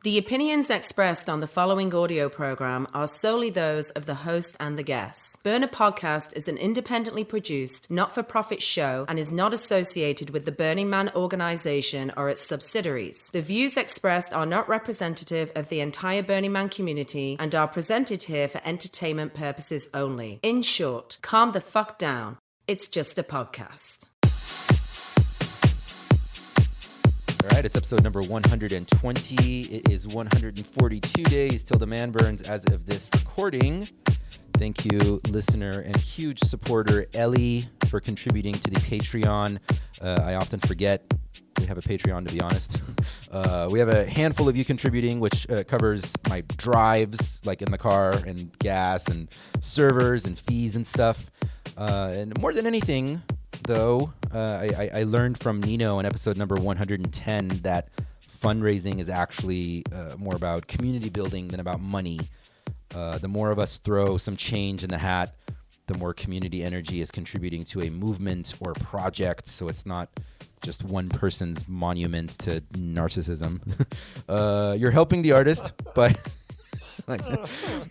The opinions expressed on the following audio program are solely those of the host and the guests. Burner Podcast is an independently produced, not-for-profit show and is not associated with the Burning Man organization or its subsidiaries. The views expressed are not representative of the entire Burning Man community and are presented here for entertainment purposes only. In short, calm the fuck down. It's just a podcast. All right, it's episode number 120. It is 142 days till the man burns as of this recording. Thank you, listener and huge supporter Ellie, for contributing to the Patreon. I often forget we have a Patreon, to be honest. We have a handful of you contributing, which covers my drives, like in the car, and gas, and servers, and fees and stuff. And more than anything, though, I learned from Nino in episode number 110 that fundraising is actually more about community building than about money. The more of us throw some change in the hat, the more community energy is contributing to a movement or project, so it's not just one person's monument to narcissism. You're helping the artist by...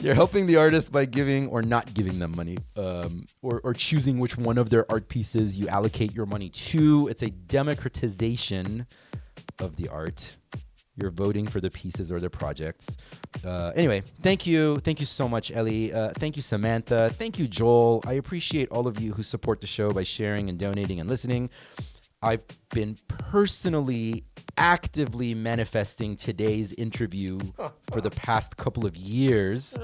You're helping the artist by giving or not giving them money, or choosing which one of their art pieces you allocate your money to. It's a democratization of the art. You're voting for the pieces or the projects. Anyway, thank you. Thank you so much, Ellie. Thank you, Samantha. Thank you, Joel. I appreciate all of you who support the show by sharing and donating and listening. I've been personally actively manifesting today's interview for the past couple of years.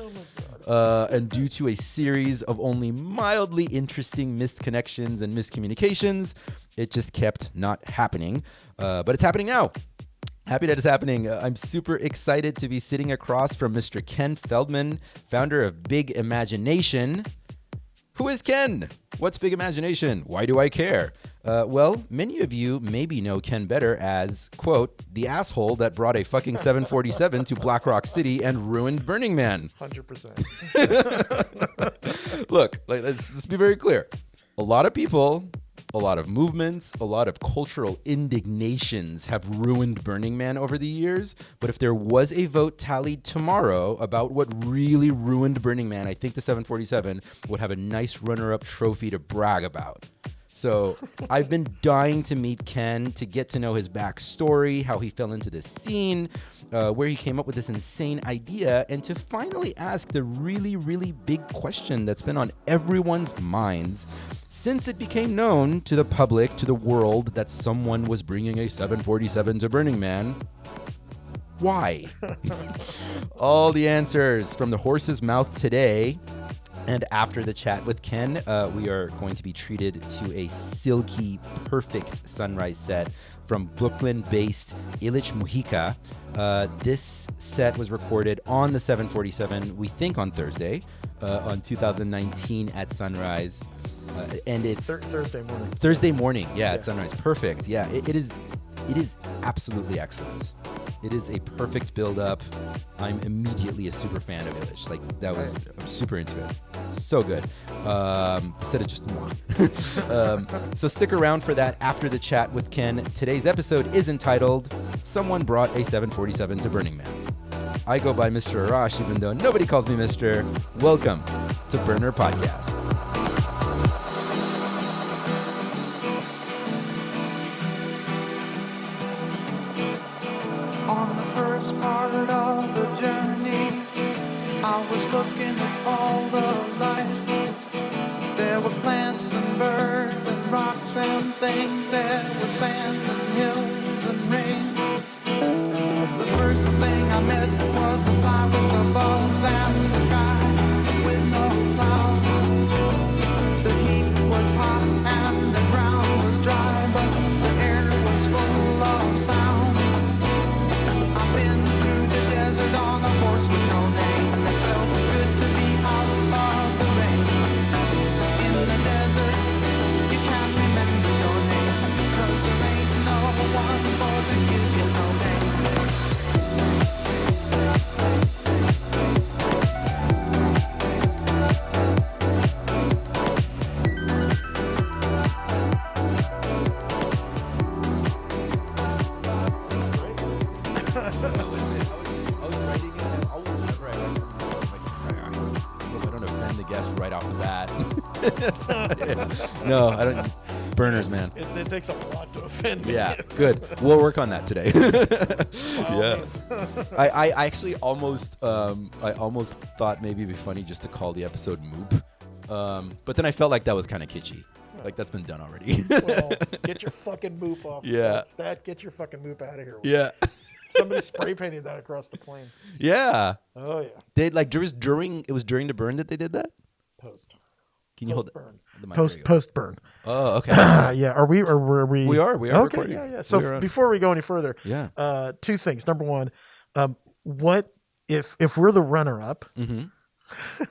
And due to a series of only mildly interesting missed connections and miscommunications, it just kept not happening. But it's happening now. Happy that it's happening. I'm super excited to be sitting across from Mr. Ken Feldman, founder of Big Imagination. Who is Ken? What's Big Imagination? Why do I care? Well, many of you maybe know Ken better as, quote, the asshole that brought a fucking 747 to Black Rock City and ruined Burning Man. 100%. Look, let's be very clear. A lot of people, a lot of movements, a lot of cultural indignations have ruined Burning Man over the years. But if there was a vote tallied tomorrow about what really ruined Burning Man, I think the 747 would have a nice runner-up trophy to brag about. So I've been dying to meet Ken, to get to know his backstory, how he fell into this scene, where he came up with this insane idea, and to finally ask the really, really big question that's been on everyone's minds since it became known to the public, to the world, that someone was bringing a 747 to Burning Man. Why? All the answers from the horse's mouth today. And after the chat with Ken, we are going to be treated to a silky, perfect sunrise set from Brooklyn-based Illich Mujica. This set was recorded on the 747, we think on Thursday, on 2019 at sunrise. And it's Thursday morning. Thursday morning, yeah, at sunrise. Perfect. Yeah, it is absolutely excellent. It is a perfect build-up. I'm immediately a super fan of Illich. I'm super into it. So good. Instead of just moi. So stick around for that after the chat with Ken. Today's episode is entitled, Someone Brought a 747 to Burning Man. I go by Mr. Arash, even though nobody calls me Mr. Welcome to Burner Podcast. Looking at all the life. There were plants and birds and rocks and things. There were sand and hills and rain. The first thing I met was the fly with the bugs and the sky with no clouds. The heat was hot and the ground was dry, but the air was full of sound. I've been through the desert on a horse with no name. editing it, and always whenever I write something, I'm like, I hope I don't offend the guest right off the bat. No, I don't. Burners, man. It takes a lot to offend me. Yeah, good. We'll work on that today. By all Yeah. means. I actually almost thought maybe it'd be funny just to call the episode Moop. But then I felt like that was kind of kitschy. Like that's been done already. Well, get your fucking moop off. Yeah. That's that. Get your fucking moop out of here. Yeah. Somebody spray painted that across the plane. Yeah. Oh yeah. They like it was during the burn that they did that? Post. Can you hold Post burn. the mic? There you go. Post burn. Oh, okay. Yeah. Are we? Or were we? We are Okay. recording. Yeah. So We are. before we go any further, Yeah. two things. Number one, what if we're the runner up? Mm-hmm. For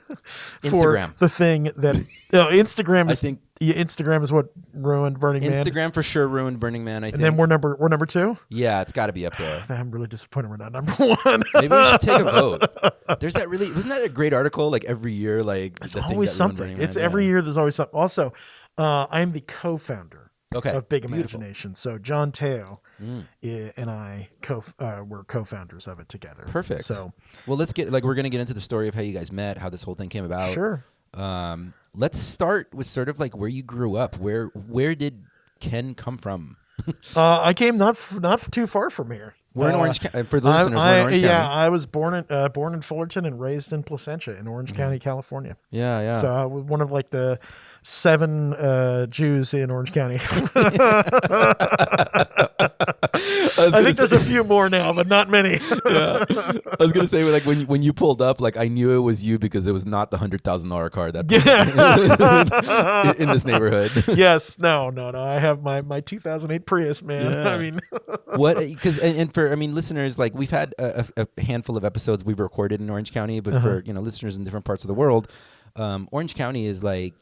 Instagram. the thing that Instagram I is. think Instagram is what ruined Burning Man. Instagram for sure ruined Burning Man. I think. And then we're number two. Yeah, it's got to be up there. I'm really disappointed we're not number one. Maybe we should take a vote. There's that really wasn't that a great article? Like every year, like It's the thing always that ruined something. Burning It's Man? every Yeah. year. There's always something. Also, I am the co-founder Okay. of Big Beautiful. Imagination. So John Teo and I were co-founders of it together. Perfect. So Well, let's get we're gonna get into the story of how you guys met, how this whole thing came about. sure. Let's start with sort of like where you grew up. Where did Ken come from? I came not too far from here. We're in Orange County. For the listeners, we're in Orange Yeah, County. I was born in Fullerton and raised in Placentia in Orange County, California. Yeah, yeah. So I was one of like the 7 Jews in Orange County. I think there's a few more now, but not many. I was gonna say like when you pulled up, like I knew it was you because it was not the $100,000 car that in this neighborhood. Yes, no. I have my 2008 Prius, man. Yeah. I mean, What? Because and for listeners, like we've had a handful of episodes we've recorded in Orange County, but for listeners in different parts of the world, Orange County is like,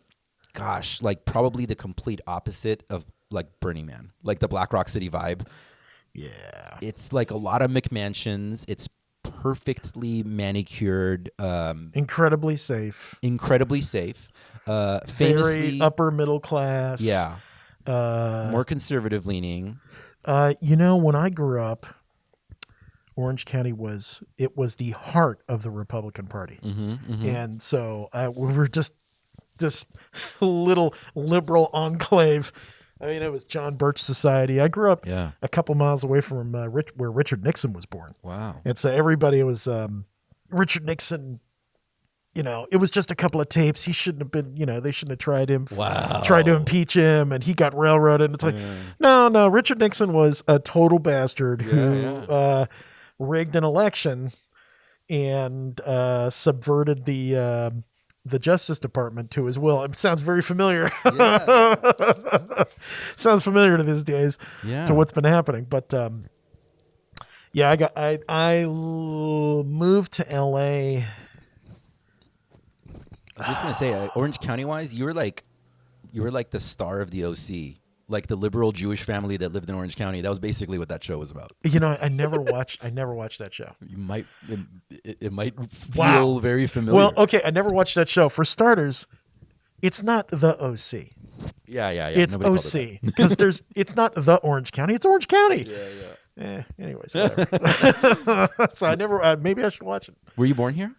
gosh, like probably the complete opposite of like Burning Man, like the Black Rock City vibe. yeah. It's like a lot of McMansions. It's perfectly manicured, Incredibly safe. incredibly safe, Very famously upper middle class. yeah, Uh, more conservative leaning. when I grew up, Orange County was the heart of the Republican Party, and so we were just this little liberal enclave. I mean, it was John Birch Society. I grew up Yeah. a couple miles away from where Richard Nixon was born, Wow. and so everybody was Richard Nixon. It was just a couple of tapes. He shouldn't have been. They shouldn't have tried him. Wow. Tried to impeach him, and he got railroaded. And it's like, no. Richard Nixon was a total bastard who rigged an election and subverted the Justice Department to his will. It sounds very familiar. Sounds familiar to these days. Yeah. To what's been happening, but I moved to LA. I was just gonna say, Orange County wise, you were like the star of the OC, like the liberal Jewish family that lived in Orange County. That was basically what that show was about. I never watched that show. You might it might feel Wow. very familiar. Well, okay, I never watched that show. For starters, it's not the OC. yeah. It's Nobody called it OC because it's not the Orange County. It's Orange County. Yeah. Anyways, whatever. So I never. Maybe I should watch it. Were you born here?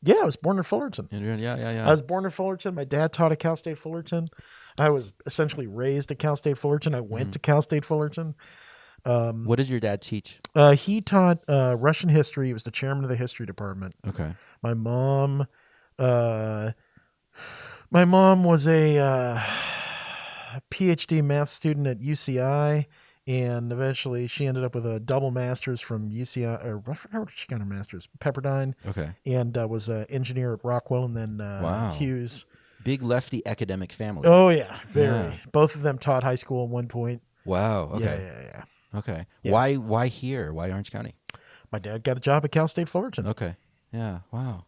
Yeah, I was born in Fullerton. Yeah. I was born in Fullerton. My dad taught at Cal State Fullerton. I was essentially raised at Cal State Fullerton. I went to Cal State Fullerton. What did your dad teach? He taught Russian history. He was the chairman of the history department. Okay. My mom was a PhD math student at UCI, and eventually she ended up with a double master's from UCI, or I forgot what she got her master's, Pepperdine, Okay. and was an engineer at Rockwell, and then Wow. Hughes. Big lefty academic family. Oh yeah, very. Yeah. Both of them taught high school at one point. Wow. Okay. Yeah. Okay. Yeah. Why here? Why Orange County? My dad got a job at Cal State Fullerton. Okay. Yeah. Wow.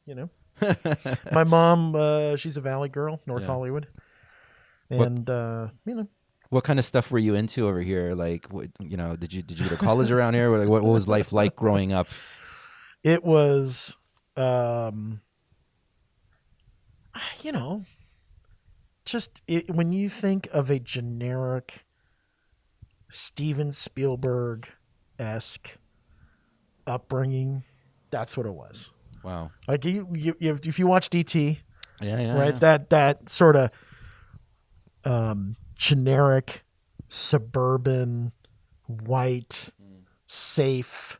My mom, she's a Valley girl, North Yeah. Hollywood, and What kind of stuff were you into over here? Like, did you go to college around here? What was life like growing up? it was, when you think of a generic Steven Spielberg-esque upbringing, That's what it was. Wow. Like if you watch DT, Yeah. right? Yeah. That sort of generic suburban white safe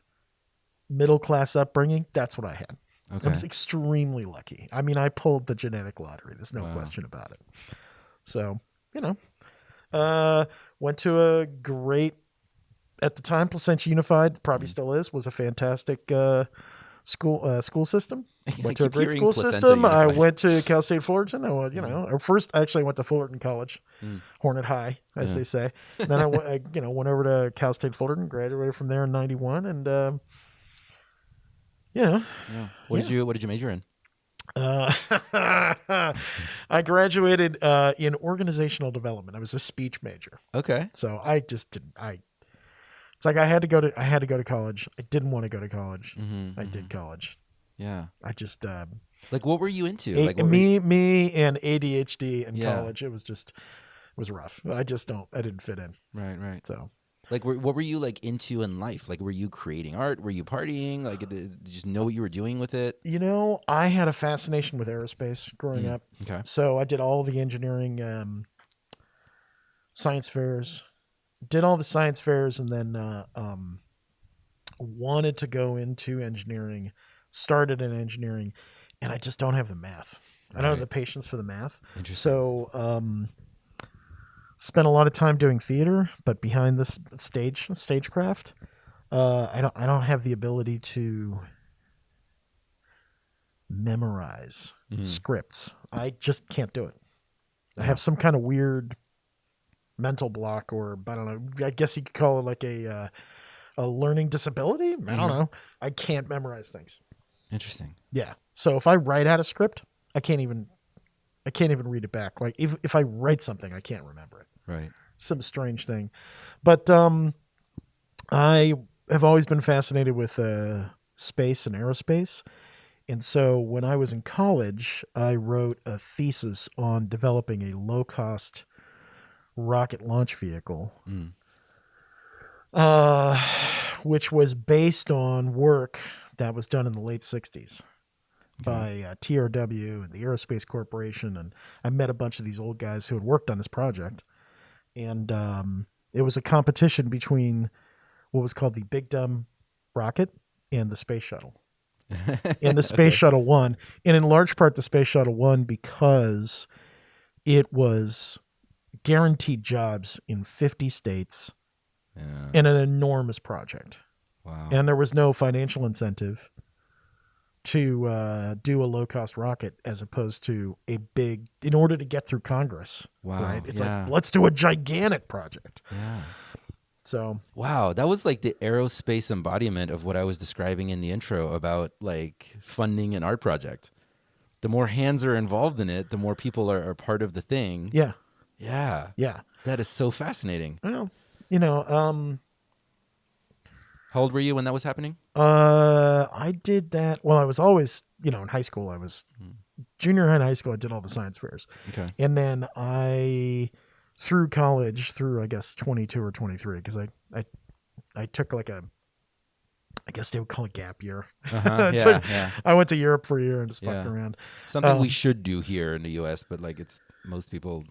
middle class upbringing. That's what I had. Okay. I was extremely lucky. I mean, I pulled the genetic lottery. There's no Wow. question about it. So, went to a great, at the time, Placentia Unified, probably still is, was a fantastic school system. Went to a keep great hearing school Placenta system. I Unified. went to Cal State Fullerton. I went, first actually I went to Fullerton College, Hornet High, as they say. Then I went over to Cal State Fullerton, graduated from there in '91, and Yeah. What did you major in? I graduated in organizational development. I was a speech major, Okay. so I just didn't. It's like I had to go to college. I didn't want to go to college. I did college. Yeah. I just Like, what were you into? A- Like, what were you- me and ADHD in Yeah. college. It was rough. I didn't fit in. Right. So Like, what were you like into in life? Like, were you creating art? Were you partying? Like, did you just know what you were doing with it? I had a fascination with aerospace growing up. Okay. So I did all the engineering science fairs, did all the science fairs, and then wanted to go into engineering, started in engineering, and I just don't have the math. I don't have Right. the patience for the math. Interesting. So spent a lot of time doing theater, but behind this stagecraft, I don't have the ability to memorize scripts. I just can't do it. I have some kind of weird mental block, or I don't know. I guess you could call it like a learning disability. I don't know. I can't memorize things. Interesting. Yeah. So if I write out a script, I can't even read it back. Like if I write something, I can't remember it. Right. Some strange thing. But I have always been fascinated with space and aerospace. And so when I was in college, I wrote a thesis on developing a low-cost rocket launch vehicle, which was based on work that was done in the late 60s by TRW and the Aerospace Corporation. And I met a bunch of these old guys who had worked on this project. And it was a competition between what was called the Big Dumb Rocket and the Space Shuttle. And the Space Shuttle won. And in large part, the Space Shuttle won because it was guaranteed jobs in 50 states Yeah. and an enormous project. Wow. And there was no financial incentive to do a low-cost rocket as opposed to a big, in order to get through Congress. Wow. Right? It's Yeah. like, let's do a gigantic project. Yeah. So Wow, that was like the aerospace embodiment of what I was describing in the intro about like funding an art project. The more hands are involved in it, the more people are part of the thing. yeah, Yeah. yeah. That is so fascinating. Well, How old were you when that was happening? I did that. Well, I was always, in high school. I was junior high and high school. I did all the science fairs, Okay. and then through college, I guess 22 or 23, because I took like I guess they would call it gap year. Uh-huh. Yeah, Took- yeah. I went to Europe for a year and just fucked Yeah. around. Something we should do here in the U.S., but like most people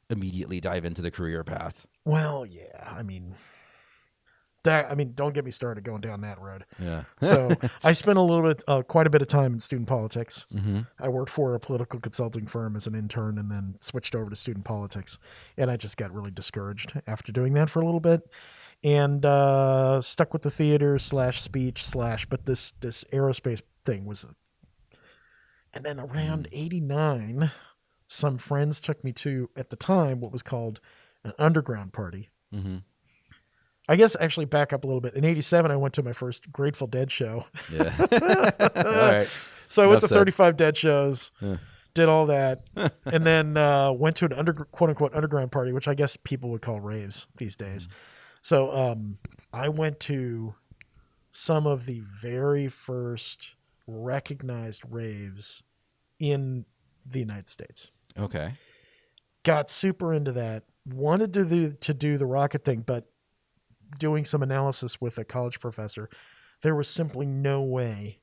immediately dive into the career path. Well, yeah. I mean, don't get me started going down that road. Yeah. So I spent quite a bit of time in student politics. Mm-hmm. I worked for a political consulting firm as an intern and then switched over to student politics. And I just got really discouraged after doing that for a little bit and stuck with the theater / speech / but this aerospace thing was. And then around 89, some friends took me to, at the time, what was called an underground party. Mm-hmm. I guess actually back up a little bit. In 87, I went to my first Grateful Dead show. Yeah. All right. So I went to Enough said. 35 Dead shows, Yeah. did all that, and then went to an quote unquote underground party, which I guess people would call raves these days. So I went to some of the very first recognized raves in the United States. Okay. Got super into that. Wanted to do the rocket thing, but doing some analysis with a college professor, there was simply no way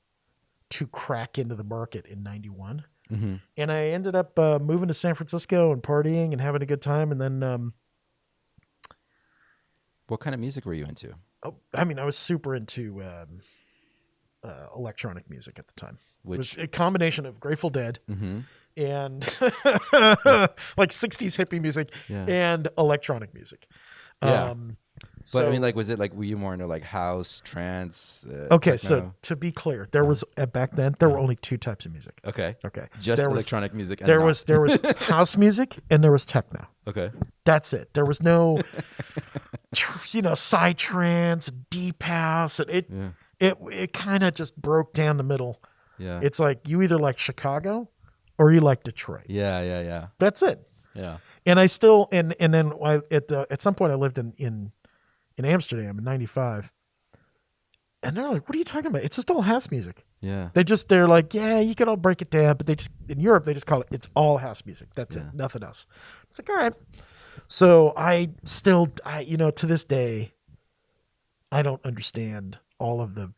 to crack into the market in 91. Mm-hmm. And I ended up moving to San Francisco and partying and having a good time. And then, What kind of music were you into? I was super into electronic music at the time. It was Which a combination of Grateful Dead mm-hmm. and like 60s hippie music Yeah. and electronic music. Yeah. So, But I mean, like, was it like, were you more into like house, trance? okay, techno? so to be clear, there was back then there were only two types of music. Okay. Okay, Just there was, electronic music. And there not. was house music and there was techno. Okay. That's it. There was no, psytrance, deep house, and it kind of just broke down the middle. Yeah. It's like you either like Chicago or you like Detroit. Yeah. That's it. Yeah. And I still and then at some point I lived in Amsterdam in '95, and they're like, "What are you talking about? It's just all house music." Yeah. They're like, "Yeah, you can all break it down," but they just in Europe they just call it's all house music. That's it, nothing else. It's like, all right. So I to this day, I don't understand all of the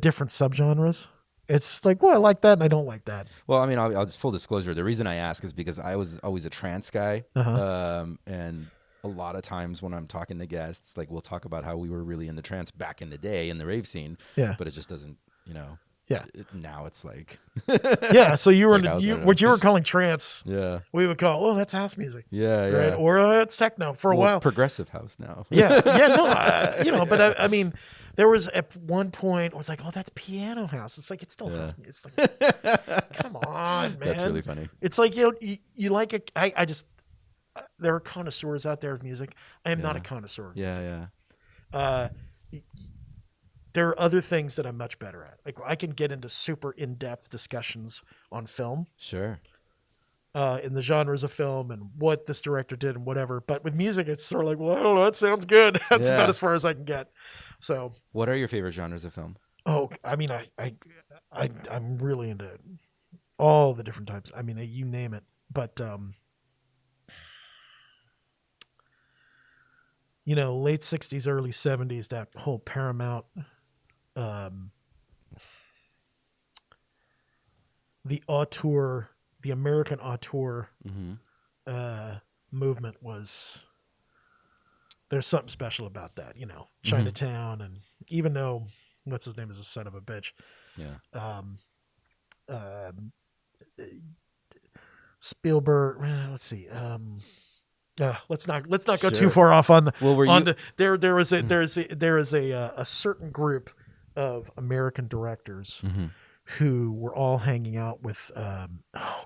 different subgenres. It's like, well, I like that and I don't like that. Well, I mean, I'll just full disclosure. The reason I ask is because I was always a trance guy. And a lot of times when I'm talking to guests, like we'll talk about how we were really into trance back in the day in the rave scene. Yeah. But it just doesn't, Yeah. Now it's like. Yeah. So you were Like what you were calling trance. Yeah. We would call, that's house music. Yeah. Right. Yeah. Or it's techno for a while. Progressive house now. Yeah. No, but I mean, there was at one point, I was like, that's piano house. It's like, it's still house music. It's like, come on, man. That's really funny. It's like, you like it. I just, there are connoisseurs out there of music. I am not a connoisseur of music. Yeah. There are other things that I'm much better at. Like I can get into super in-depth discussions on film, Sure. in the genres of film and what this director did and whatever. But with music, it's sort of like, well, I don't know. That sounds good. That's about as far as I can get. So, What are your favorite genres of film? I mean, I'm really into all the different types. I mean, you name it. But late 60s, early 70s, that whole Paramount, the auteur, the American auteur movement was, there's something special about that, Chinatown, and even though, what's his name is a son of a bitch. Yeah. Spielberg, let's see. Let's not go too far off on. Well, there is a certain group of American directors who were all hanging out with. Oh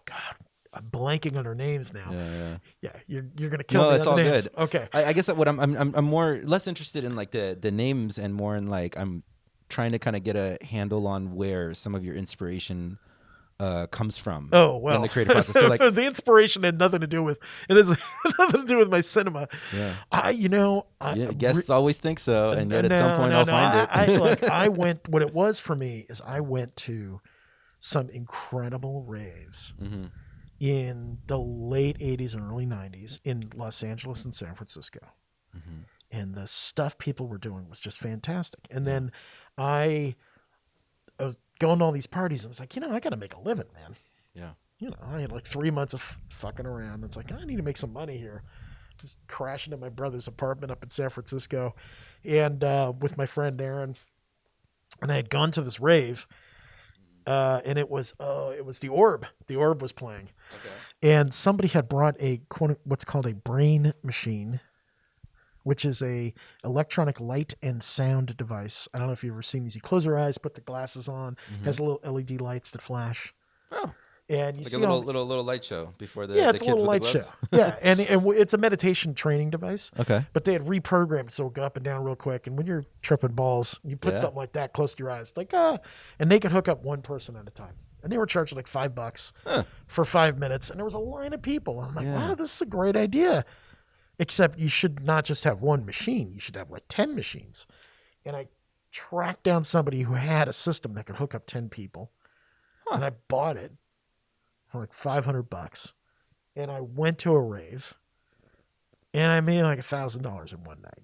God, I'm blanking on their names now. Yeah. You're gonna kill me. No, it's on the all names. good. Okay. I guess that what I'm more less interested in like the names and more in like I'm trying to kind of get a handle on where some of your inspiration comes from. Oh well, in the creative process. So like the inspiration had nothing to do with it. Is nothing to do with my cinema. Yeah. Guests always think so, and yet at some point I'll find it. I went. What it was for me is I went to some incredible raves in the late 80s and early 90s in Los Angeles and San Francisco, and the stuff people were doing was just fantastic. And then I was going to all these parties and it's like, I got to make a living, man. Yeah. I had like 3 months of fucking around. It's like, I need to make some money here. Just crashing into my brother's apartment up in San Francisco and with my friend Aaron. And I had gone to this rave and it was the Orb. The Orb was playing. Okay. And somebody had brought what's called a brain machine, which is a electronic light and sound device. I don't know if you've ever seen these. You close your eyes, put the glasses on, has little LED lights that flash. Oh. And you like see a little light show before the it's the a kids little with light the gloves. show. Yeah, and it's a meditation training device. Okay. But they had reprogrammed so it'll go up and down real quick. And when you're tripping balls, you put something like that close to your eyes. It's like, and they could hook up one person at a time. And they were charging like $5 for 5 minutes. And there was a line of people. And I'm like, wow, this is a great idea. Except you should not just have one machine. You should have like 10 machines. And I tracked down somebody who had a system that could hook up 10 people. And I bought it for like $500. And I went to a rave. And I made like $1,000 in one night.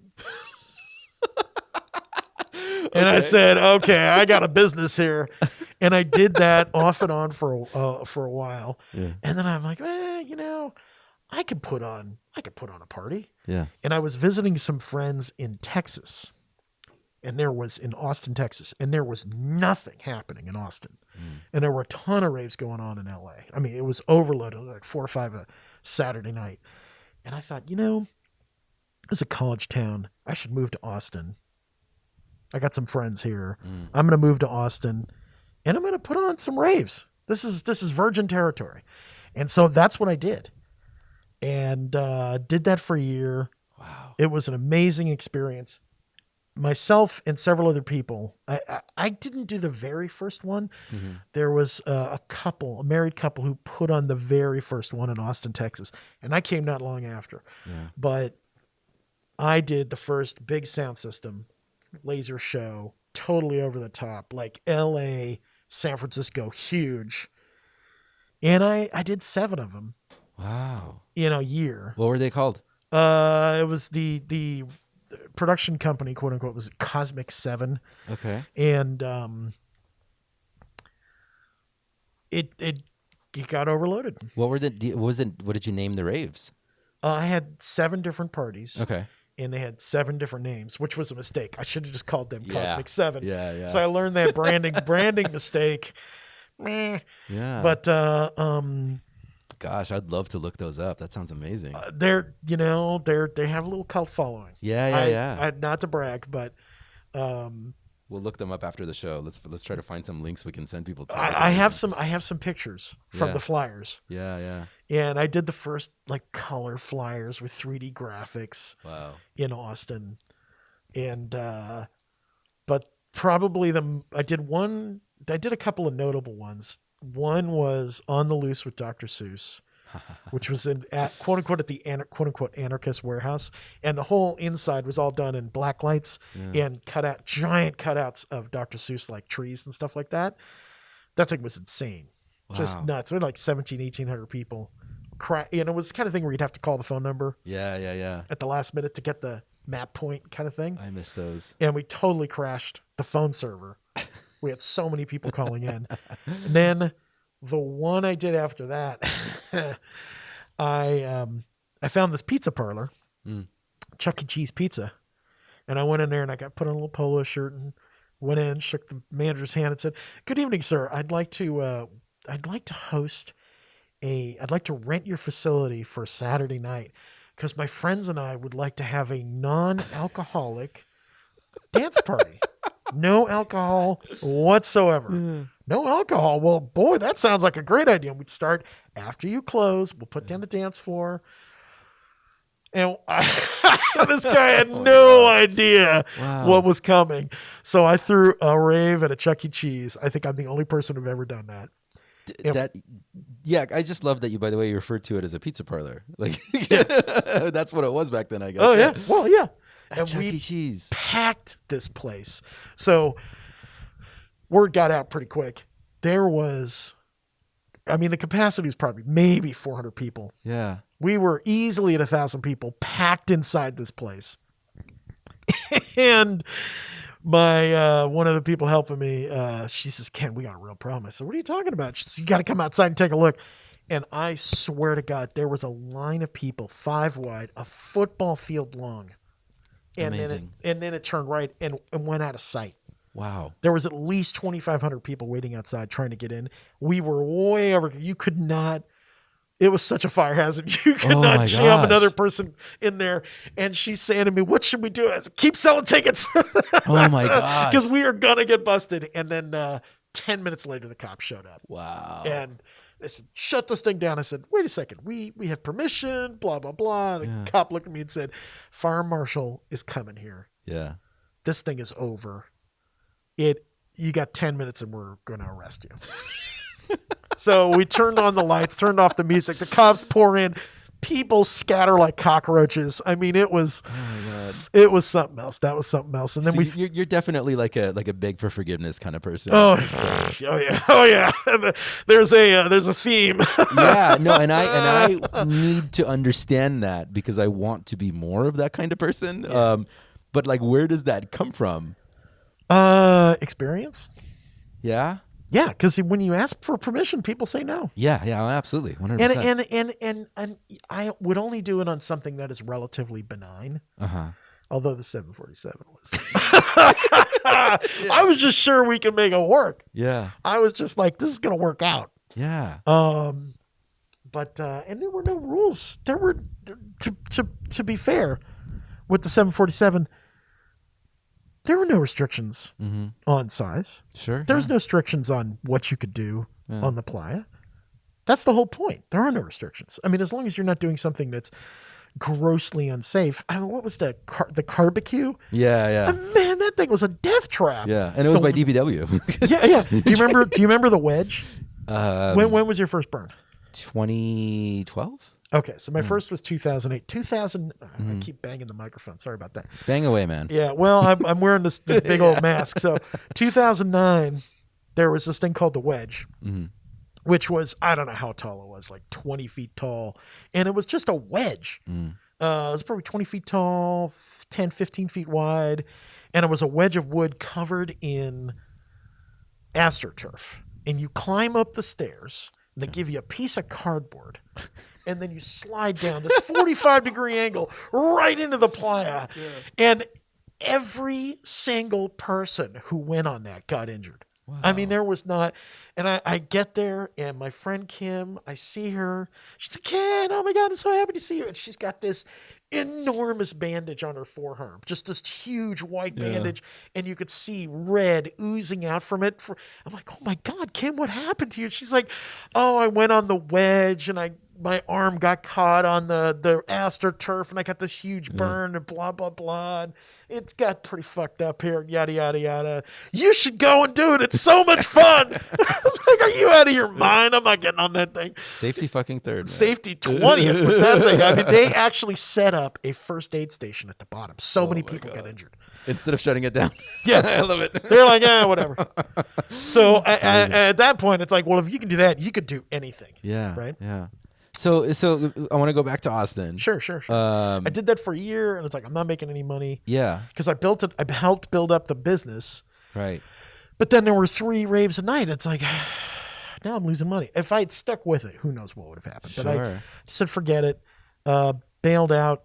And I said, okay, I got a business here. And I did that off and on for a while. Yeah. And then I'm like, I could put on a party. Yeah. And I was visiting some friends in Texas. And in Austin, Texas, and there was nothing happening in Austin. And there were a ton of raves going on in LA. I mean, it was overloaded, like 4 or 5 a Saturday night. And I thought, as a college town, I should move to Austin. I got some friends here. I'm going to move to Austin, and I'm going to put on some raves. This is virgin territory. And so that's what I did. And did that for a year. Wow. It was an amazing experience. Myself and several other people. I didn't do the very first one. There was a married couple who put on the very first one in Austin, Texas. And I came not long after. Yeah. But I did the first big sound system, laser show, totally over the top, like LA, San Francisco, huge. And I did 7 of them. Wow. In a year. What were they called? It was the production company, quote unquote, was Cosmic 7. Okay. And it got overloaded. What did you name the raves? I had 7 different parties. Okay. And they had 7 different names, which was a mistake. I should have just called them Yeah. Cosmic 7. Yeah. So I learned that branding mistake. Meh. Yeah. But gosh, I'd love to look those up. That sounds amazing. they have a little cult following. Yeah. Not to brag, but We'll look them up after the show. Let's try to find some links we can send people to. I have some pictures from the flyers. Yeah. And I did the first like color flyers with 3D graphics. Wow. In Austin. And but probably I did a couple of notable ones. One was On the Loose with Dr. Seuss, which was at quote unquote at the quote unquote anarchist warehouse, and the whole inside was all done in black lights and giant cutouts of Dr. Seuss, like trees and stuff like that. That thing was insane. Wow. Just nuts. We had like 1,800 people. It was the kind of thing where you'd have to call the phone number Yeah. at the last minute to get the map point kind of thing. I miss those. And we totally crashed the phone server. We had so many people calling in. And then the one I did after that, I found this pizza parlor, Chuck E. Cheese Pizza. And I went in there and I got put on a little polo shirt and went in, shook the manager's hand and said, "Good evening, sir. I'd like to rent your facility for Saturday night because my friends and I would like to have a non-alcoholic dance party. No alcohol whatsoever. No alcohol. Well, boy, that sounds like a great idea. And we'd start after you close. We'll put down the dance floor." And this guy had no idea what was coming. So I threw a rave at a Chuck E. Cheese. I think I'm the only person who've ever done that. I just love that you, by the way, you referred to it as a pizza parlor. Like, that's what it was back then, I guess. Oh, yeah. Well, yeah. At Chuck E. Cheese. Packed this place. So word got out pretty quick. The capacity was probably maybe 400 people. Yeah. We were easily at 1,000 people packed inside this place. And my one of the people helping me, she says, "Ken, we got a real problem." I said, "What are you talking about?" She says, "You got to come outside and take a look." And I swear to God, there was a line of people 5 wide, a football field long. And Amazing. then it turned right and went out of sight. Wow. There was at least 2,500 people waiting outside trying to get in. We were way over. You could not. It was such a fire hazard. You could not jam another person in there. And she's saying to me, "What should we do?" I said, "Keep selling tickets." Oh my God. Because we are going to get busted. And then 10 minutes later, the cops showed up. Wow. And they said, "Shut this thing down." I said, "Wait a second. We have permission, blah, blah, blah." And the cop looked at me and said, "Fire marshal is coming here. Yeah. This thing is over. You got 10 minutes and we're going to arrest you." So we turned on the lights, turned off the music. The cops pour in. People scatter like cockroaches. I mean, it was something else. That was something else. And then you're definitely like a beg for forgiveness kind of person. Oh yeah. There's a theme. Yeah, no, and I need to understand that because I want to be more of that kind of person. Yeah. But like, where does that come from? Experience. Yeah. Yeah, because when you ask for permission, people say no. Yeah. Absolutely. 100%. And I would only do it on something that is relatively benign. Although the 747 was, I was just sure we could make it work. Yeah. I was just like, this is gonna work out. Yeah. But and there were no rules. There were, to be fair, with the 747, there were no restrictions on size. Sure. There was no restrictions on what you could do on the playa. That's the whole point. There are no restrictions. I mean, as long as you're not doing something that's grossly unsafe. I mean, what was the barbecue? Yeah. Man, that thing was a death trap. Yeah. And it was by DPW. Yeah. Do you remember the wedge? When was your first burn? 2012. Okay, so my first was 2008. 2000. I keep banging the microphone. Sorry about that. Bang away, man. Yeah. Well, I'm wearing this big old mask. So 2009, there was this thing called the wedge, which was, I don't know how tall it was, like 20 feet tall, and it was just a wedge. It was probably 20 feet tall, 10, 15 feet wide, and it was a wedge of wood covered in AstroTurf. And you climb up the stairs. They give you a piece of cardboard, and then you slide down this 45-degree angle right into the playa. Yeah. And every single person who went on that got injured. Wow. I mean, there was not. And I get there, and my friend Kim, I see her. She's like, Ken, oh my God, I'm so happy to see you. And she's got this enormous bandage on her forearm, just this huge white bandage, and you could see red oozing out from it. I'm like, oh my God, Kim, what happened to you? She's like, oh, I went on the wedge, and my arm got caught on the AstroTurf, and I got this huge burn, and blah, blah, blah. And it's got pretty fucked up here, yada, yada, yada. You should go and do it. It's so much fun. I was like, are you out of your mind? I'm not getting on that thing. Safety fucking third. Man. Safety 20th with that thing. I mean, they actually set up a first aid station at the bottom. So many people got injured. Instead of shutting it down. Yeah. I love it. They're like, whatever. So at that point, it's like, well, if you can do that, you could do anything. Yeah. Right? Yeah. So I want to go back to Austin. Sure. I did that for a year, and it's like, I'm not making any money. Yeah. Because I helped build up the business. Right. But then there were 3 raves a night. It's like, now I'm losing money. If I had stuck with it, who knows what would have happened. But I said, forget it. Bailed out.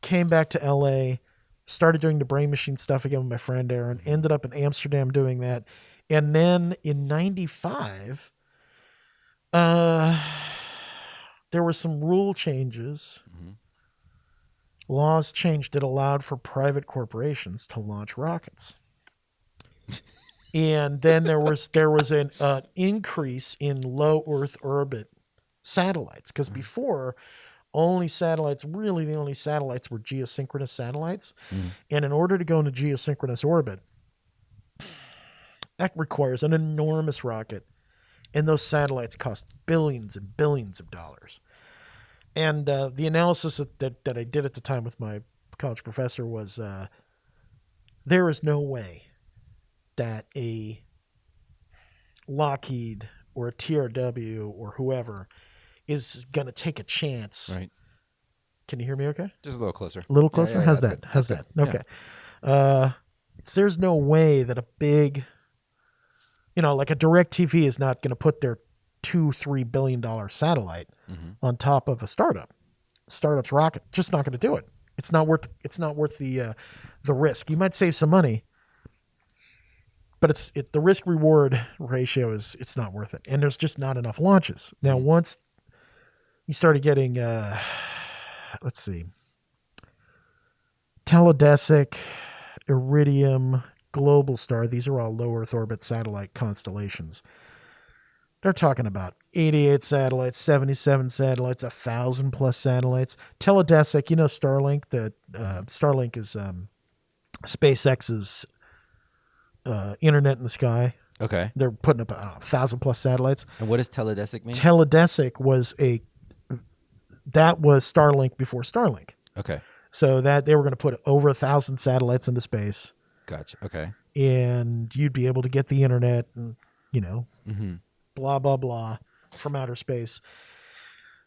Came back to LA. Started doing the Brain Machine stuff again with my friend Aaron. Ended up in Amsterdam doing that. And then in 95... there were some rule changes. Laws changed that allowed for private corporations to launch rockets. And then there was an increase in low Earth orbit satellites, because before the only satellites were geosynchronous satellites. And in order to go into geosynchronous orbit, that requires an enormous rocket. And those satellites cost billions and billions of dollars. And the analysis that I did at the time with my college professor was there is no way that a Lockheed or a TRW or whoever is going to take a chance. Right. Can you hear me okay? Just a little closer. A little closer? Yeah, How's that? How's that? Okay. Yeah. There's no way that a big... like a DirecTV is not going to put their $2-3 billion satellite on top of a startup. Startup's rocket, just not going to do it. It's not worth the risk. You might save some money, but the risk reward ratio it's not worth it. And there's just not enough launches. Now, once you started getting, let's see, Teledesic, Iridium, Globalstar, these are all low Earth orbit satellite constellations. They're talking about 88 satellites, 77 satellites, 1,000 plus satellites. Teledesic, Starlink. Starlink is SpaceX's internet in the sky. Okay. They're putting up 1,000 plus satellites. And what does Teledesic mean? Teledesic was Starlink before Starlink. Okay. So that they were going to put over 1,000 satellites into space. Gotcha. Okay. And you'd be able to get the internet and, blah, blah, blah from outer space.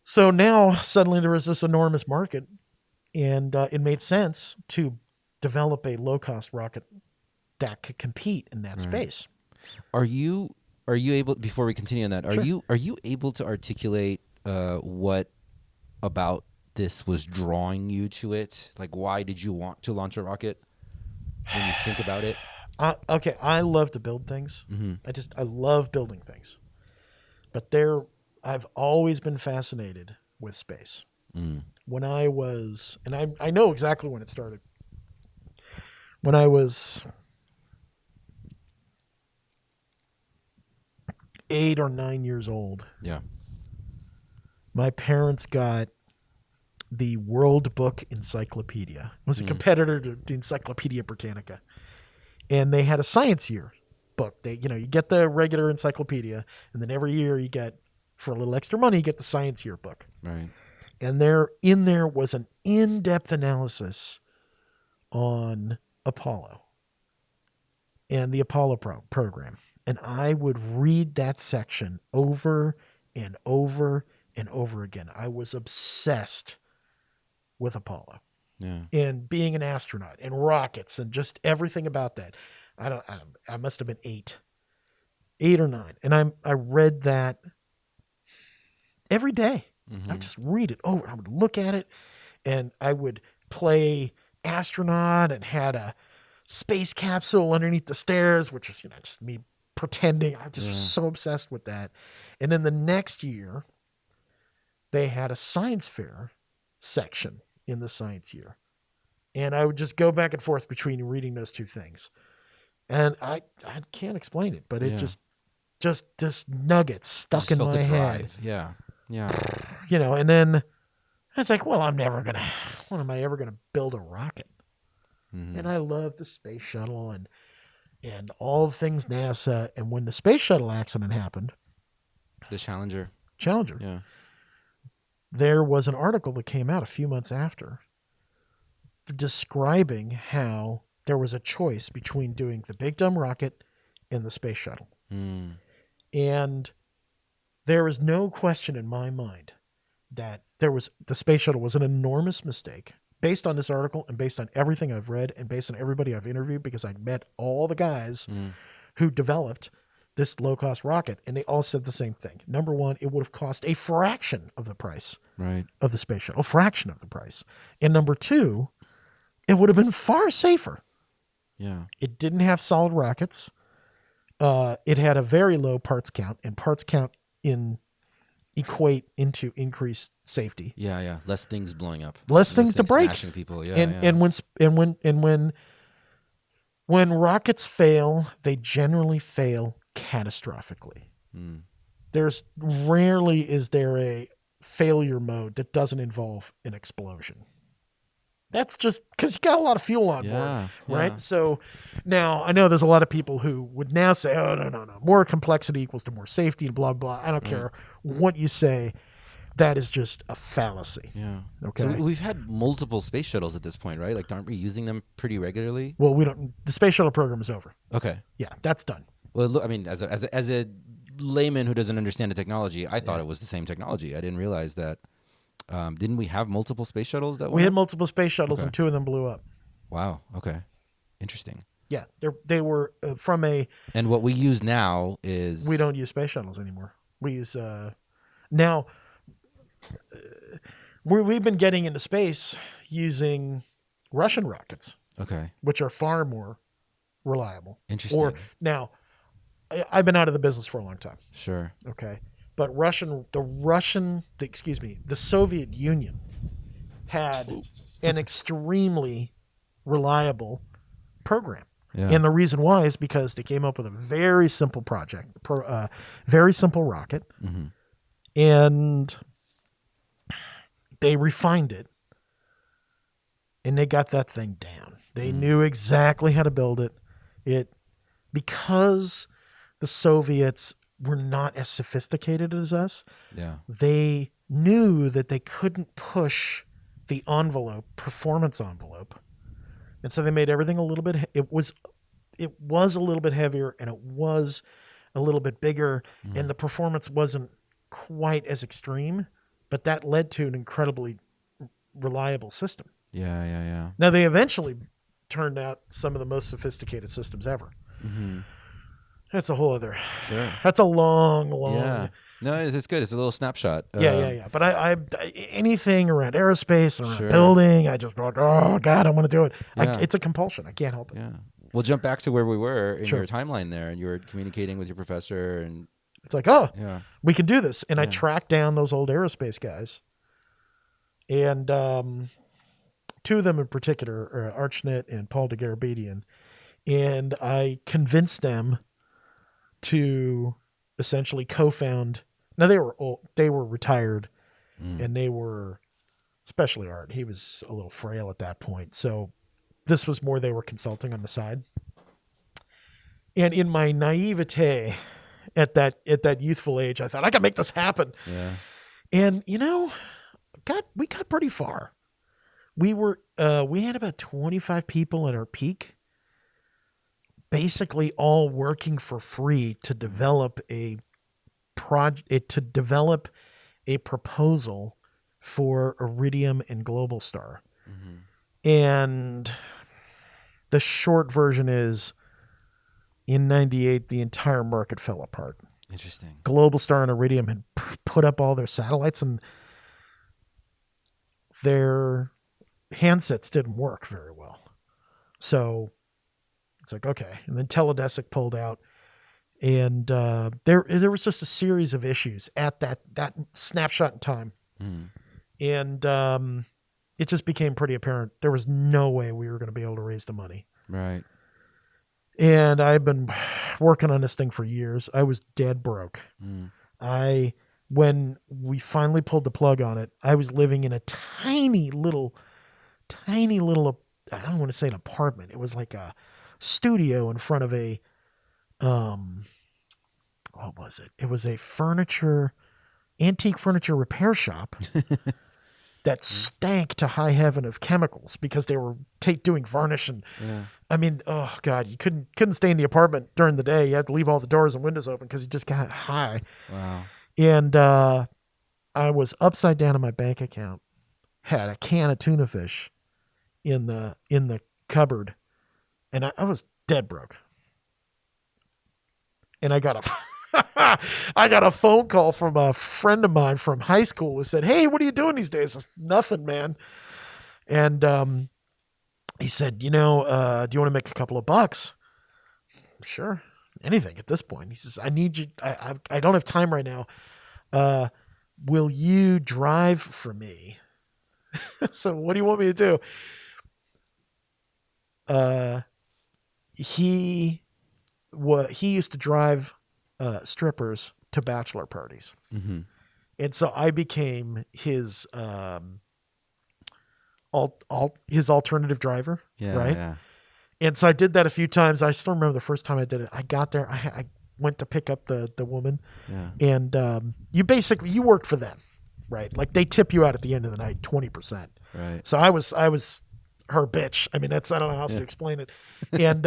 So now suddenly there was this enormous market, and it made sense to develop a low-cost rocket that could compete in that space. Are you able, before we continue on that, are you able to articulate what about this was drawing you to it? Like, why did you want to launch a rocket when you think about it? Okay, I love to build things. I love building things. But I've always been fascinated with space. When I was, and I know exactly when it started. When I was 8 or 9 years old, Yeah. my parents got the World Book Encyclopedia. It was a competitor to the Encyclopedia Britannica. And they had a science year book. You get the regular encyclopedia, and then every year you get, for a little extra money, you get the science year book. Right. And in there was an in-depth analysis on Apollo and the Apollo program. And I would read that section over and over and over again. I was obsessed with Apollo. Yeah. And being an astronaut and rockets and just everything about that. I must have been 8 or 9. And I read that every day. I just read it over. I would look at it, and I would play astronaut and had a space capsule underneath the stairs, which is, just me pretending. I just was so obsessed with that. And then the next year, they had a science fair section in the science year. And I would just go back and forth between reading those two things. And I can't explain it, but it just nuggets stuck Just in felt my the head. drive. Yeah. Yeah. And then it's like, well, when am I ever going to build a rocket? And I love the space shuttle and all things NASA. And when the space shuttle accident happened, The Challenger. Yeah. there was an article that came out a few months after describing how there was a choice between doing the big dumb rocket and the space shuttle. And there is no question in my mind that the space shuttle was an enormous mistake based on this article and based on everything I've read and based on everybody I've interviewed, because I met all the guys who developed this low-cost rocket, and they all said the same thing. Number one, it would have cost a fraction of the price of the space shuttle, a fraction of the price. And number two, it would have been far safer. Yeah. It didn't have solid rockets. It had a very low parts count, and parts count equate into increased safety. Yeah. Yeah. Less things blowing up. Less things to break. Smashing people. Yeah. And when rockets fail, they generally fail catastrophically. There's rarely is there a failure mode that doesn't involve an explosion. That's just because you got a lot of fuel on board, right? Yeah. So now I know there's a lot of people who would now say, oh, no. More complexity equals to more safety, blah, blah. I don't care what you say. That is just a fallacy. Yeah. Okay. So we've had multiple space shuttles at this point, right? Like, aren't we using them pretty regularly? Well, we don't. The space shuttle program is over. Okay. Yeah, that's done. Well, look, I mean, as a layman who doesn't understand the technology, I thought it was the same technology. I didn't realize that. Didn't we have multiple space shuttles that We had multiple space shuttles, and 2 of them blew up. Wow. Okay. Interesting. Yeah, they were from a. And what we use now is We don't use space shuttles anymore. We use now. We've been getting into space using Russian rockets, Okay. which are far more reliable. Interesting. Now, I've been out of the business for a long time. Sure. Okay, but the Soviet Union had an extremely reliable program. Yeah. And the reason why is because they came up with a very simple project, very simple rocket, and they refined it, and they got that thing down. They knew exactly how to build it. Because the Soviets were not as sophisticated as us, Yeah. they knew that they couldn't push the performance envelope. And so they made everything a little bit, it was a little bit heavier, and it was a little bit bigger, and the performance wasn't quite as extreme, but that led to an incredibly reliable system. Yeah. Now they eventually turned out some of the most sophisticated systems ever. Mm-hmm. That's a whole other. Sure. That's a long. Yeah. No, it's good. It's a little snapshot. Yeah. But I anything around aerospace, around Sure. building, I just go, oh God, I want to do it. Yeah. It's a compulsion. I can't help it. Yeah. We'll jump back to where we were in Sure. your timeline there, and you were communicating with your professor, and It's like, oh, yeah. we can do this. And I Yeah. tracked down those old aerospace guys. And two of them in particular, Archnet and Paul de Garabedian. And I convinced them to essentially co-found. Now they were old, they were retired, and they were, especially Art. He was a little frail at that point. So this was more they were consulting on the side. And in my naivete at that youthful age, I thought I can make this happen. Yeah. And we got pretty far. We had about 25 people at our peak, basically all working for free to develop a proposal for Iridium and Globalstar. Mm-hmm. And the short version is, in 98, the entire market fell apart. Interesting. Globalstar and Iridium had put up all their satellites, and their handsets didn't work very well. So it's like, okay. And then Teledesic pulled out, and there was just a series of issues at that snapshot in time. Mm. And it just became pretty apparent there was no way we were going to be able to raise the money. Right. And I've been working on this thing for years. I was dead broke. Mm. When we finally pulled the plug on it, I was living in a tiny little, I don't want to say an apartment. It was like a studio in front of a, what was it? It was a antique furniture repair shop that stank to high heaven of chemicals because they were doing varnish. And Yeah. I mean, oh God, you couldn't stay in the apartment during the day. You had to leave all the doors and windows open because you just got high. Wow. And I was upside down in my bank account, had a can of tuna fish in the cupboard, and I was dead broke. And I got a phone call from a friend of mine from high school who said, "Hey, what are you doing these days?" I said, "Nothing, man." And he said, "Do you want to make a couple of bucks?" Sure. Anything at this point. He says, "I need you. I don't have time right now. Will you drive for me?" So what do you want me to do? He used to drive strippers to bachelor parties. Mm-hmm. And so I became his his alternative driver. Yeah. Right. Yeah. And so I did that a few times. I still remember the first time I did it. I got there. I went to pick up the woman, Yeah. and you worked for them, right? Like they tip you out at the end of the night 20%. Right. So I was her bitch. I mean, I don't know how else to explain it. And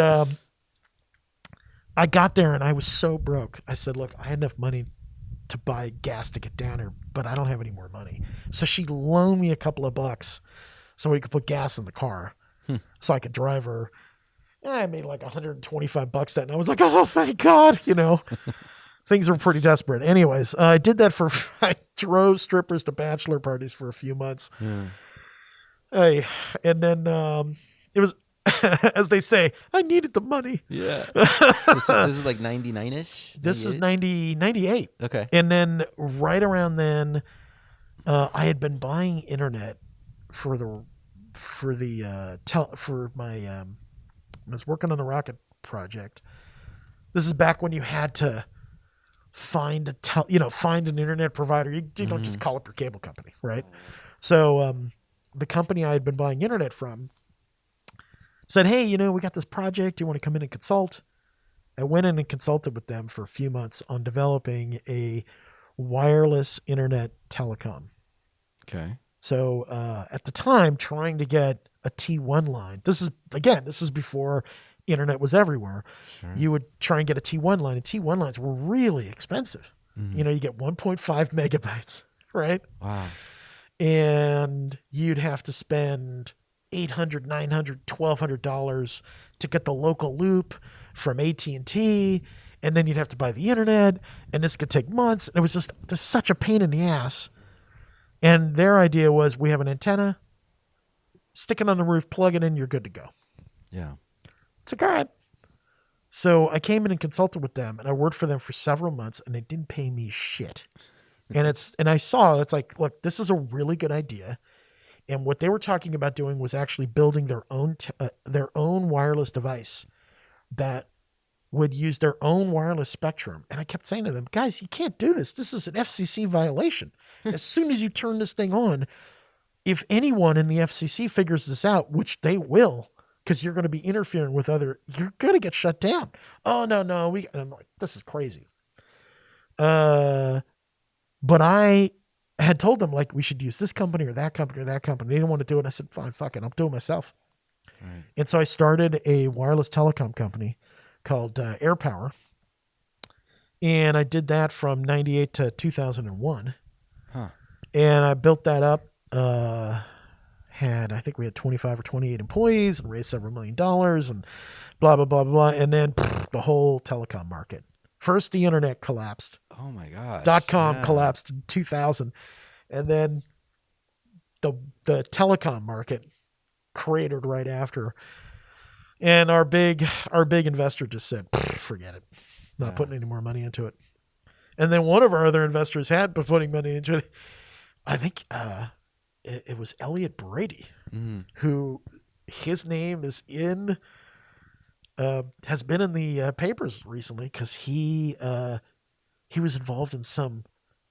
I got there and I was so broke. I said, "Look, I had enough money to buy gas to get down here, but I don't have any more money." So she loaned me a couple of bucks so we could put gas in the car, so I could drive her. And I made like $125 that night. I was like, "Oh, thank God!" Things were pretty desperate. Anyways, I did that I drove strippers to bachelor parties for a few months. Yeah. And then it was, as they say, I needed the money. Yeah. This is like 99-ish? This is 98. Okay. And then right around then, I had been buying internet for my I was working on the rocket project. This is back when you had to find an internet provider. You don't just call up your cable company, right? So the company I had been buying internet from said, "Hey, we got this project. Do you want to come in and consult?" I went in and consulted with them for a few months on developing a wireless internet telecom. Okay. So at the time, trying to get a T1 line. This is before internet was everywhere. Sure. You would try and get a T1 line, and T1 lines were really expensive. Mm-hmm. You get 1.5 megabytes, right? Wow. And you'd have to spend $800, $900, $1,200 to get the local loop from AT&T, and then you'd have to buy the internet, and this could take months. It was just such a pain in the ass. And their idea was, we have an antenna, stick it on the roof, plug it in, you're good to go. Yeah. It's like, all right. So I came in and consulted with them, and I worked for them for several months, and they didn't pay me shit. And I saw, it's like, look, this is a really good idea. And what they were talking about doing was actually building their own wireless device that would use their own wireless spectrum. And I kept saying to them, guys, you can't do this. This is an FCC violation. As soon as you turn this thing on, if anyone in the FCC figures this out, which they will, because you're going to be interfering with you're going to get shut down. Oh, no. I'm like, this is crazy. But I had told them, like, we should use this company or that company or that company. They didn't want to do it. I said, fine, fuck it. I'll do it myself. Right. And so I started a wireless telecom company called AirPower. And I did that from 98 to 2001. Huh. And I built that up. I think we had 25 or 28 employees and raised several $1 million and blah, blah, blah, blah. And then the whole telecom market. First, the internet collapsed. Oh my gosh. .com collapsed in 2000. And then the telecom market cratered right after. And our big investor just said, forget it. Not putting any more money into it. And then one of our other investors had been putting money into it. I think it was Elliot Brady, who his name is has been in the papers recently because he was involved in some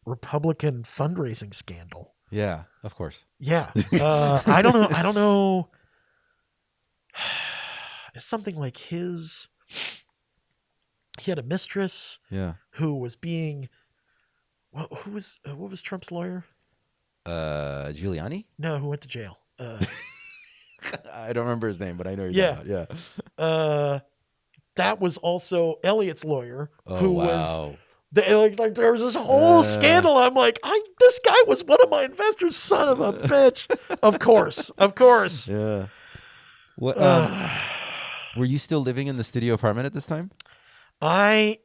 Republican fundraising scandal. Yeah, of course. Yeah. I don't know. It's something like he had a mistress who was being, what was Trump's lawyer? Giuliani? No, who went to jail. I don't remember his name, but I know you're talking about. Yeah. That was also Elliot's lawyer, Oh, wow. was like there was this whole scandal. I'm like, this guy was one of my investors, son of a bitch. Of course. Yeah. What? Were you still living in the studio apartment at this time? I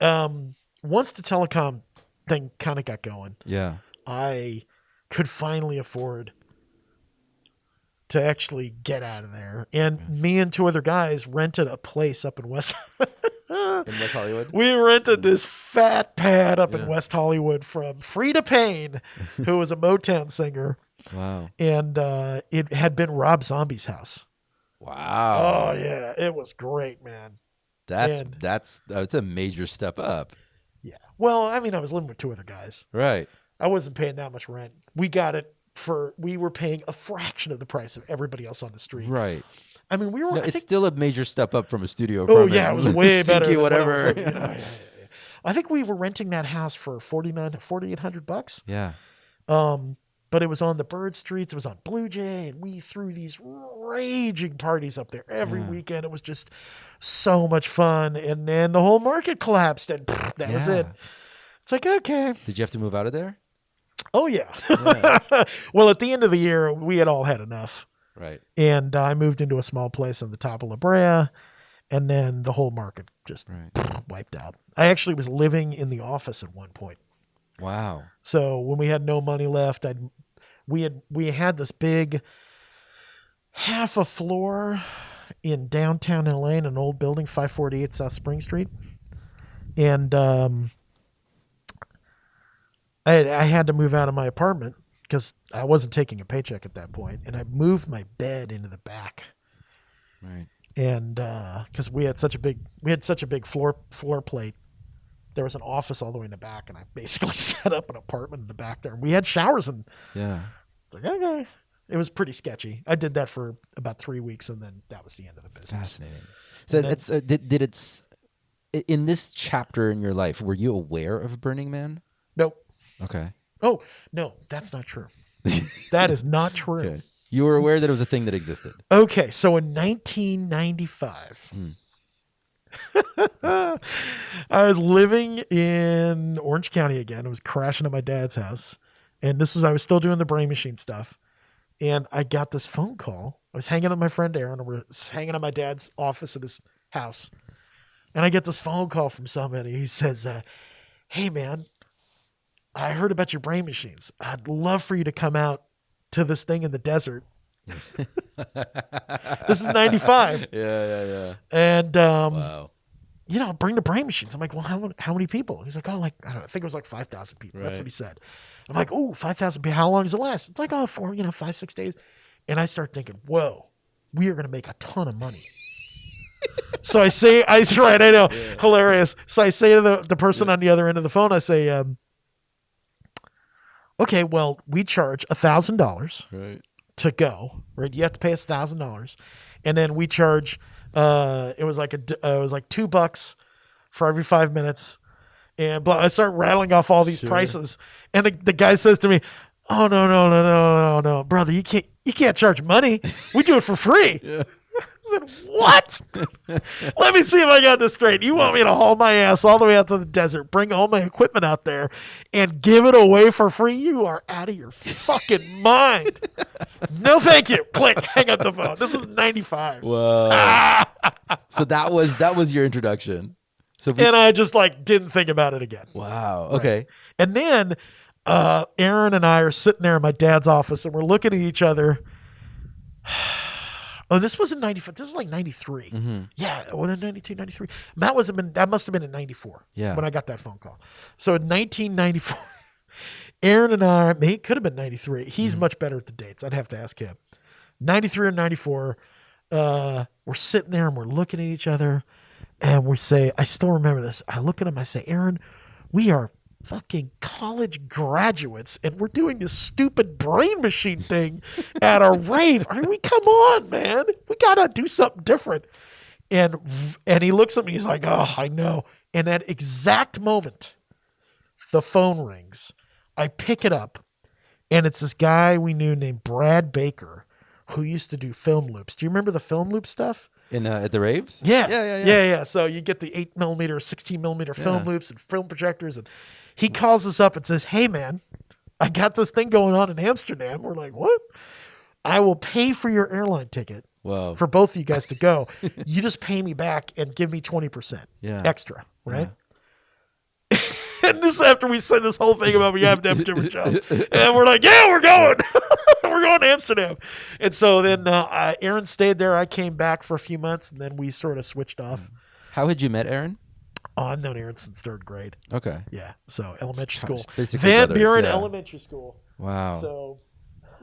once the telecom thing kind of got going, I could finally afford to actually get out of there. And me and two other guys rented a place up in West Hollywood? We rented this fat pad up in West Hollywood from Frida Payne, who was a Motown singer. Wow. And it had been Rob Zombie's house. Wow. Oh, yeah. It was great, man. That's a major step up. Yeah. Well, I mean, I was living with two other guys. Right. I wasn't paying that much rent. We were paying a fraction of the price of everybody else on the street. Right. I mean, it's still a major step up from a studio Oh apartment. yeah, it was way better than whatever. I think we were renting that house for $4,800. Yeah. But it was on the Bird Streets. It was on Blue Jay, and we threw these raging parties up there every weekend. It was just so much fun. And then the whole market collapsed, and that was it. It's like, okay. Did you have to move out of there? Oh yeah. Well, at the end of the year, we had all had enough. Right. And I moved into a small place on the top of La Brea, and then the whole market just wiped out. I actually was living in the office at one point. Wow. So when we had no money left, we had this big half a floor in downtown LA in an old building, 548 South Spring Street. And I had to move out of my apartment because I wasn't taking a paycheck at that point, and I moved my bed into the back. Right. And because we had such a big floor plate, there was an office all the way in the back, and I basically set up an apartment in the back there. We had showers, and like, okay. It was pretty sketchy. I did that for about 3 weeks, and then that was the end of the business. Fascinating. So it's in this chapter in your life, were you aware of Burning Man? Nope. Okay. Oh, no, that's not true. That is not true. Okay. You were aware that it was a thing that existed. Okay, so in 1995, I was living in Orange County again. I was crashing at my dad's house, and I was still doing the Brain Machine stuff, and I got this phone call I was hanging out with my friend Aaron, and we're hanging at my dad's office at his house. And I get this phone call from somebody. He says, hey, man, I heard about your brain machines. I'd love for you to come out to this thing in the desert. This is 95. Yeah. And, Wow. Bring the brain machines. I'm like, well, how many people? He's like, oh, like, I think it was like 5,000 people. That's Right. what he said. I'm like, oh, 5,000 people. How long does it last? It's like, 5-6 days. And I start thinking, whoa, we are going to make a ton of money. So I say, I know, hilarious. So I say to the person on the other end of the phone, I say, okay, well, we charge $1,000 Right. to go, right? You have to pay us $1,000. And then we charge, it was like $2 for every 5 minutes. And I start rattling off all these prices. And the guy says to me, oh, no, brother, you can't charge money. We do it for free. Yeah. I said, what? Let me see if I got this straight. You want me to haul my ass all the way out to the desert, bring all my equipment out there, and give it away for free? You are out of your fucking mind. No, thank you. Click. Hang up the phone. This is 95. Whoa. So that was your introduction. So And I just didn't think about it again. wow. Okay. And then Aaron and I are sitting there in my dad's office, and we're looking at each other. Oh, this wasn't 95. This is like 93. Mm-hmm. Yeah, well, 92, 93. That must have been in 94 Yeah. when I got that phone call. So in 1994, Aaron and I, he could have been 93. He's much better at the dates. I'd have to ask him. 93 or 94, we're sitting there and we're looking at each other, and we say, I still remember this. I look at him, I say, Aaron, we are fucking college graduates, and we're doing this stupid brain machine thing at a rave. I mean, come on, man. We gotta do something different. And he looks at me, he's like, oh, I know. And at exact moment, the phone rings. I pick it up, and it's this guy we knew named Brad Baker, who used to do film loops. Do you remember the film loop stuff? In at the raves? Yeah. So you get the 8mm, 16mm film loops and film projectors, and he calls us up and says, hey, man, I got this thing going on in Amsterdam. We're like, what? I will pay for your airline ticket Whoa. for both of you guys to go. You just pay me back and give me 20% extra, right? Yeah. And this after we said this whole thing about we have to have different jobs. And we're like, yeah, we're going. We're going to Amsterdam. And so then Aaron stayed there. I came back for a few months, and then we sort of switched off. How had you met Aaron? Oh, I've known Aaron since 3rd grade. Okay. Yeah. So elementary school. Basically Van brothers, Buren yeah. Elementary School. Wow. So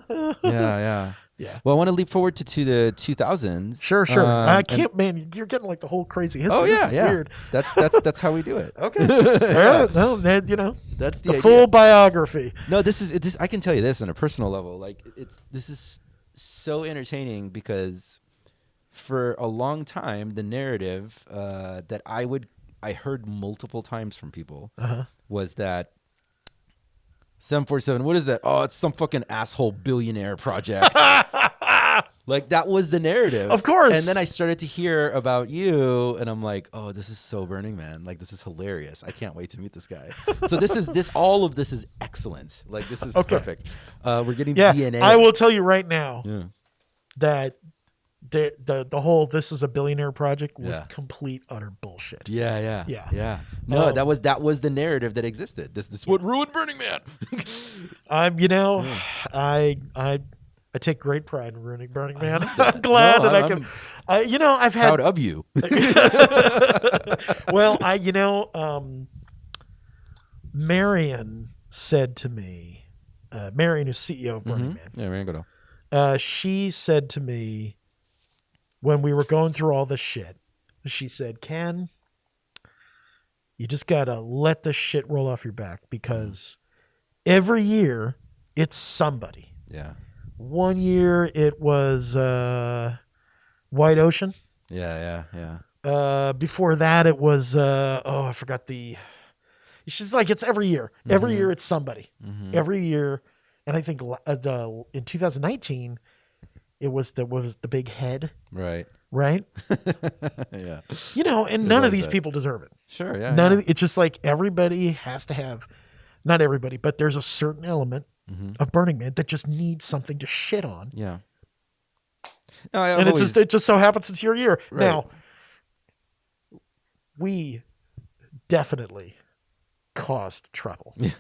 Yeah. yeah. Well, I want to leap forward to the 2000s. Sure. I and- can't, man. You're getting like the whole crazy history. Oh This yeah, is yeah. weird. That's how we do it. Okay. Yeah, no, man, That's the the idea. full biography. No, this is. I can tell you this on a personal level. Like this is so entertaining because for a long time the narrative that I heard multiple times from people was that 747. What is that? Oh, it's some fucking asshole billionaire project. Like that was the narrative, Of course. And then I started to hear about you, and I'm like, oh, this is so Burning Man. Like this is hilarious. I can't wait to meet this guy. So all of this is excellent. Like this is perfect. We're getting DNA. I will tell you right now Yeah. that the whole "this is a billionaire project" was Yeah. complete utter bullshit. Yeah. No, Um, that was the narrative that existed. This is what ruined Burning Man. I take great pride in ruining Burning Man. I'm glad that I can. I've had Proud of you. well, Marion said to me, Marion is CEO of Burning Man. Yeah, man, go She said to me when we were going through all this shit, she said, Ken, you just got to let this shit roll off your back because every year it's somebody. Yeah. One year it was White Ocean. Yeah. Before that it was, I forgot she's like, it's every year. Every year it's somebody. Every year. And I think in 2019, it was the big head, Right. right? Yeah. And none of was these that. people deserve it. Sure. Yeah. None of it's just like everybody has to have, not everybody, but there's a certain element of Burning Man that just needs something to shit on. Yeah. No, And it just so happens it's your year. Right. Now, we definitely caused trouble. Yeah.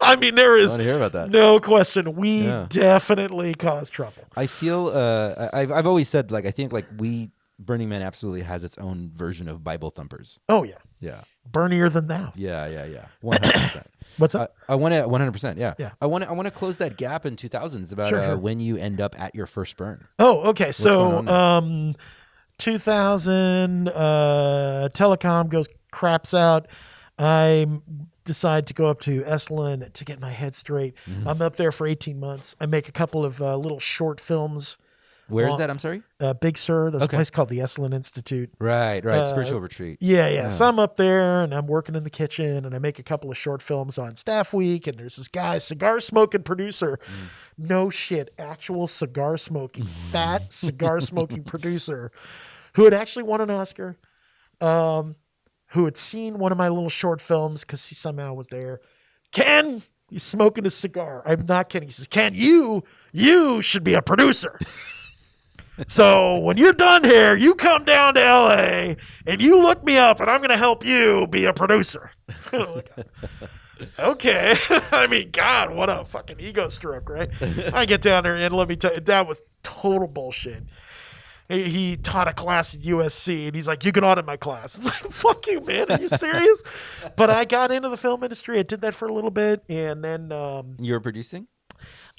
I mean, there I is want to hear about that. no question. We Yeah. definitely caused trouble. I feel I've always said, like, I think, like, Burning Man absolutely has its own version of Bible thumpers. Oh, yeah. Yeah. Burnier than thou. Yeah. 100%. What's that? I want to 100%. Yeah. Yeah. I want to close that gap in 2000s about Sure. when you end up at your first burn. Oh, okay. going So, on 2000, telecom craps out. I decide to go up to Esalen to get my head straight. Mm-hmm. I'm up there for 18 months. I make a couple of little short films. Where is Well, that? I'm sorry. Big Sur, there's Okay. a place called the Esalen Institute. Right. Spiritual retreat. Yeah. So I'm up there and I'm working in the kitchen and I make a couple of short films on Staff Week. And there's this guy, cigar smoking producer. No shit, actual cigar smoking, fat cigar smoking producer who had actually won an Oscar, who had seen one of my little short films because he somehow was there. Ken, he's smoking a cigar. I'm not kidding. He says, Ken, you should be a producer. So when you're done here, you come down to LA and you look me up and I'm going to help you be a producer. Okay. I mean, God, what a fucking ego stroke, right? I get down there and let me tell you, that was total bullshit. He taught a class at USC and he's like, you can audit my class. It's like, fuck you, man. Are you serious? But I got into the film industry. I did that for a little bit. And then You're producing?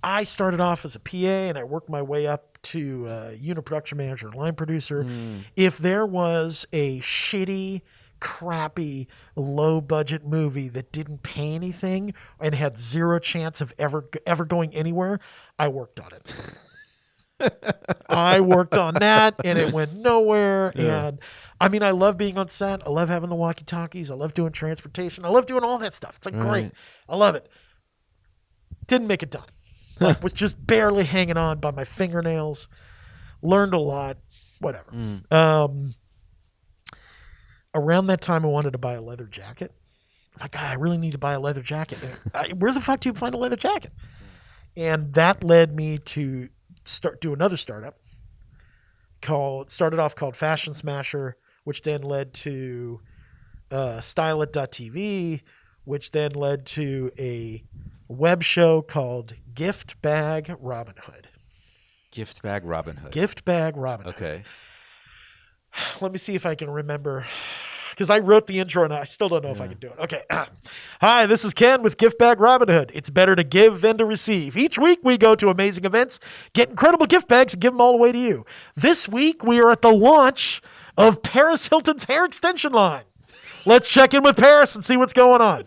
I started off as a PA and I worked my way up to unit production manager, line producer. If there was a shitty, crappy, low budget movie that didn't pay anything and had zero chance of ever going anywhere, I worked on it. I worked on that and it went nowhere. Yeah. And I mean, I love being on set. I love having the walkie-talkies. I love doing transportation. I love doing all that stuff. It's like great. I love it. Didn't make it done. Like, was just barely hanging on by my fingernails. Learned a lot. Whatever. Around that time, I wanted to buy a leather jacket. I'm like, God, I really need to buy a leather jacket. Where the fuck do you find a leather jacket? And that led me to do another startup started off called Fashion Smasher, which then led to Stylit.tv, which then led to a web show called Gift Bag Robin Hood. Gift Bag Robin Hood. Gift Bag Robin Hood. Okay. Let me see if I can remember, because I wrote the intro and I still don't know if I can do it. Okay. Hi, this is Ken with Gift Bag Robin Hood. It's better to give than to receive. Each week we go to amazing events, get incredible gift bags, and give them all away to you. This week we are at the launch of Paris Hilton's hair extension line. Let's check in with Paris and see what's going on.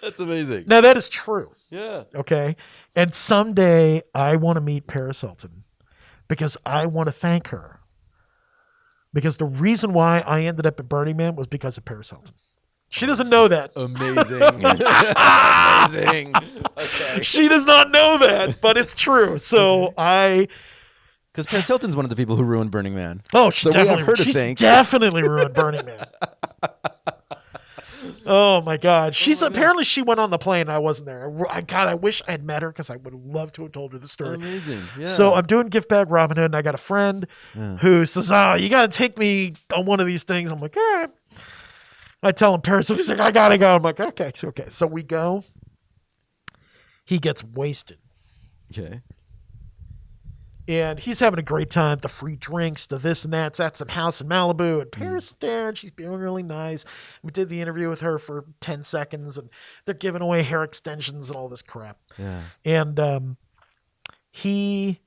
That's amazing. Now, that is true. Yeah. Okay. And someday I want to meet Paris Hilton because I want to thank her. Because the reason why I ended up at Burning Man was because of Paris Hilton. She doesn't know that. Amazing. Amazing. Okay. She does not know that, but it's true. So Because Paris Hilton's one of the people who ruined Burning Man. Oh, she's So we have her to she's thank. definitely ruined Burning Man. Oh my God. Apparently she went on the plane. I wasn't there. God, I wish I had met her because I would love to have told her the story. Amazing. Yeah. So I'm doing Gift Bag Robin Hood and I got a friend who says, you got to take me on one of these things. I'm like, all right. I tell him Paris, he's like, I got to go. I'm like, okay. So we go. He gets wasted. Okay. And he's having a great time. The free drinks, the this and that. It's at some house in Malibu. And Paris is there, and she's being really nice. We did the interview with her for 10 seconds, and they're giving away hair extensions and all this crap. Yeah. And he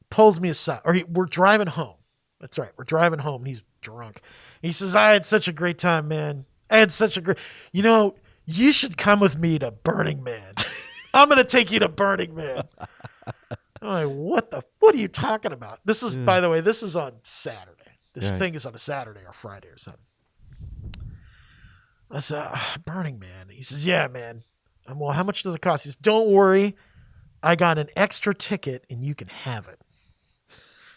pulls me aside. We're driving home. That's right. We're driving home. He's drunk. He says, I had such a great time, man. I had such a great... you should come with me to Burning Man. I'm going to take you to Burning Man. I'm like, what are you talking about? This is, by the way, this is on Saturday. This thing is on a Saturday or Friday or something. I said, Burning Man. He says, yeah, man. Well, how much does it cost? He says, don't worry. I got an extra ticket and you can have it.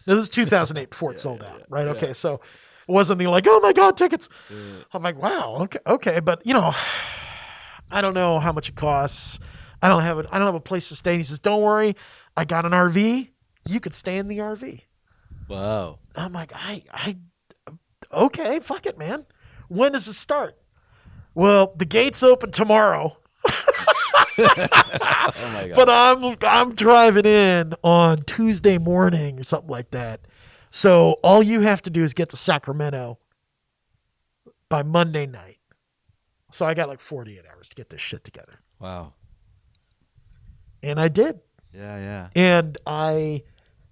Now, this is 2008 before it sold out, right? Yeah. Okay, so it wasn't like, oh my God, tickets. Yeah. I'm like, wow, okay. But, I don't know how much it costs. I don't have a place to stay. And he says, don't worry. I got an RV you could stay in the RV. Wow. I'm like, okay, fuck it, man. When does it start? Well, the gates open tomorrow. Oh my God. But I'm driving in on Tuesday morning or something like that. So all you have to do is get to Sacramento by Monday night. So I got like 48 hours to get this shit together. Wow. And I did. Yeah. And I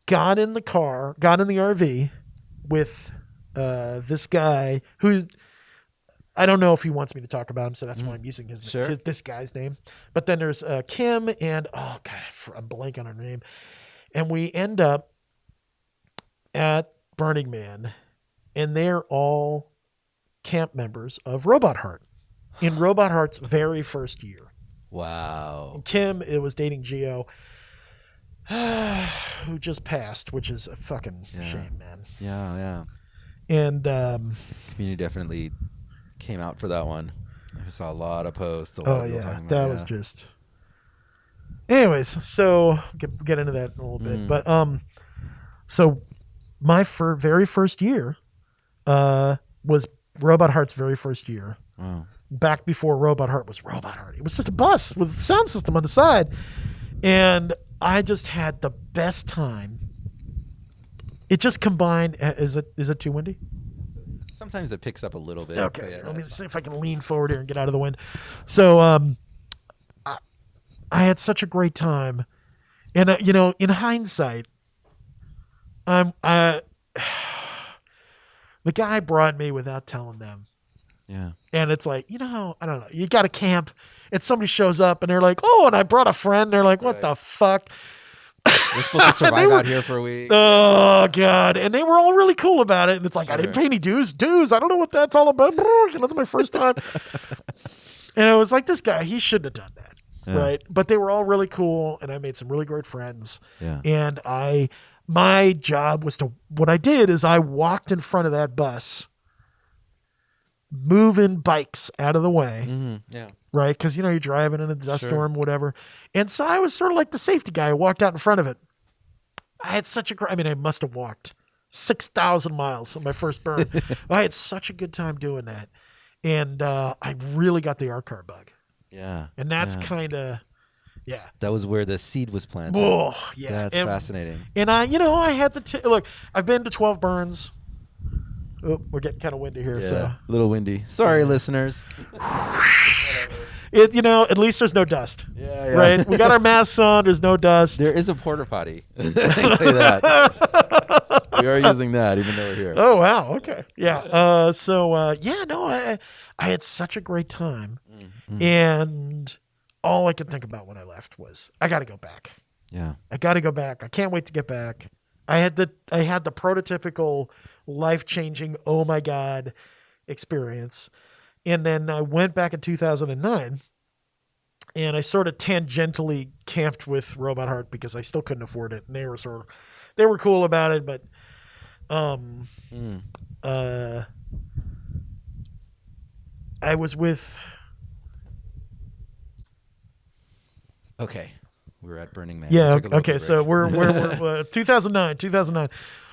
got in the RV with this guy who's, I don't know if he wants me to talk about him, so that's why I'm using this guy's name. But then there's Kim and, oh God, I'm blanking on her name. And we end up at Burning Man, and they're all camp members of Robot Heart in Robot Heart's very first year. Wow. Kim, it was dating Gio, who just passed, which is a fucking shame, man. Yeah. And Community definitely came out for that one. I saw a lot of posts. A lot oh of people yeah, talking about that was just. Anyways, so get into that in a little bit, but so my very first year was Robot Heart's very first year. Wow. Back before Robot Heart was Robot Heart. It was just a bus with a sound system on the side. And I just had the best time. It just combined. Is it too windy? Sometimes it picks up a little bit. Okay. Yeah, Let me see if I can lean forward here and get out of the wind. So I had such a great time. And, in hindsight, the guy brought me without telling them. Yeah. And it's like, I don't know. You got to camp and somebody shows up and they're like, oh, and I brought a friend. They're like, what the fuck? We're supposed to survive out here for a week. Oh, God. And they were all really cool about it. And it's like, I didn't pay any dues. I don't know what that's all about. That's my first time. And I was like, this guy, he shouldn't have done that. Yeah. Right. But they were all really cool. And I made some really great friends. Yeah. And my job was what I did is I walked in front of that bus, moving bikes out of the way. Mm-hmm. Yeah. Right? Because, you're driving in a dust storm, whatever. And so I was sort of like the safety guy. I walked out in front of it. I had such I must have walked 6,000 miles on my first burn. I had such a good time doing that. And I really got the art car bug. Yeah. And that's kind of, That was where the seed was planted. Oh, yeah. That's fascinating. And I had to, look, I've been to 12 burns. Oh, we're getting kind of windy here. Yeah, So a little windy. Sorry, listeners. At least there's no dust. Yeah. Right? We got our masks on. There's no dust. There is a porta potty. I can tell you that. We are using that, even though we're here. Oh, wow. Okay. Yeah. I had such a great time. Mm-hmm. And all I could think about when I left was, I got to go back. Yeah. I got to go back. I can't wait to get back. I had the prototypical life-changing, oh my God experience. And then I went back in 2009 and I sort of tangentially camped with Robot Heart because I still couldn't afford it. And they were cool about it, but I was with. Okay. We were at Burning Man. Yeah. Okay. So we're 2009.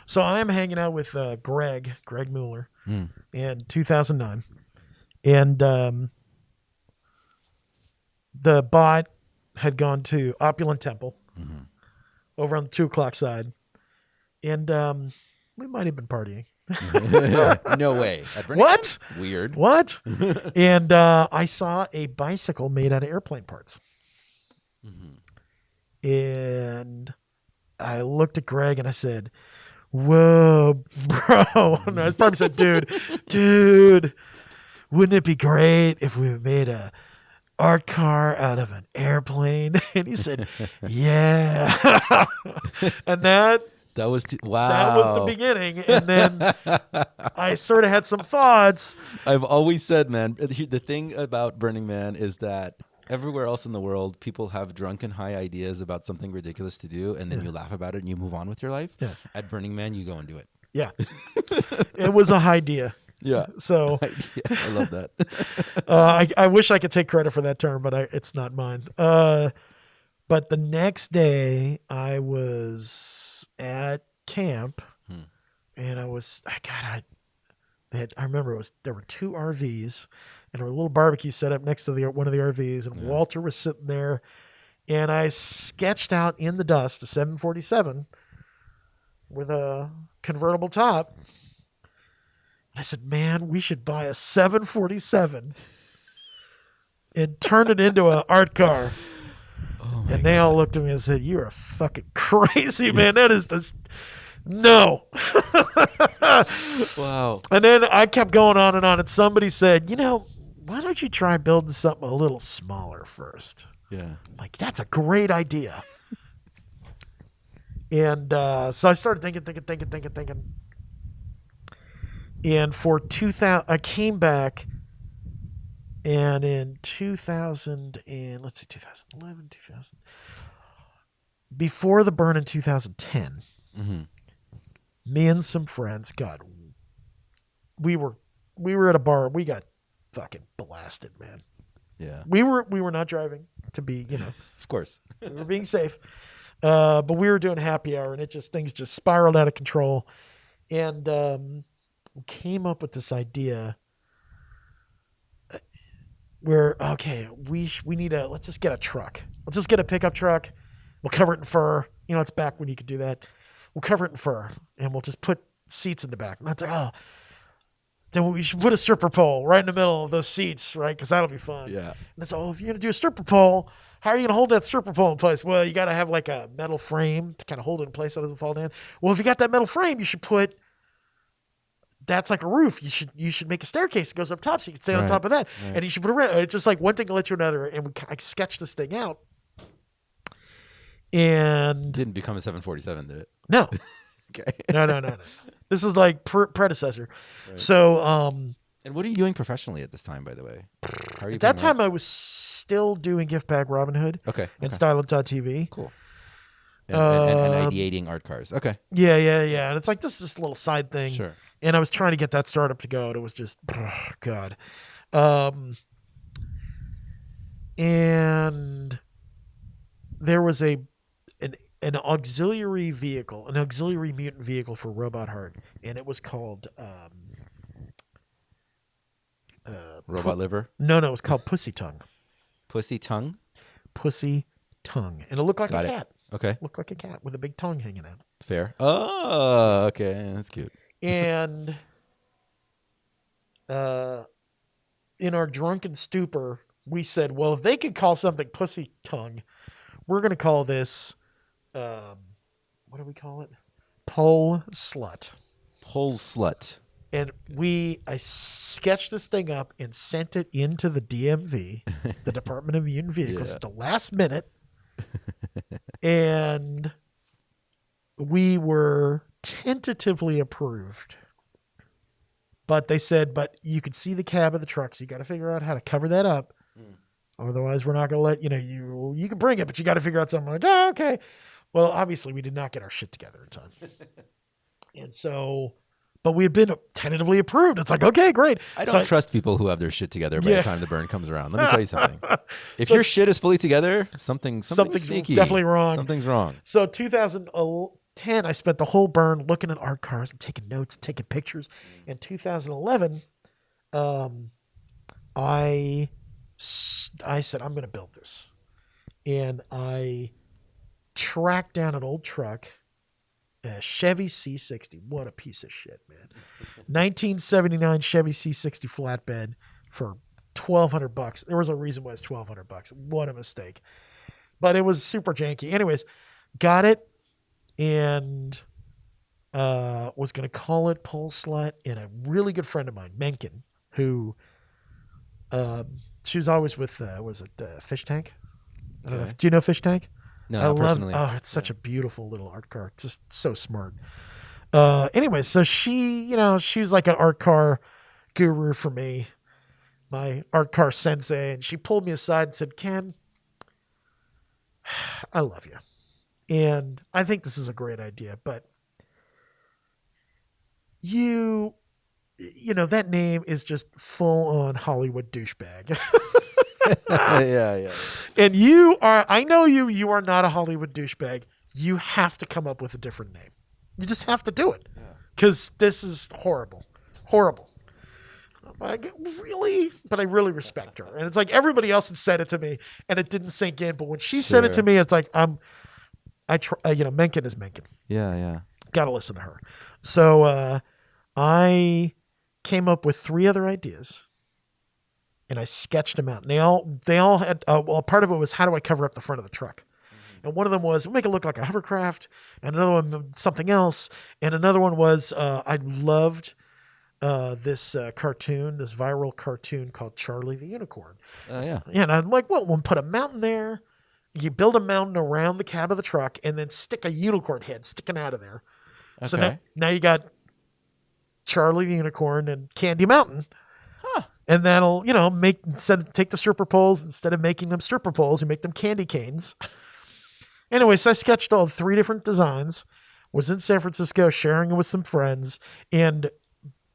So I am hanging out with Greg Mueller in 2009. And the bot had gone to Opulent Temple over on the 2 o'clock side. And we might have been partying. No way. What? Weird. What? And I saw a bicycle made out of airplane parts. Mm-hmm. And I looked at Greg and I said, whoa, bro. And I probably said, dude, wouldn't it be great if we made a art car out of an airplane? And he said, yeah. And that was wow. That was the beginning. And then I sort of had some thoughts. I've always said, man, the thing about Burning Man is that everywhere else in the world, people have drunken high ideas about something ridiculous to do, and then you laugh about it and you move on with your life. Yeah. At Burning Man, you go and do it. Yeah. It was a idea. Yeah. So I love that. I wish I could take credit for that term, but it's not mine. But the next day I was at camp and I remember there were 2 RVs and there were a little barbecue set up next to one of the RVs, and Walter was sitting there, and I sketched out in the dust a 747 with a convertible top. I said, man, we should buy a 747 and turn it into an art car. And they all looked at me and said, you're a fucking crazy, man. That is this. No. Wow. And then I kept going on, and somebody said, why don't you try building something a little smaller first? Yeah. Like, that's a great idea. And so I started thinking. And for 2000, I came back, and in 2011, before the burn in 2010, me and some friends we were at a bar. We got fucking blasted, man. Yeah. We were not driving to be, Of course. we were being safe. But we were doing happy hour, and things just spiraled out of control. And we came up with this idea where, okay, we need let's just get a truck. Let's just get a pickup truck. We'll cover it in fur. It's back when you could do that. We'll cover it in fur, and we'll just put seats in the back. And that's like, then we should put a stripper pole right in the middle of those seats, right? Because that'll be fun. Yeah. And it's, if you're going to do a stripper pole, how are you going to hold that stripper pole in place? Well, you got to have like a metal frame to kind of hold it in place so it doesn't fall down. Well, if you got that metal frame, you should that's like a roof. You should make a staircase that goes up top so you can stand on top of that. Right. And you should put it's just like one thing led to another. And I sketched this thing out. And didn't become a 747, did it? No. Okay. No. This is like predecessor. Right. So, and what are you doing professionally at this time, by the way? How are you at that time, I was still doing Gift Bag Robin Hood. Okay. And Styling.tv. Cool. And ideating art cars. Okay. Yeah. And it's like, this is just a little side thing. Sure. And I was trying to get that startup to go, and it was just, God. And there was an auxiliary vehicle, an auxiliary mutant vehicle for Robot Heart, and it was called Robot Liver? No, it was called Pussy Tongue. Pussy Tongue? Pussy Tongue. And it looked like a cat. Okay. Looked like a cat with a big tongue hanging out. Fair. Oh, okay. That's cute. And in our drunken stupor, we said, well, if they could call something Pussy Tongue, we're going to call this, what do we call it? Pole Slut. Pole Slut. And I sketched this thing up and sent it into the DMV, the Department of Mutant Vehicles, at the last minute. And we were tentatively approved. But they said, but you could see the cab of the truck, so you got to figure out how to cover that up. Otherwise, we're not going to let, you can bring it, but you got to figure out something. Like, oh, okay. Well, obviously, we did not get our shit together in time. And so, but we had been tentatively approved. It's like, okay, great. I don't trust people who have their shit together by the time the burn comes around. Let me tell you something. If your shit is fully together, something's sneaky. Definitely wrong. Something's wrong. So 2010, I spent the whole burn looking at art cars and taking notes, taking pictures. In 2011, I said, I'm going to build this. And I tracked down an old truck, a Chevy C60. What a piece of shit, man. 1979 Chevy C60 flatbed for $1,200. There was a reason why it's $1,200. What a mistake. But it was super janky. Anyways, got it and was going to call it Pole Slut. And a really good friend of mine, Mencken, who she was always with, Fish Tank? I don't know. Do you know Fish Tank? No, I personally. It's such a beautiful little art car. Just so smart. Anyway, so she's like an art car guru for me, my art car sensei. And she pulled me aside and said, Ken, I love you. And I think this is a great idea, but that name is just full on Hollywood douchebag. Yeah. And you are, I know you are not a Hollywood douchebag. You have to come up with a different name. You just have to do it. Because this is horrible. Horrible. But I really respect her. And it's like everybody else had said it to me and it didn't sink in. But when she said it to me, it's like, Mencken is Mencken. Yeah. Got to listen to her. So I came up with 3 other ideas. And I sketched them out. And they all had, part of it was how do I cover up the front of the truck? And one of them was make it look like a hovercraft. And another one, something else. And another one was I loved this cartoon, this viral cartoon called Charlie the Unicorn. Oh, yeah. And I'm like, well, we'll put a mountain there. You build a mountain around the cab of the truck and then stick a unicorn head sticking out of there. Okay. So now you got Charlie the Unicorn and Candy Mountain. And that'll, take the stripper poles, instead of making them stripper poles, you make them candy canes. Anyway, so I sketched all 3 different designs, was in San Francisco sharing it with some friends. And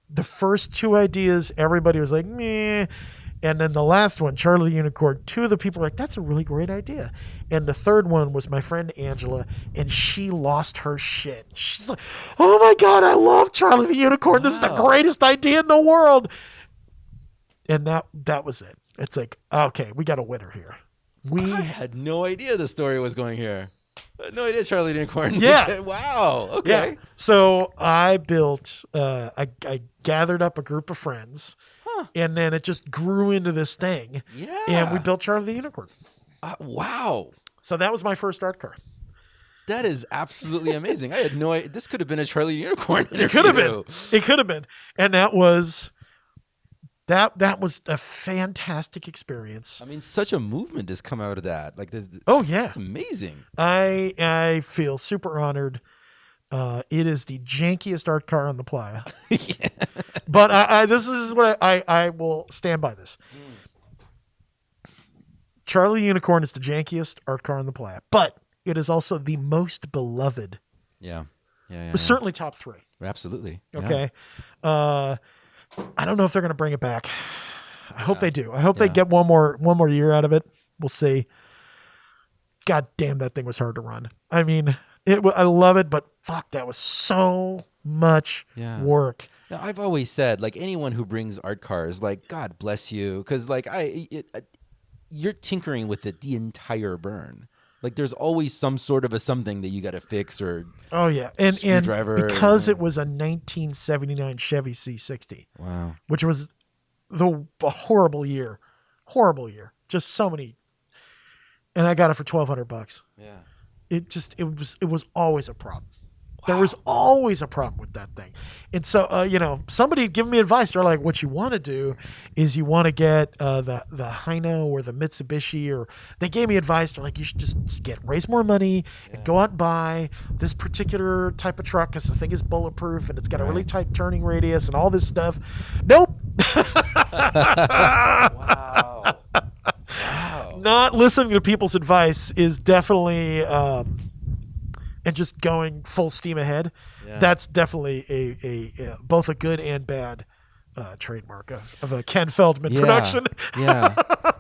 the first 2 ideas, everybody was like, meh. And then the last one, Charlie the Unicorn, 2 of the people were like, that's a really great idea. And the third one was my friend Angela, and she lost her shit. She's like, oh my God, I love Charlie the Unicorn. Wow. This is the greatest idea in the world. And that was it. It's like, okay, we got a winner here. I had no idea the story was going here. I had no idea Charlie the Unicorn. Yeah. Wow. Okay. Yeah. So I built, I gathered up a group of friends, and then it just grew into this thing. Yeah. And we built Charlie the Unicorn. Wow. So that was my first art car. That is absolutely amazing. I had no idea. This could have been a Charlie the Unicorn interview. It could have been. It could have been. And that was a fantastic experience. I mean, such a movement has come out of that. Like this. Oh yeah, it's amazing. I feel super honored. It is the jankiest art car on the playa. Yeah. But this is what I will stand by this. Charlie Unicorn is the jankiest art car on the playa, but it is also the most beloved. Yeah. Certainly top 3. Absolutely. Okay. Yeah. I don't know if they're going to bring it back. I hope they do. I hope they get one more year out of it. We'll see. God damn, that thing was hard to run. I mean, I love it, but fuck, that was so much work. Now, I've always said, like, anyone who brings art cars, like, God bless you, because like you're tinkering with it the entire burn. Like, there's always some sort of a something that you got to fix or and screwdriver. Because it was a 1979 Chevy C60. Wow. Which was a horrible year. Horrible year. Just so many. And I got it for $1,200. Yeah. It was always a problem. There was always a problem with that thing. And so, somebody give me advice. They're like, what you want to do is you want to get the Hino or the Mitsubishi, or they gave me advice. They're like, you should just raise more money and go out and buy this particular type of truck because the thing is bulletproof and it's got a really tight turning radius and all this stuff. Nope. Wow. Not listening to people's advice is definitely... and just going full steam ahead, that's definitely a both a good and bad trademark of a Ken Feldman production. Yeah.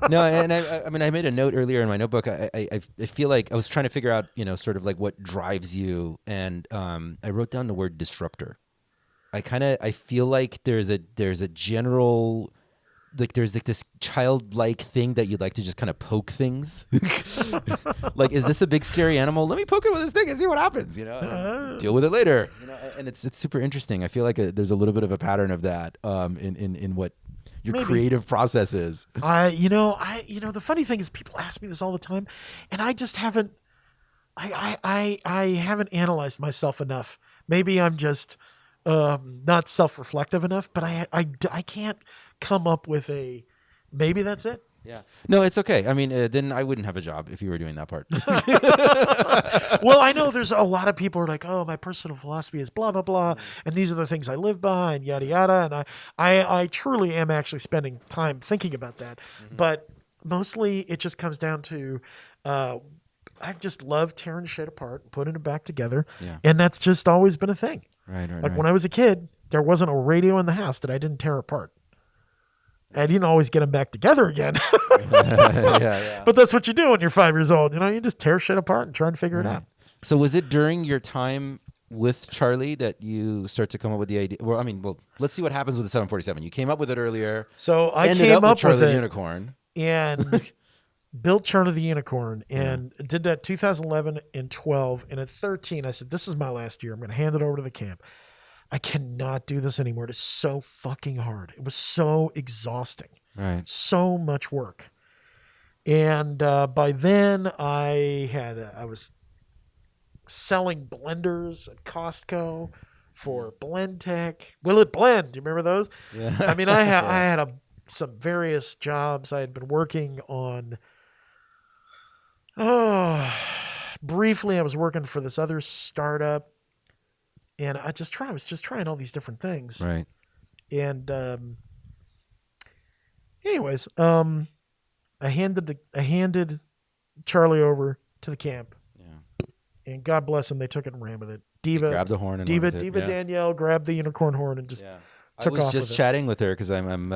No, and I mean, I made a note earlier in my notebook. I feel like I was trying to figure out, sort of like what drives you, and I wrote down the word disruptor. I feel like there's a general. Like there's like this childlike thing that you'd like to just kind of poke things. Like, is this a big scary animal? Let me poke it with this thing and see what happens. Deal with it later. And it's super interesting. I feel like there's a little bit of a pattern of that in what your creative process is. The funny thing is people ask me this all the time, and I just haven't. I haven't analyzed myself enough. Maybe I'm just not self-reflective enough, but I can't come up with maybe that's it. Yeah. No, it's okay. I mean, then I wouldn't have a job if you were doing that part. Well, I know there's a lot of people who are like, oh, my personal philosophy is blah, blah, blah. And these are the things I live by and yada, yada. And I truly am actually spending time thinking about that. Mm-hmm. But mostly it just comes down to, I just love tearing shit apart, putting it back together. Yeah. And that's just always been a thing. Right. When I was a kid, there wasn't a radio in the house that I didn't tear apart. And you didn't always get them back together again. Yeah. But that's what you do when you're 5 years old. You just tear shit apart and try and figure it out. So was it during your time with Charlie that you start to come up with the idea? Well, let's see what happens with the 747. You came up with it earlier. So I ended came up up with Charlie with the it Unicorn. and built Charlie the Unicorn and did that 2011 and 12. And at 13, I said, this is my last year. I'm going to hand it over to the camp. I cannot do this anymore. It is so fucking hard. It was so exhausting. Right. So much work. And by then I was selling blenders at Costco for Blendtec. Will It Blend? Do you remember those? Yeah. I mean, I had some various jobs. I had been working on. Briefly, I was working for this other startup, and I was just trying all these different things. Right. And anyways, I handed Charlie over to the camp. And God bless them, they took it and ran with it. Diva grabbed the horn and Diva went with it. Yeah. Danielle grabbed the unicorn horn and just took off. I was just with chatting with her because I'm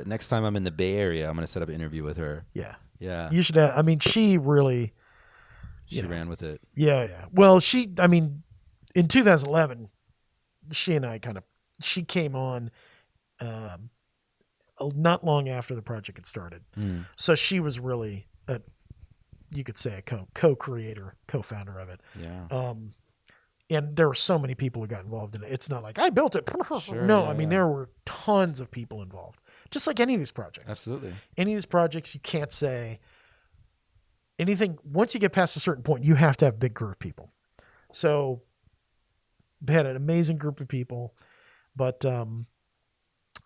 next time I'm in the Bay Area, I'm going to set up an interview with her. Yeah. Yeah. You should have, she really. She ran with it. Yeah. Well, in 2011, she and I she came on not long after the project had started. So she was really you could say a co-creator, co-founder of it. Yeah. And there were so many people who got involved in it. It's not like I built it. Sure, No, there were tons of people involved. Just like any of these projects. Absolutely. Any of these projects, you can't say anything. Once you get past a certain point, you have to have a big group of people. So we had an amazing group of people, but I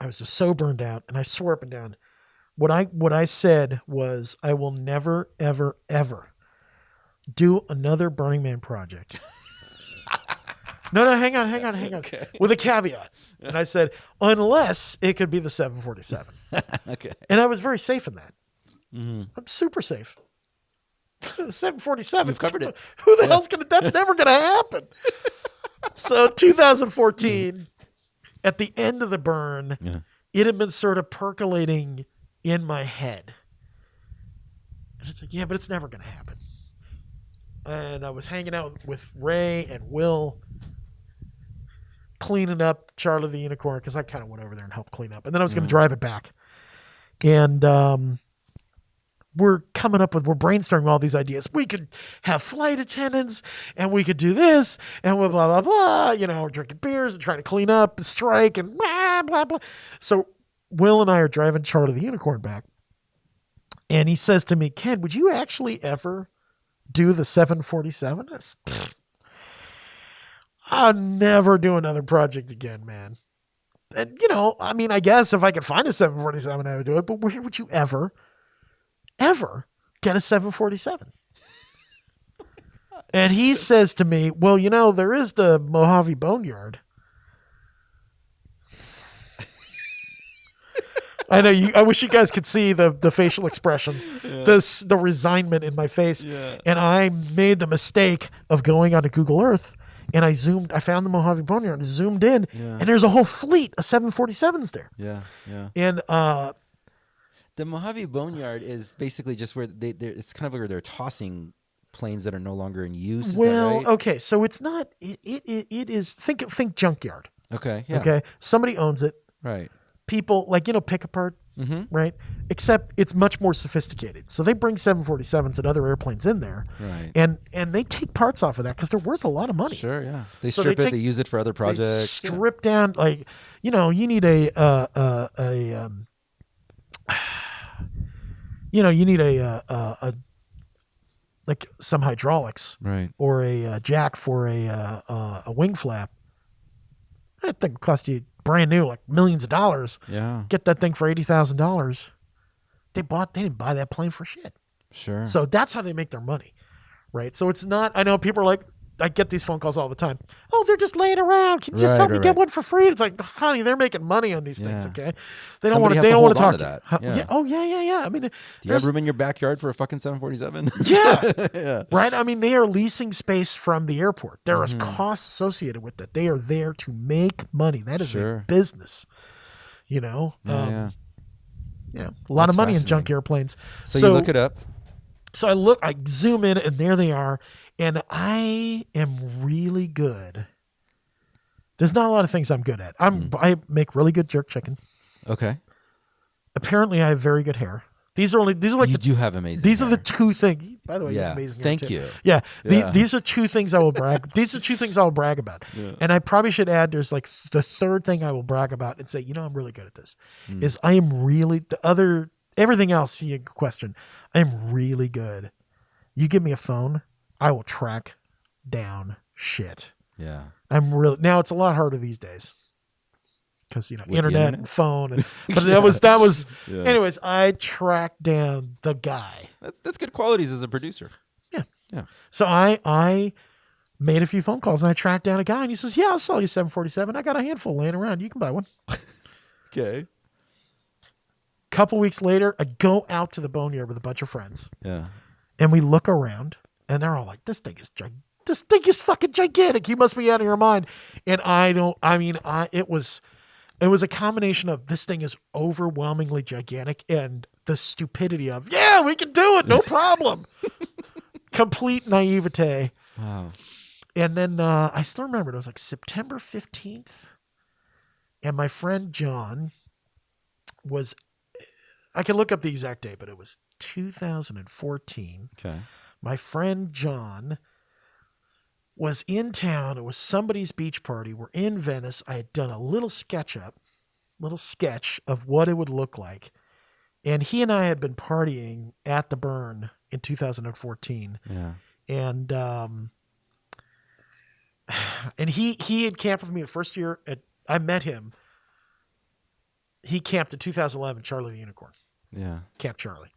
was just so burned out, and I swore up and down. What I said was, I will never, ever, ever do another Burning Man project. No, hang on. Okay. With a caveat. And I said, unless it could be the 747. Okay. And I was very safe in that. Mm-hmm. I'm super safe. 747. You've covered it. Who the hell's that's never going to happen. So 2014, at the end of the burn, it had been sort of percolating in my head. And it's like, but it's never going to happen. And I was hanging out with Ray and Will, cleaning up Charlie the Unicorn, because I kind of went over there and helped clean up. And then I was going to drive it back. And we're brainstorming all these ideas. We could have flight attendants, and we could do this, and blah, blah, blah. We're drinking beers and trying to clean up the strike and blah, blah, blah. So Will and I are driving Charlie the Unicorn back. And he says to me, Ken, would you actually ever do the 747? I'll never do another project again, man. And, I guess if I could find a 747, I would do it. But where would you ever get a 747? And he says to me, well, there is the Mojave Boneyard. I know I wish you guys could see the facial expression, the resignment in my face. Yeah. And I made the mistake of going onto Google Earth, and I found the Mojave Boneyard and zoomed in, and there's a whole fleet of 747s there. Yeah. And the Mojave Boneyard is basically just where it's kind of where they're tossing planes that are no longer in use. Is that right? Okay, so it's not. It is. Think junkyard. Okay. Yeah. Okay. Somebody owns it. Right. People pick apart. Mm-hmm. Right. Except it's much more sophisticated. So they bring 747s and other airplanes in there. Right. And they take parts off of that because they're worth a lot of money. Sure. Yeah. They strip it. They use it for other projects. They strip down you need you need a like some hydraulics, right, or a jack for a wing flap. That thing cost you brand new, like millions of dollars. Yeah, get that thing for $80,000. They didn't buy that plane for shit. Sure. So that's how they make their money, right? So it's not. I know people are like, I get these phone calls all the time. Oh, they're just laying around. Can you just help me get one for free? It's like, honey, they're making money on these things. Okay, they don't want to. They don't want to talk to that. Yeah. Oh yeah. I mean, do you have room in your backyard for a fucking 747? Yeah. Yeah. Right. I mean, they are leasing space from the airport. There is costs associated with that. They are there to make money. That is a business. Yeah. Yeah, a lot That's of money in fascinating. junk airplanes. So you look it up. So I zoom in, and there they are. And I am really good. There's not a lot of things I'm good at. I make really good jerk chicken. Okay. Apparently, I have very good hair. These are like You do have amazing These hair. are the two things. By the way, you Yeah. have amazing hair, Thank too. you. Yeah, Yeah. these are two things I will brag. These are two things I will brag about. Yeah. And I probably should add. There's like the third thing I will brag about and say, I'm really good at this. Mm. Is I am really everything else you question. I am really good. You give me a phone, I will track down shit. Yeah. I'm really now. It's a lot harder these days because the internet internet? and phone. But that was. Yeah. Anyways, I tracked down the guy. That's good qualities as a producer. So I made a few phone calls and I tracked down a guy and he says, "Yeah, I'll sell you 747. I got a handful laying around. You can buy one." Okay. Couple weeks later, I go out to the boneyard with a bunch of friends Yeah. and we look around and they're all like, "This thing is fucking gigantic. You must be out of your mind." And it was a combination of this thing is overwhelmingly gigantic and the stupidity of, "Yeah, we can do it. No problem." Complete naivete. Wow. And then I still remember it was like September 15th. And my friend John I can look up the exact date, but it was 2014. Okay. My friend John was in town. It was somebody's beach party. We're in Venice. I had done a little sketch of what it would look like. And he and I had been partying at the Burn in 2014. Yeah. And he had camped with me the first year I met him. He camped in 2011, Charlie the Unicorn. Yeah. Camp Charlie.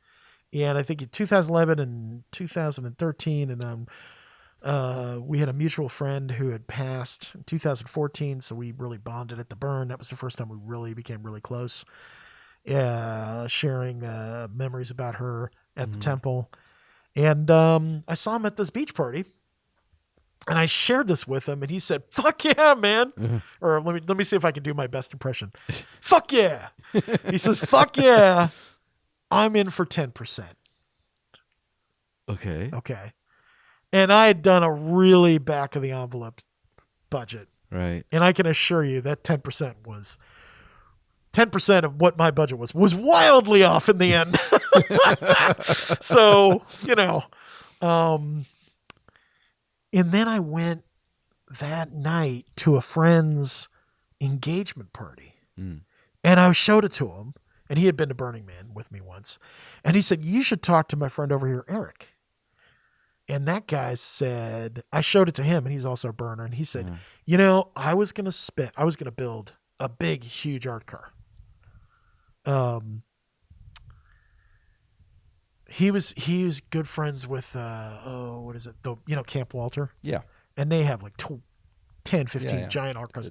And I think in 2011 and 2013, and we had a mutual friend who had passed in 2014, so we really bonded at the Burn. That was the first time we really became really close, sharing memories about her at the temple. And I saw him at this beach party, and I shared this with him, and he said, "Fuck yeah, man!" Or let me see if I can do my best impression. "Fuck yeah!" He says, "Fuck yeah, I'm in for 10%." Okay. Okay. And I had done a really back of the envelope budget. Right. And I can assure you that 10% was 10% of what my budget was wildly off in the end. So, and then I went that night to a friend's engagement party. Mm. And I showed it to him, and he had been to Burning Man with me once. And he said, "You should talk to my friend over here, Eric." And that guy said, I showed it to him, and he's also a burner. And he said, I was going to build a big, huge art car. He was good friends with, what is it? Camp Walter. Yeah. And they have like 10, 15 Yeah. giant art cars.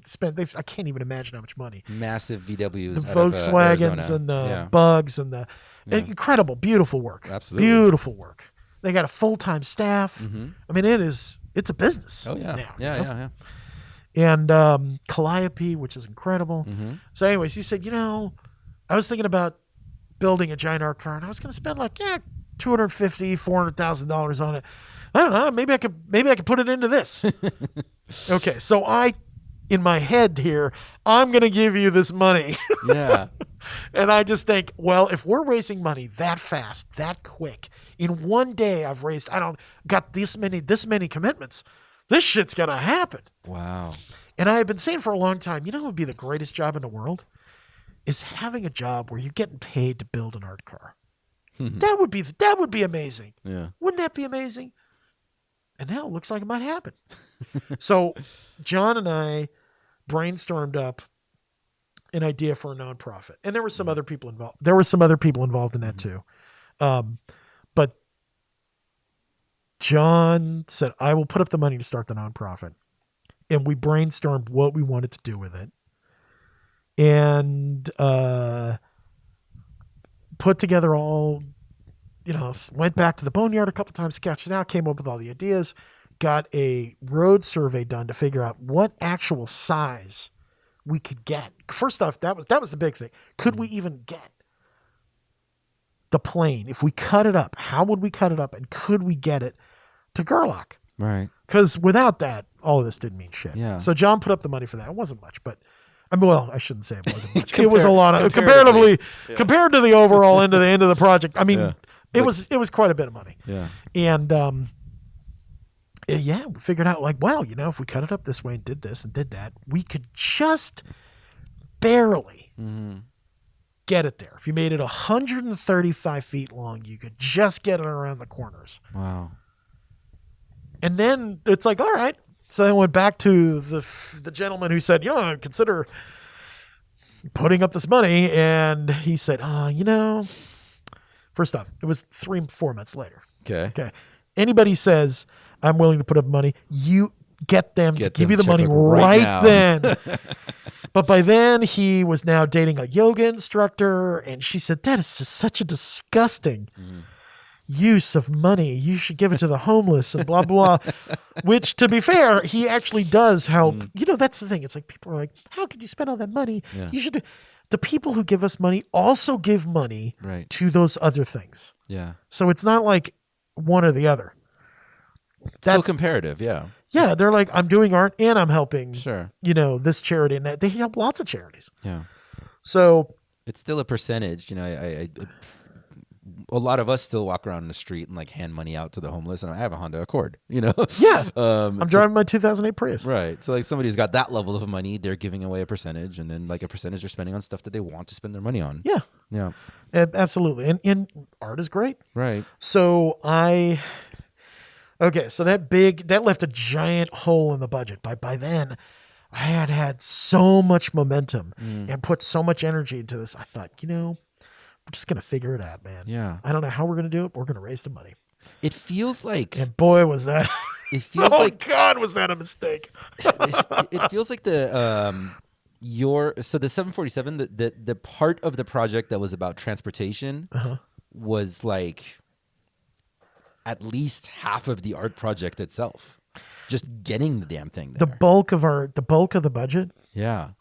I can't even imagine how much money. Massive VWs. The out of, Volkswagens Arizona. and the Yeah. Bugs and the incredible, beautiful work. Absolutely. Beautiful work. They got a full-time staff. Mm-hmm. I mean, it's a business. Oh yeah. now, Yeah. And Calliope, which is incredible. Mm-hmm. So anyways, he said, I was thinking about building a giant art car, and I was going to spend like $250,000, $400,000 on it. I don't know. Maybe I could put it into this. Okay, so in my head here, I'm going to give you this money. Yeah. And I just think, well, if we're raising money that fast, that quick, in one day I've raised, got this many commitments. This shit's going to happen. Wow. And I have been saying for a long time, what would be the greatest job in the world? Is having a job where you're getting paid to build an art car. That would be amazing. Yeah. Wouldn't that be amazing? And now it looks like it might happen. So John and I brainstormed up an idea for a nonprofit. And there were some other people involved. In that too. But John said, I will put up the money to start the nonprofit. And we brainstormed what we wanted to do with it. And put together all, went back to the boneyard a couple times, sketched it out, came up with all the ideas, got a road survey done to figure out what actual size we could get. First off, that was the big thing. Could we even get the plane, if we cut it up, how would we cut it up, and could we get it to Gerlach? Right. Because without that, all of this didn't mean shit. Yeah. So John put up the money for that. It wasn't much, but I mean, well, I shouldn't say it wasn't much. It was a lot of comparatively compared to the overall end of the project. I mean, it was quite a bit of money. Yeah. And we figured out like, wow, if we cut it up this way and did this and did that, we could just barely get it there. If you made it 135 feet long, you could just get it around the corners. Wow. And then it's like, all right. So then I went back to the gentleman who said, consider putting up this money. And he said, first off, it was 3-4 months later. Okay. Anybody says, I'm willing to put up money, you get them to give you the money right right then. But by then he was now dating a yoga instructor. And she said, that is just such a disgusting use of money. You should give it to the homeless and blah, blah, which to be fair, he actually does help. That's the thing. It's like, people are like, how could you spend all that money? Yeah. You should do. The people who give us money also give money to those other things. Yeah. So it's not like one or the other. Still comparative. Yeah. Yeah. They're like, I'm doing art and I'm helping, Sure. This charity, and that. They help lots of charities. Yeah. So it's still a percentage. A lot of us still walk around in the street and like hand money out to the homeless, and I have a Honda Accord, Yeah. I'm driving my 2008 Prius. Right. So like somebody's got that level of money, they're giving away a percentage, and then like a percentage they're spending on stuff that they want to spend their money on. Yeah. Yeah. Absolutely. And art is great. Right. So so that left a giant hole in the budget. By then I had so much momentum and put so much energy into this. I thought, we're just going to figure it out, man. Yeah. I don't know how we're going to do it. But we're going to raise the money. It feels like, and boy, was that, it feels like, God, was that a mistake? it feels like the 747, the part of the project that was about transportation was like at least half of the art project itself. Just getting the damn thing there. The bulk of the budget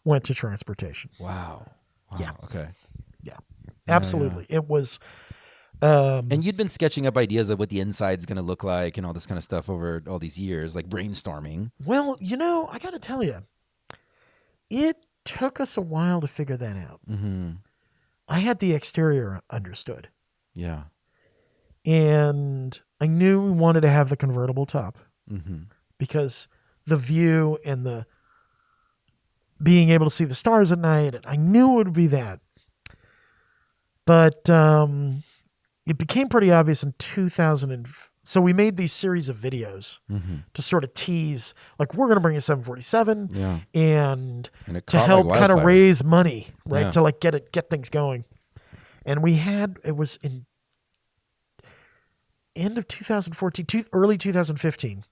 went to transportation. Wow. Yeah. Okay. Yeah. Absolutely. It was and you'd been sketching up ideas of what the inside's going to look like and all this kind of stuff over all these years, like brainstorming. Well, I got to tell you, it took us a while to figure that out. Mm-hmm. I had the exterior understood. Yeah. And I knew we wanted to have the convertible top because the view and the being able to see the stars at night, I knew it would be that. But it became pretty obvious in 2000. So we made these series of videos to sort of tease, like, we're going to bring a 747 and to help kind of raise money, right? To like get things going. And it was in end of 2014, early 2015.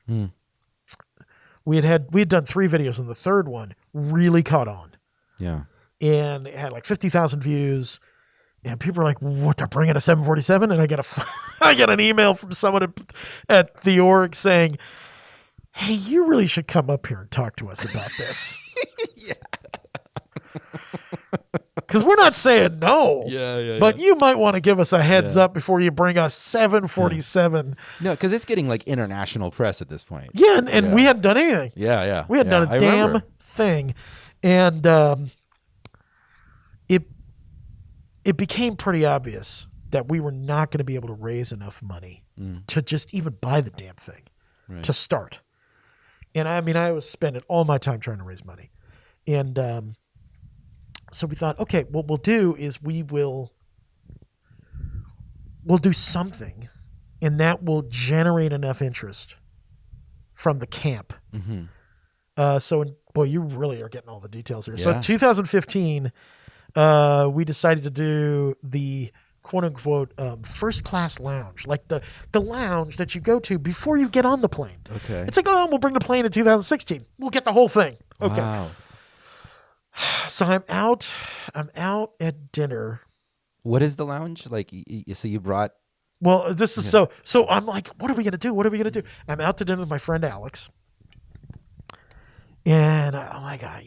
We had done 3 videos, and the third one really caught on. Yeah. And it had like 50,000 views. And people are like, what, they're bringing a 747? And I get an email from someone at the org saying, hey, you really should come up here and talk to us about this. Because we're not saying no. But you might want to give us a heads up before you bring a 747. No, because it's getting like international press at this point. Yeah, and we hadn't done anything. We hadn't done a damn thing. And it became pretty obvious that we were not going to be able to raise enough money to just even buy the damn thing to start. And I mean, I was spending all my time trying to raise money. And so we thought, okay, what we'll do is we'll do something, and that will generate enough interest from the camp. Boy, you really are getting all the details here. So 2015... we decided to do the quote unquote first class lounge, like the lounge that you go to before you get on the plane. Okay. It's like, we'll bring the plane in 2016. We'll get the whole thing. Okay. Wow. So I'm out at dinner. What is the lounge? Like, so you brought... Well, this is so I'm like, what are we going to do? What are we going to do? I'm out to dinner with my friend Alex. And oh my God,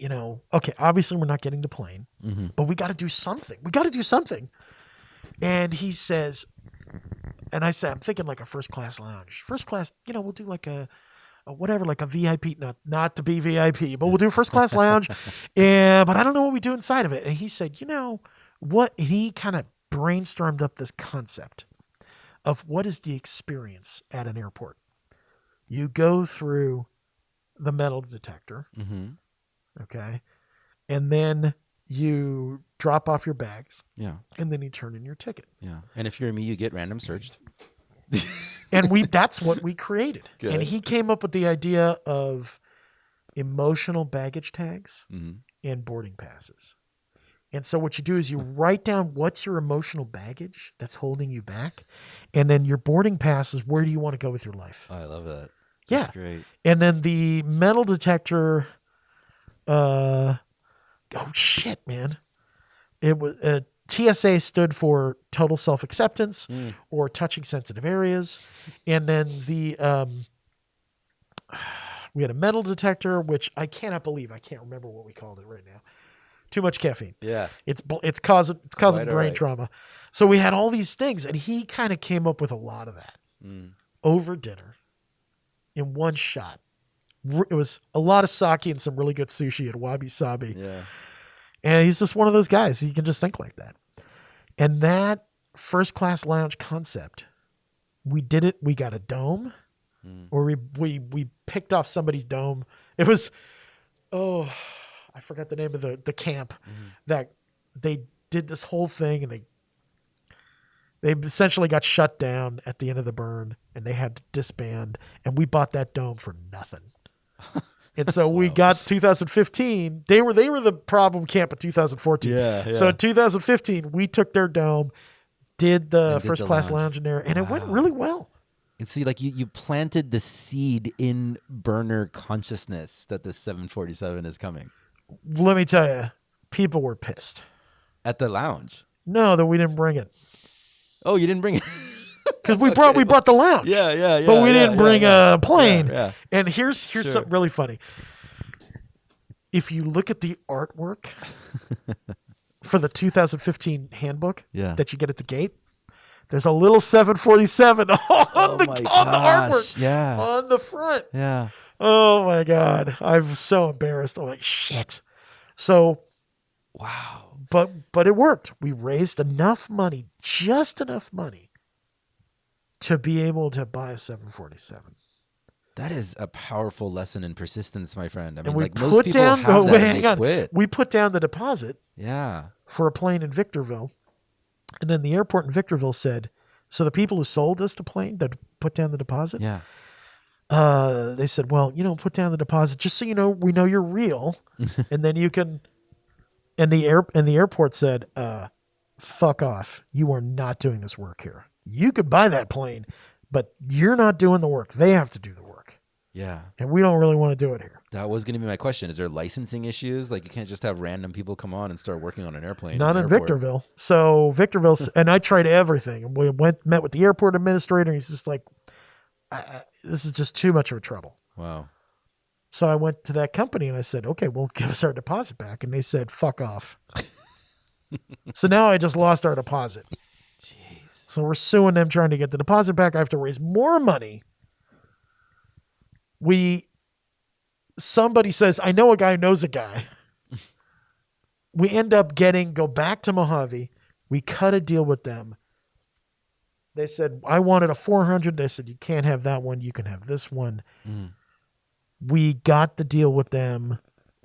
okay, obviously we're not getting the plane, but we got to do something. And he says, and I said, I'm thinking like a first class lounge. First class, we'll do like a whatever, like a VIP, not to be VIP, but we'll do a first class lounge. But I don't know what we do inside of it. And he said, what? And he kind of brainstormed up this concept of what is the experience at an airport. You go through the metal detector, okay, and then you drop off your bags, and then you turn in your ticket. Yeah, and if you're me, you get random searched. And that's what we created. Good. And he came up with the idea of emotional baggage tags and boarding passes. And so what you do is you write down what's your emotional baggage that's holding you back, and then your boarding pass is where do you want to go with your life. Oh, I love that. Yeah. That's great. And then the metal detector, oh shit, man. It was TSA stood for total self-acceptance or touching sensitive areas. And then we had a metal detector, which I cannot believe. I can't remember what we called it right now. Too much caffeine. Yeah. It's causing Quite brain right. trauma. So we had all these things, and he kind of came up with a lot of that over dinner in one shot. It was a lot of sake and some really good sushi at Wabi Sabi. Yeah. And he's just one of those guys. He can just think like that. And that first class lounge concept, we did it. We got a dome, or we picked off somebody's dome. It was, I forgot the name of the camp that they did this whole thing, and they essentially got shut down at the end of the burn, and they had to disband. And we bought that dome for nothing. And so we got 2015. They were the problem camp of 2014. Yeah. So in 2015, we took their dome, did the first class lounge in there, and it went really well. And so you planted the seed in burner consciousness that the 747 is coming. Let me tell you, people were pissed. At the lounge. No, that we didn't bring it. Oh, you didn't bring it? Because we brought the lounge. Yeah. But we didn't bring a plane. Yeah. And here's something really funny. If you look at the artwork for the 2015 handbook that you get at the gate, there's a little 747 on the artwork on the front. Yeah. Oh my God. I'm so embarrassed. I'm like, shit. So, wow. But it worked. We raised enough money, just enough money, to be able to buy a 747. That is a powerful lesson in persistence, my friend. I mean, And we like most put people down. have that and hang they on. quit. We put down the deposit Yeah. for a plane in Victorville, and then the airport in Victorville said, so the people who sold us the plane that put down the deposit, Yeah. they said, well, put down the deposit just so we know you're real, and then you can. And the airport said, fuck off. You are not doing this work here. You could buy that plane, but you're not doing the work. They have to do the work. Yeah. And we don't really want to do it here. That was going to be my question. Is there licensing issues? Like you can't just have random people come on and start working on an airplane. Not an in airport. Victorville. So Victorville, and I tried everything. And we met with the airport administrator. And he's just like, this is just too much of a trouble. Wow. So I went to that company and I said, okay, well, give us our deposit back. And they said, fuck off. So now I just lost our deposit. Jeez. So we're suing them, trying to get the deposit back. I have to raise more money. Somebody says, I know a guy who knows a guy. We end up go back to Mojave. We cut a deal with them. They said, I wanted a 400. They said, you can't have that one. You can have this one. We got the deal with them.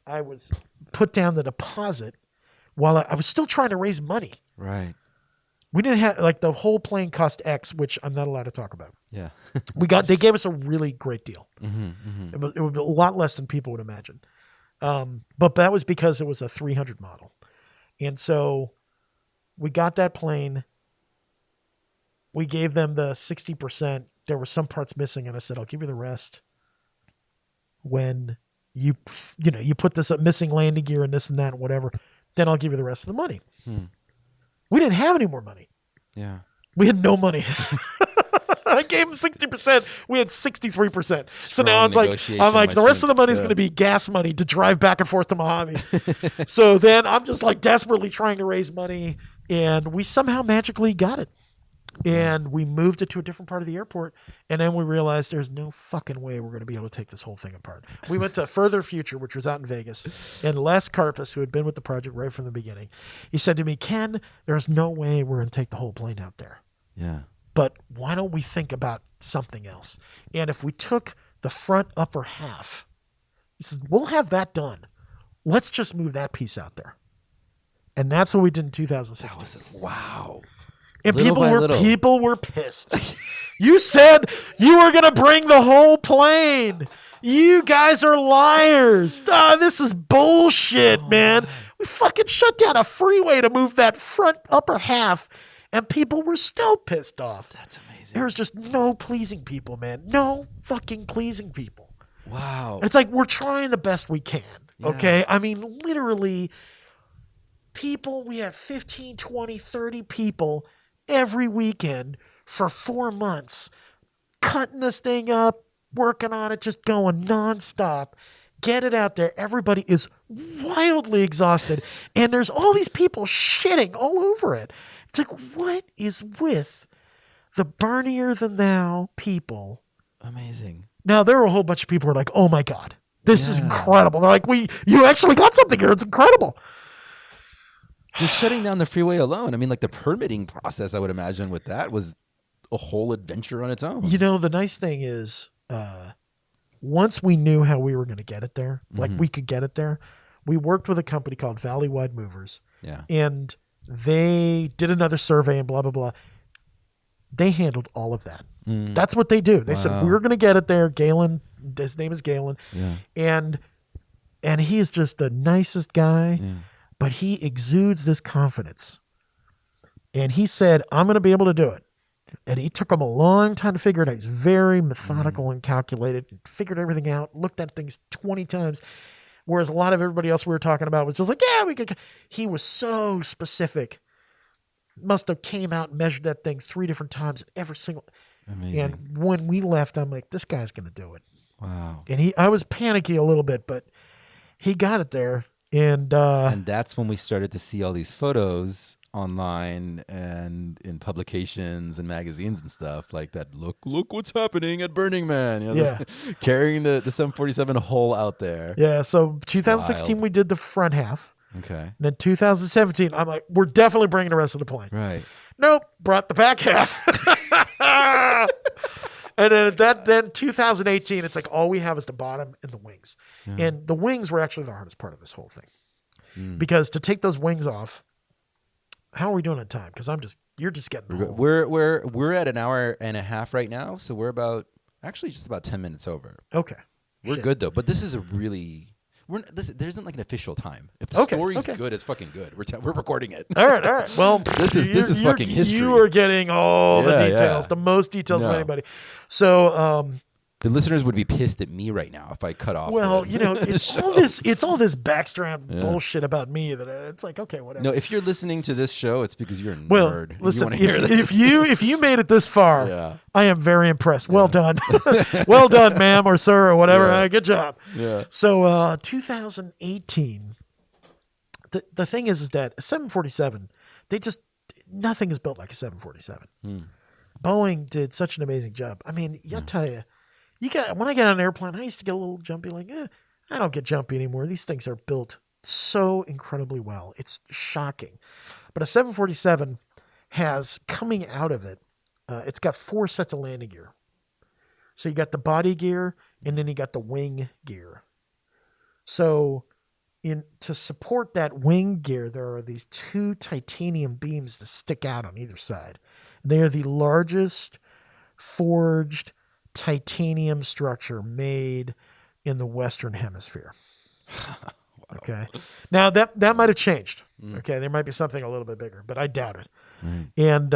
I was put down the deposit while I was still trying to raise money. Right. We didn't have, the whole plane cost X, which I'm not allowed to talk about. Yeah. They gave us a really great deal. It was a lot less than people would imagine. But that was because it was a 300 model. And so we got that plane. We gave them the 60%. There were some parts missing, and I said, I'll give you the rest when you put this up, missing landing gear and this and that and whatever. Then I'll give you the rest of the money. We didn't have any more money. Yeah. We had no money. I gave him 60%. We had 63%. So now it's like, I'm like, the rest of the money is going to be gas money to drive back and forth to Mojave. So then I'm just like desperately trying to raise money. And we somehow magically got it. And we moved it to a different part of the airport. And then we realized there's no fucking way we're going to be able to take this whole thing apart. We went to Further Future, which was out in Vegas. And Les Carpus, who had been with the project right from the beginning, he said to me, Ken, there's no way we're going to take the whole plane out there. Yeah. But why don't we think about something else? And if we took the front upper half, he says, we'll have that done. Let's just move that piece out there. And that's what we did in 2016. Wow. And Little by little. people were pissed. You said you were going to bring the whole plane. You guys are liars. This is bullshit, man. We fucking shut down a freeway to move that front upper half, and people were still pissed off. That's amazing. There was just no pleasing people, man. No fucking pleasing people. Wow. And it's like we're trying the best we can, okay? I mean, literally, people, we have 15, 20, 30 people every weekend for 4 months, cutting this thing up, working on it, just going nonstop. Get it out there. Everybody is wildly exhausted, and there's all these people shitting all over it. It's like, what is with the burnier than thou people? Amazing. Now, there are a whole bunch of people who are like, oh my God, this is incredible. They're like, you actually got something here. It's incredible. Just shutting down the freeway alone. I mean, like the permitting process, I would imagine with that was a whole adventure on its own. You know, the nice thing is, once we knew how we were going to get it there, like we could get it there, we worked with a company called Valley Wide Movers. Yeah. And they did another survey and blah, blah, blah. They handled all of that. That's what they do. They said, we're going to get it there. Galen, his name is Galen. Yeah. And he is just the nicest guy, but he exudes this confidence. And he said, I'm going to be able to do it. And it took him a long time to figure it out. He's very methodical and calculated, and figured everything out, looked at things 20 times. Whereas a lot of everybody else we were talking about was just like, yeah, we could. He was so specific. Must have came out and measured that thing 3 different times, every single. Amazing. And when we left, I'm like, this guy's going to do it. Wow. And I was panicky a little bit, but he got it there. And that's when we started to see all these photos online and in publications and magazines and stuff like that. Look what's happening at Burning Man. You know, this- carrying the 747 whole out there. Yeah. So 2016, Wild. we did the front half. Okay. And then 2017, I'm like, we're definitely bringing the rest of the plane. Right. Nope. Brought the back half. And then 2018, it's like all we have is the bottom and the wings. And the wings were actually the hardest part of this whole thing. Because to take those wings off, how are we doing on time? Because you're just getting the whole. We're at an hour and a half right now, so we're just about 10 minutes over. Okay. We're Shit. good though, but this is a really there isn't like an official time. If the story's good, it's fucking good. We're recording it. All right. Well, this is fucking history. You are getting all the details, the most details of anybody. So, the listeners would be pissed at me right now if I cut off. well, the it's all this backstrap bullshit about me that it's like, okay, whatever. No, if you're listening to this show, it's because you're a nerd. Well, and listen, you wanna hear this. if you made it this far, I am very impressed. Well done. Well done, ma'am or sir or whatever. Good job. Yeah. So 2018, the thing is that a 747, nothing is built like a 747. Boeing did such an amazing job. I mean, I'll tell you, when I get on an airplane, I used to get a little jumpy, like, I don't get jumpy anymore. These things are built so incredibly well. It's shocking. But a 747 has, coming out of it, it's got 4 sets of landing gear. So you got the body gear, and then you got the wing gear. So to support that wing gear, there are these 2 titanium beams that stick out on either side. They are the largest forged titanium structure made in the Western Hemisphere. Wow. Okay. Now that might have changed. Okay. There might be something a little bit bigger, but I doubt it. And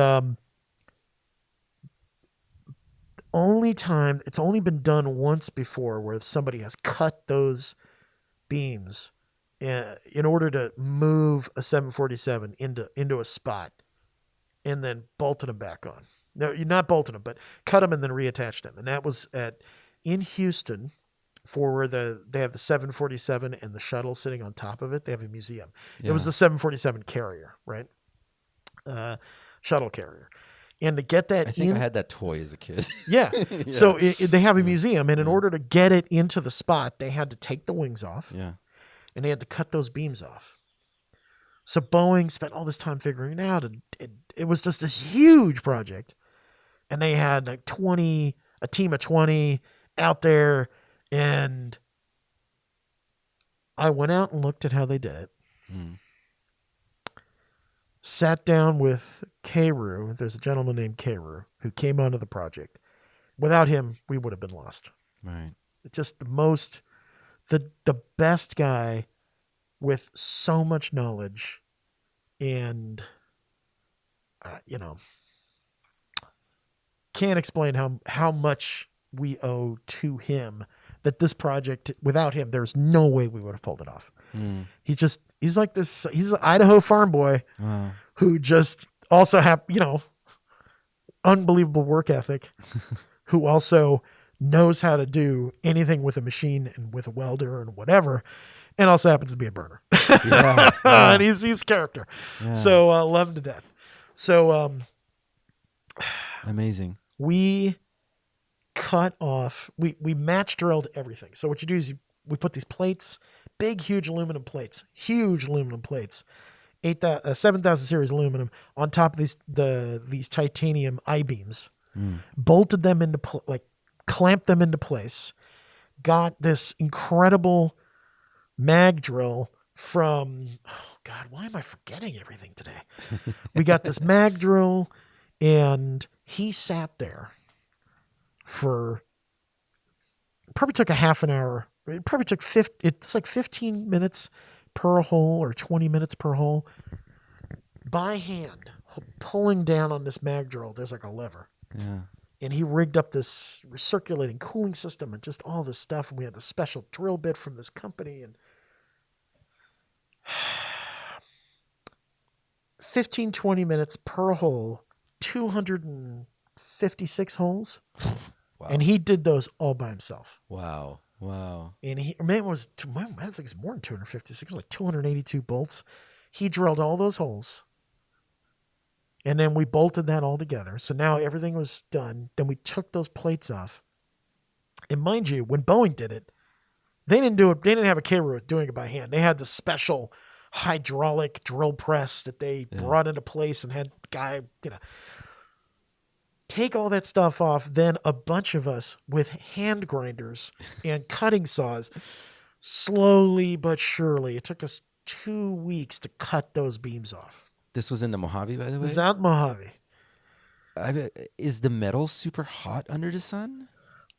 it's only been done once before where somebody has cut those beams in order to move a 747 into a spot and then bolted them back on. No, you're not bolting them, but cut them and then reattach them. And that was in Houston, for where they have the 747 and the shuttle sitting on top of it. They have a museum. It was the 747 carrier, right? shuttle carrier. And to get that I think I had that toy as a kid. yeah. So they have a museum, and in order to get it into the spot, they had to take the wings off, Yeah. and they had to cut those beams off. So Boeing spent all this time figuring it out, and it was just this huge project. And they had like a team of 20 out there, and I went out and looked at how they did it. Mm. Sat down with Keiru. There's a gentleman named Keiru who came onto the project. Without him, we would have been lost. Right. Just the best guy with so much knowledge, and can't explain how much we owe to him. That this project, without him, there's no way we would have pulled it off. Mm. He's like this. He's an Idaho farm boy Wow. who just also have unbelievable work ethic. Who also knows how to do anything with a machine and with a welder and whatever, and also happens to be a burner. Yeah. And he's character. Yeah. So love him to death. So Amazing. we cut off. We match drilled everything. So what you do is we put these plates, big, huge aluminum plates, 7,000 series aluminum on top of these titanium I-beams. Bolted them into clamped them into place. Got this incredible mag drill from, oh God, why am I forgetting everything today? We got this mag drill, and he sat there for, probably took a half an hour. It probably took 15 minutes per hole or 20 minutes per hole by hand, pulling down on this mag drill. There's like a lever. Yeah. And he rigged up this recirculating cooling system and just all this stuff. And we had a special drill bit from this company. And 15, 20 minutes per hole, 256 holes. Wow. And he did those all by himself. Wow. Wow. And it was more than 256. It was like 282 bolts. He drilled all those holes. And then we bolted that all together. So now everything was done. Then we took those plates off. And mind you, when Boeing did it, they didn't do it. They didn't have a Keiru doing it by hand. They had this special hydraulic drill press that they brought into place and had guy, take all that stuff off. Then a bunch of us with hand grinders and cutting saws, slowly but surely. It took us 2 weeks to cut those beams off. This was in the Mojave, by the way? This is out in Mojave. Is the metal super hot under the sun?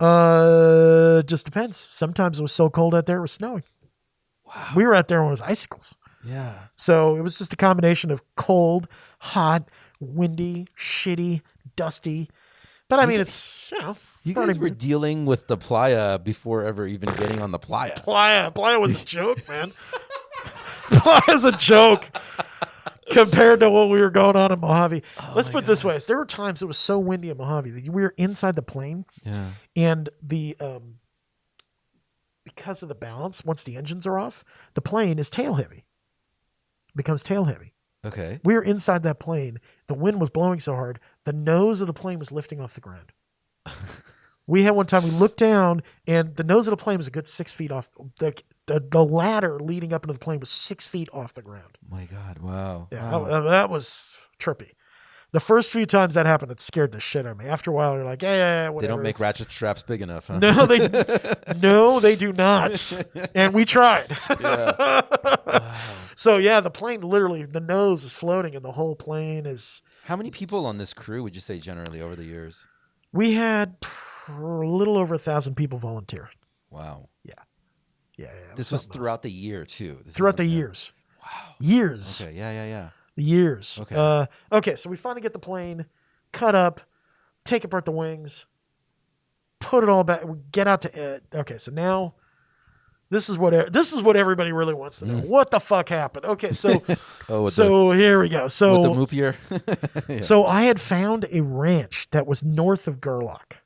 Just depends. Sometimes it was so cold out there, it was snowing. Wow. We were out there when it was icicles. Yeah. So it was just a combination of cold, hot, windy, shitty, dusty. But I mean, it's, You guys were dealing with the playa before ever even getting on the playa. Playa was a joke, man. Playa's a joke compared to what we were going on in Mojave. Let's put it this way. There were times it was so windy in Mojave that we were inside the plane. Yeah. And because of the balance, once the engines are off, the plane is tail heavy. Becomes tail heavy. Okay. We were inside that plane. The wind was blowing so hard, the nose of the plane was lifting off the ground. We had one time, we looked down, and the nose of the plane was a good 6 feet off. The ladder leading up into the plane was 6 feet off the ground. My God. Wow. Yeah, Wow. that was trippy. The first few times that happened, it scared the shit out of me. After a while, you're like, yeah, whatever. They don't make ratchet straps big enough, huh? No, they do not. And we tried. Yeah. Wow. So yeah, the plane literally, the nose is floating, and the whole plane is. How many people on this crew would you say generally over the years? We had a little over 1,000 people volunteer. Wow. Yeah. This was throughout the year too. Throughout the years. Wow. Years. Okay. Yeah. Years. Okay. Okay. So we finally get the plane cut up, take apart the wings, put it all back. We get out to. Okay. So now, this is what everybody really wants to know. What the fuck happened? Okay. So. Here we go. So with the moop year. Yeah. So I had found a ranch that was north of Gerlach,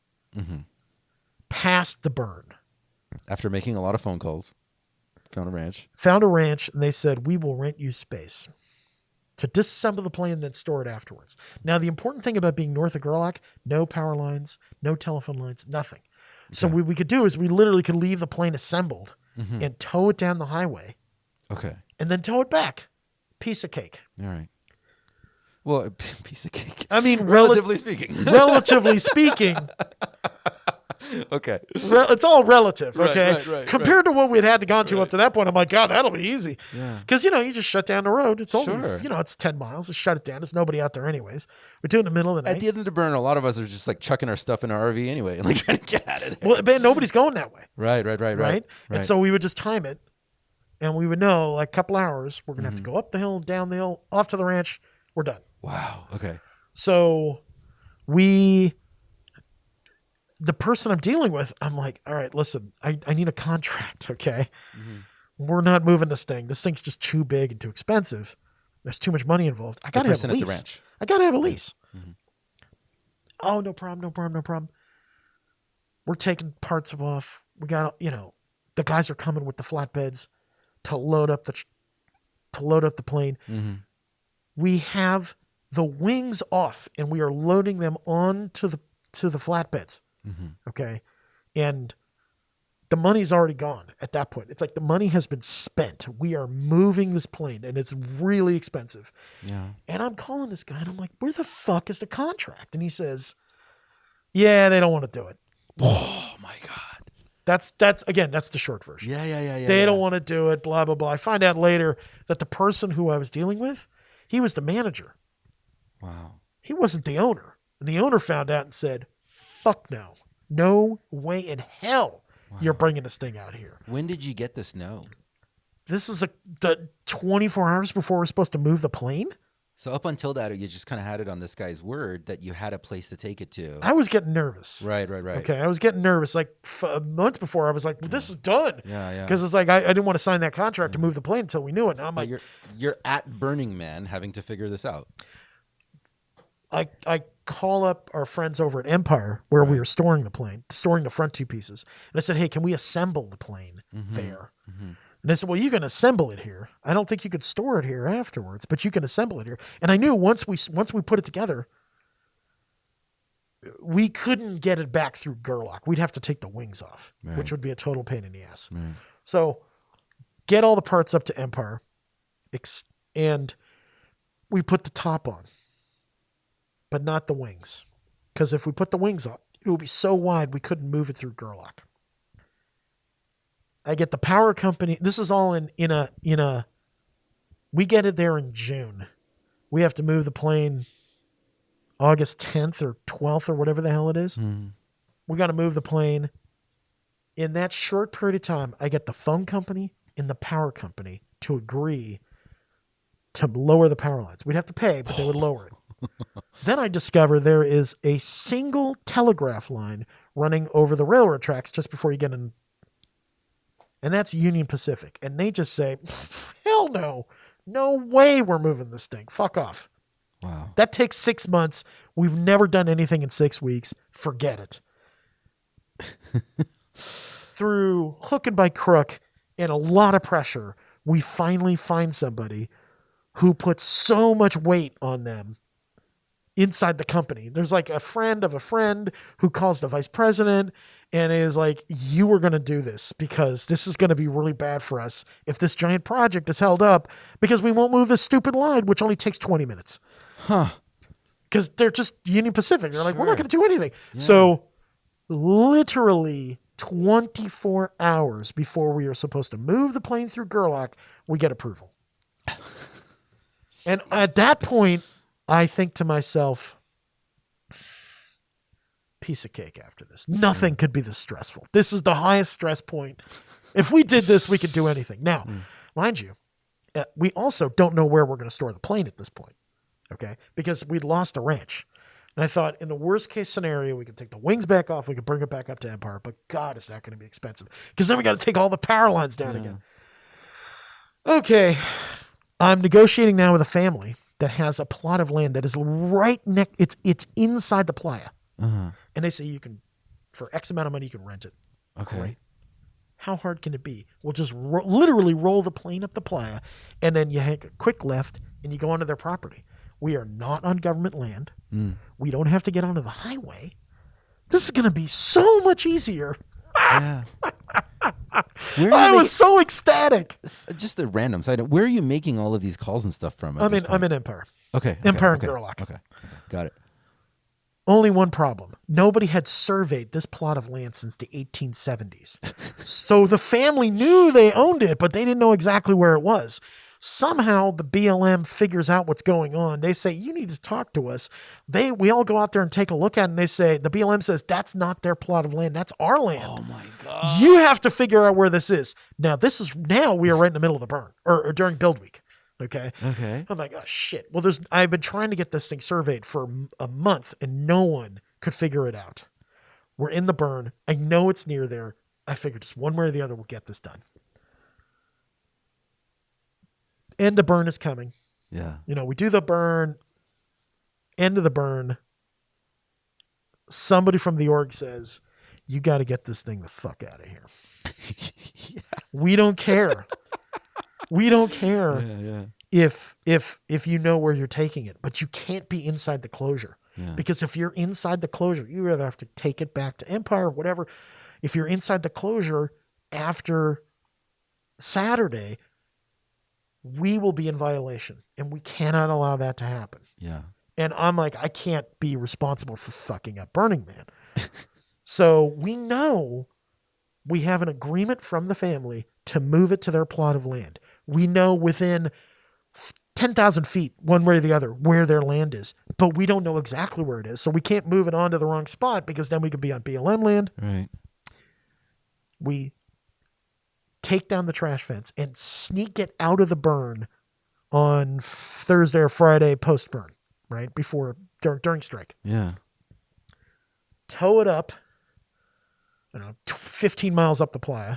past the burn. After making a lot of phone calls, found a ranch. Found a ranch, and they said, we will rent you space. to disassemble the plane and then store it afterwards. Now, the important thing about being north of Gerlach, no power lines, no telephone lines, nothing. So what we could do is we literally could leave the plane assembled and tow it down the highway. Okay. And then tow it back. Piece of cake. All right. Well, a piece of cake. I mean, relatively speaking. Relatively speaking. Okay. It's all relative, okay? Right, Compared to what we'd had to gone to up to that point, I'm like, God, that'll be easy. Yeah. Because, you just shut down the road. It's only, Sure. it's 10 miles. Just shut it down. There's nobody out there anyways. We're doing it in the middle of the night. At the end of the burn, a lot of us are just like chucking our stuff in our RV anyway and like trying to get out of there. Well, but nobody's going that way, Right. And so we would just time it, and we would know, like, a couple hours, we're going to have to go up the hill, down the hill, off to the ranch. We're done. Wow. Okay. So the person I'm dealing with, I'm like, all right, listen, I need a contract, okay? We're not moving this thing. This thing's just too big and too expensive. There's too much money involved. I got to have a person at the lease. ranch. I got to have a lease. Oh, no problem. We're taking parts off. We got, the guys are coming with the flatbeds to load up the plane. We have the wings off, and we are loading them onto the flatbeds. Okay. And the money's already gone at that point. It's like the money has been spent. We are moving this plane, and it's really expensive. Yeah. And I'm calling this guy, and I'm like, where the fuck is the contract? And he says, yeah, they don't want to do it. Oh my God. That's the short version. Yeah. They don't want to do it, blah, blah, blah. I find out later that the person who I was dealing with, he was the manager. Wow. He wasn't the owner. And the owner found out and said, fuck no. No way in hell you're bringing this thing out here. When did you get this no? This is the 24 hours before we're supposed to move the plane? So up until that, you just kind of had it on this guy's word that you had a place to take it to. I was getting nervous. Right. Okay, I was getting nervous. Like a month before, I was like, well, this is done. Yeah. Because it's like, I didn't want to sign that contract to move the plane until we knew it. And I'm But like, you're at Burning Man having to figure this out. I call up our friends over at Empire where we were storing the front two pieces. And I said, hey, can we assemble the plane there? And they said, well, you can assemble it here. I don't think you could store it here afterwards, but you can assemble it here. And I knew once we put it together, we couldn't get it back through Gerlach. We'd have to take the wings off, which would be a total pain in the ass. So get all the parts up to Empire, and we put the top on, but not the wings. Because if we put the wings on, it would be so wide we couldn't move it through Gerlach. I get the power company. This is all in a. We get it there in June. We have to move the plane August 10th or 12th or whatever the hell it is. We got to move the plane. In that short period of time, I get the phone company and the power company to agree to lower the power lines. We'd have to pay, but they would lower it. Then I discover there is a single telegraph line running over the railroad tracks just before you get in. And that's Union Pacific. And they just say, hell no. No way we're moving this thing. Fuck off. Wow. That takes 6 months. We've never done anything in 6 weeks. Forget it. Through hook and by crook and a lot of pressure, we finally find somebody who puts so much weight on them inside the company. There's like a friend of a friend who calls the vice president and is like, you were going to do this because this is going to be really bad for us if this giant project is held up because we won't move this stupid line, which only takes 20 minutes. Because they're just Union Pacific. They're like, we're not going to do anything. Yeah. So literally 24 hours before we are supposed to move the plane through Gerlach, we get approval. And at that point, I think to myself, piece of cake after this. Nothing could be this stressful. This is the highest stress point. If we did this, we could do anything. Now, mind you, we also don't know where we're going to store the plane at this point. Okay? Because we'd lost the ranch. And I thought in the worst case scenario, we could take the wings back off. We could bring it back up to Empire. But God, is that going to be expensive? Because then we got to take all the power lines down again. Okay. I'm negotiating now with a family that has a plot of land that is right next. It's inside the playa. And they say you can, for X amount of money, you can rent it. Okay. Great. How hard can it be? We'll just literally roll the plane up the playa, and then you take a quick left, and you go onto their property. We are not on government land. We don't have to get onto the highway. This is going to be so much easier. Yeah. I was so ecstatic. Just a random side note. Where are you making all of these calls and stuff from? I'm in Empire. Okay. Empire and Gerlach. Okay. Got it. Only one problem. Nobody had surveyed this plot of land since the 1870s. So the family knew they owned it, but they didn't know exactly where it was. Somehow the BLM figures out what's going on. They say, you need to talk to us. We all go out there and take a look at it, and they say, the BLM says, that's not their plot of land. That's our land. Oh my God. You have to figure out where this is. Now we are right in the middle of the burn or during build week. Okay. I'm like, oh shit. Well, I've been trying to get this thing surveyed for a month and no one could figure it out. We're in the burn. I know it's near there. I figured just one way or the other we'll get this done. End of burn is coming. Yeah. We do the burn, end of the burn. Somebody from the org says, you got to get this thing the fuck out of here. Yeah. We don't care. We don't care if you know where you're taking it, but you can't be inside the closure. Yeah. Because if you're inside the closure, you either have to take it back to Empire or whatever. If you're inside the closure after Saturday, we will be in violation, and we cannot allow that to happen. Yeah. And I'm like, I can't be responsible for fucking up Burning Man. So we know we have an agreement from the family to move it to their plot of land. We know within 10,000 feet, one way or the other, where their land is, but we don't know exactly where it is. So we can't move it onto the wrong spot because then we could be on BLM land. Right. We take down the trash fence and sneak it out of the burn on Thursday or Friday post burn, right? During strike. Yeah. Tow it up, 15 miles up the playa.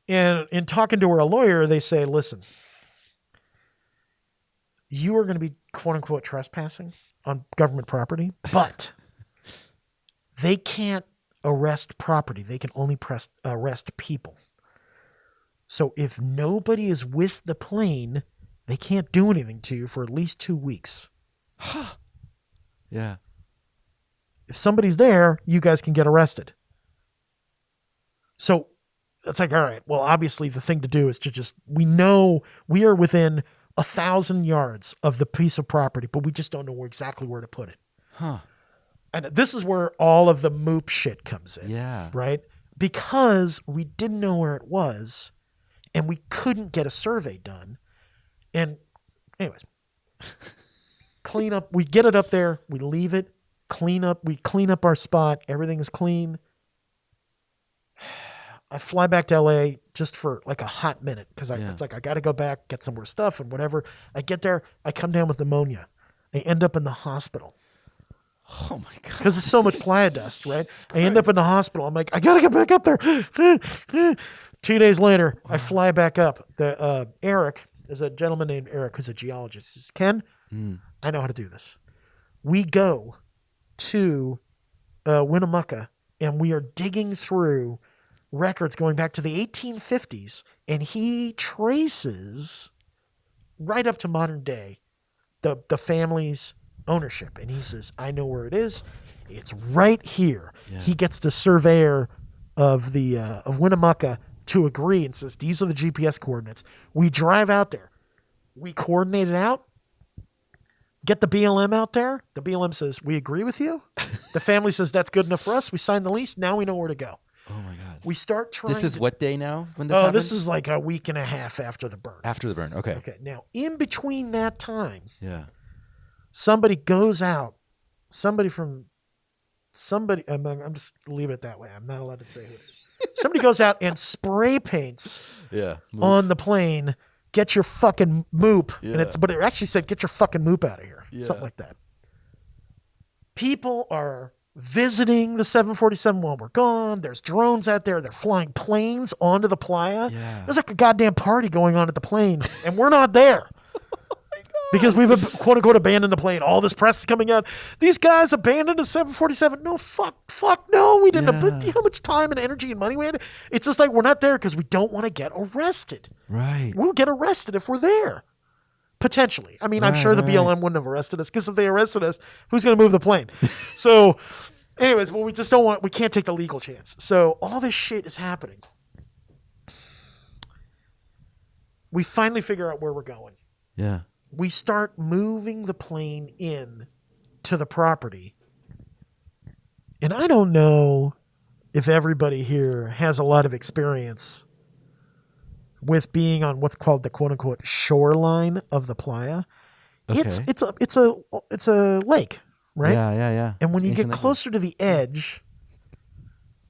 And in talking to a lawyer, they say, listen, you are going to be quote unquote trespassing on government property, but they can't arrest property. They can only arrest people. So if nobody is with the plane, they can't do anything to you for at least 2 weeks. Yeah. If somebody's there, you guys can get arrested. So it's like, all right, well, obviously the thing to do is to we know we are within 1,000 yards of the piece of property, but we just don't know exactly where to put it. Huh. And this is where all of the moop shit comes in. Yeah. Right? Because we didn't know where it was and we couldn't get a survey done. And anyways, clean up. We get it up there. We leave it. We clean up our spot. Everything is clean. I fly back to LA just for like a hot minute because it's like I got to go back, get some more stuff and whatever. I get there. I come down with pneumonia. I end up in the hospital. Oh my God. Because it's so much playa dust, right? I end up in the hospital. I'm like, I got to get back up there. 2 days later, I fly back up. Eric, there's a gentleman named Eric who's a geologist. He says, Ken, I know how to do this. We go to Winnemucca and we are digging through records going back to the 1850s, and he traces right up to modern day the family's ownership. And he says, I know where it is. It's right here. Yeah. He gets the surveyor of Winnemucca to agree and says, these are the GPS coordinates. We drive out there. We coordinate it out. Get the BLM out there. The BLM says, we agree with you. The family says, that's good enough for us. We sign the lease. Now we know where to go. Oh my God. We start trying. This is what day now when this happens? This is like a week and a half after the burn. After the burn. Okay. Okay. Now, in between that time, yeah, somebody goes out. I'm just leave it that way. I'm not allowed to say who it is. Somebody goes out and spray paints on the plane. Get your fucking moop. Yeah. But it actually said, get your fucking moop out of here. Yeah. Something like that. People are visiting the 747 while we're gone. There's drones out there. They're flying planes onto the playa. Yeah. There's like a goddamn party going on at the plane, and we're not there. Oh my Because we've quote unquote abandoned the plane. All this press is coming out. These guys abandoned a 747. No, fuck, no, we didn't. Yeah. Do you know how much time and energy and money we had? It's just like we're not there because we don't want to get arrested. Right. We'll get arrested if we're there. Potentially. I mean, I'm sure the BLM wouldn't have arrested us because if they arrested us, who's going to move the plane? So, anyways, well, we just don't want, we can't take the legal chance. So, all this shit is happening. We finally figure out where we're going. Yeah. We start moving the plane in to the property. And I don't know if everybody here has a lot of experience with being on what's called the quote unquote shoreline of the playa. Okay. It's a lake, right? Yeah. And when It's you get ancient closer to the edge,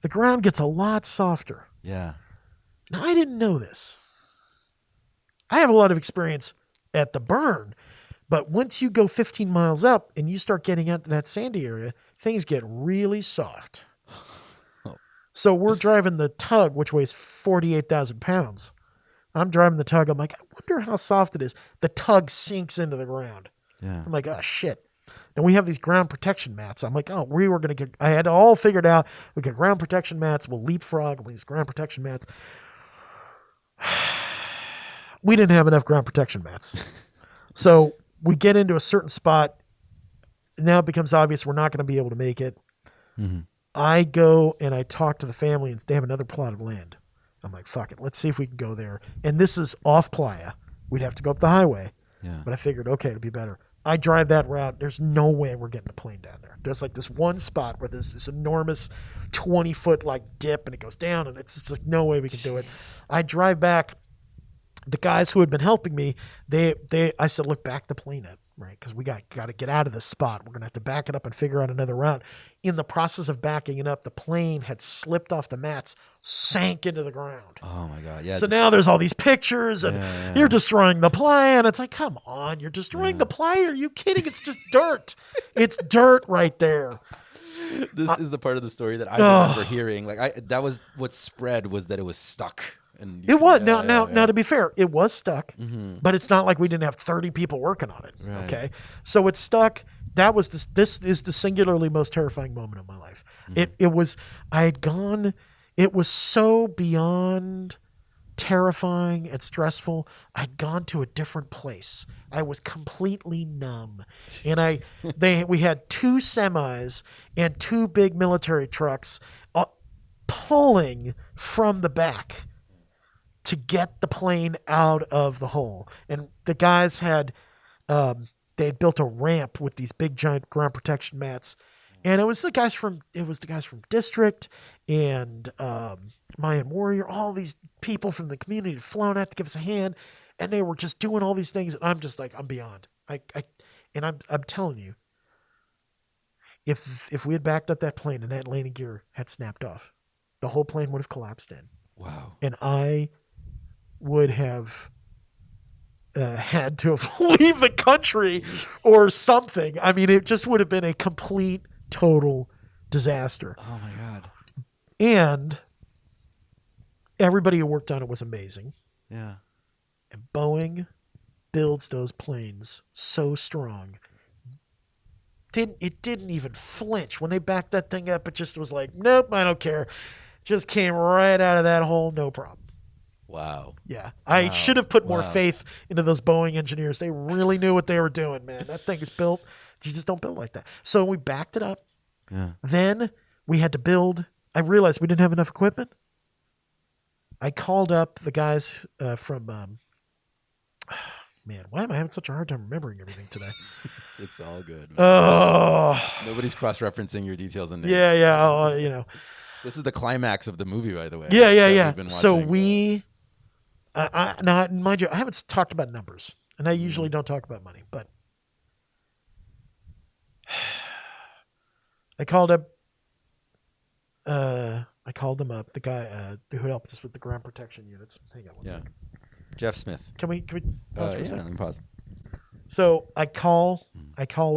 the ground gets a lot softer. Yeah. Now, I didn't know this. I have a lot of experience at the burn, but once you go 15 miles up and you start getting out to that sandy area, things get really soft. So we're driving the tug, which weighs 48,000 pounds. I'm driving the tug. I'm like, I wonder how soft it is. The tug sinks into the ground. Yeah. I'm like, oh, shit. And we have these ground protection mats. I'm like, oh, we were going to get, I had it all figured out. We got ground protection mats. We'll leapfrog with these ground protection mats. We didn't have enough ground protection mats. So we get into a certain spot. Now it becomes obvious we're not going to be able to make it. Mm-hmm. I go and I talk to the family and they have another plot of land. I'm like, fuck it. Let's see if we can go there. And this is off playa. We'd have to go up the highway. Yeah. But I figured, okay, it'll be better. I drive that route. There's no way we're getting a plane down there. There's like this one spot where there's this enormous 20-foot like dip and it goes down and it's just like no way we can do it. I drive back. The guys who had been helping me, I said, look, back the plane up, right? Because we got to get out of this spot. We're going to have to back it up and figure out another route. In the process of backing it up, the plane had slipped off the mats, sank into the ground. Oh my God. Yeah. So now there's all these pictures and you're destroying the plane. It's like, come on, you're destroying the plane. Are you kidding? It's just dirt. It's dirt right there. This is the part of the story that I remember hearing. Like that was what spread was that it was stuck. And It was. Now, to be fair, it was stuck, but it's not like we didn't have 30 people working on it. Right. Okay. So it's stuck. That was this is the singularly most terrifying moment of my life. It was, I had gone, it was so beyond terrifying and stressful. I'd gone to a different place. I was completely numb. And we had 2 semis and 2 big military trucks pulling from the back to get the plane out of the hole. And the guys had, they had built a ramp with these big giant ground protection mats. And it was the guys from District and Mayan Warrior, all these people from the community had flown out to give us a hand. And they were just doing all these things. And I'm just like, I'm beyond. I'm telling you, if we had backed up that plane and that landing gear had snapped off, the whole plane would have collapsed in. Wow. And I would have had to leave the country or something. I mean, it just would have been a complete, total disaster. Oh my God. And everybody who worked on it was amazing. Yeah. And Boeing builds those planes so strong. It didn't even flinch. When they backed that thing up, it just was like, nope, I don't care. Just came right out of that hole, no problem. Wow. Yeah. I should have put more faith into those Boeing engineers. They really knew what they were doing, man. That thing is built. You just don't build like that. So we backed it up. Yeah. Then we had to build. I realized we didn't have enough equipment. I called up the guys from, man, why am I having such a hard time remembering everything today? It's all good. Man. Oh. Nobody's cross-referencing your details and names. Yeah. This is the climax of the movie, by the way. Yeah. We've been So watching. we, now mind you, I haven't talked about numbers, and I usually don't talk about money, but I called them up. The guy who helped us with the ground protection units. Hang on one second. Jeff Smith. Can we pause for a second? Let me pause. So I call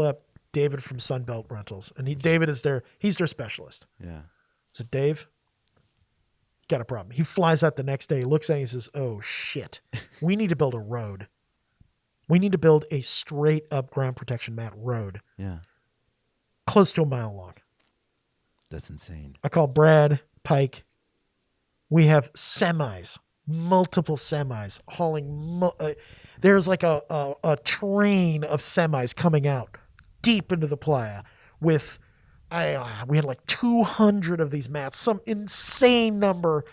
up David from Sunbelt Rentals, and David is he's their specialist. Yeah. So Dave, got a problem. He flies out the next day, looks at it, and he says, "Oh shit, we need to build a road We need to build a straight up ground protection mat road Yeah. close to a mile long. That's insane. I call Brad, Pike. We have semis, multiple semis hauling. There's like a train of semis coming out deep into the playa with, we had like 200 of these mats, some insane number,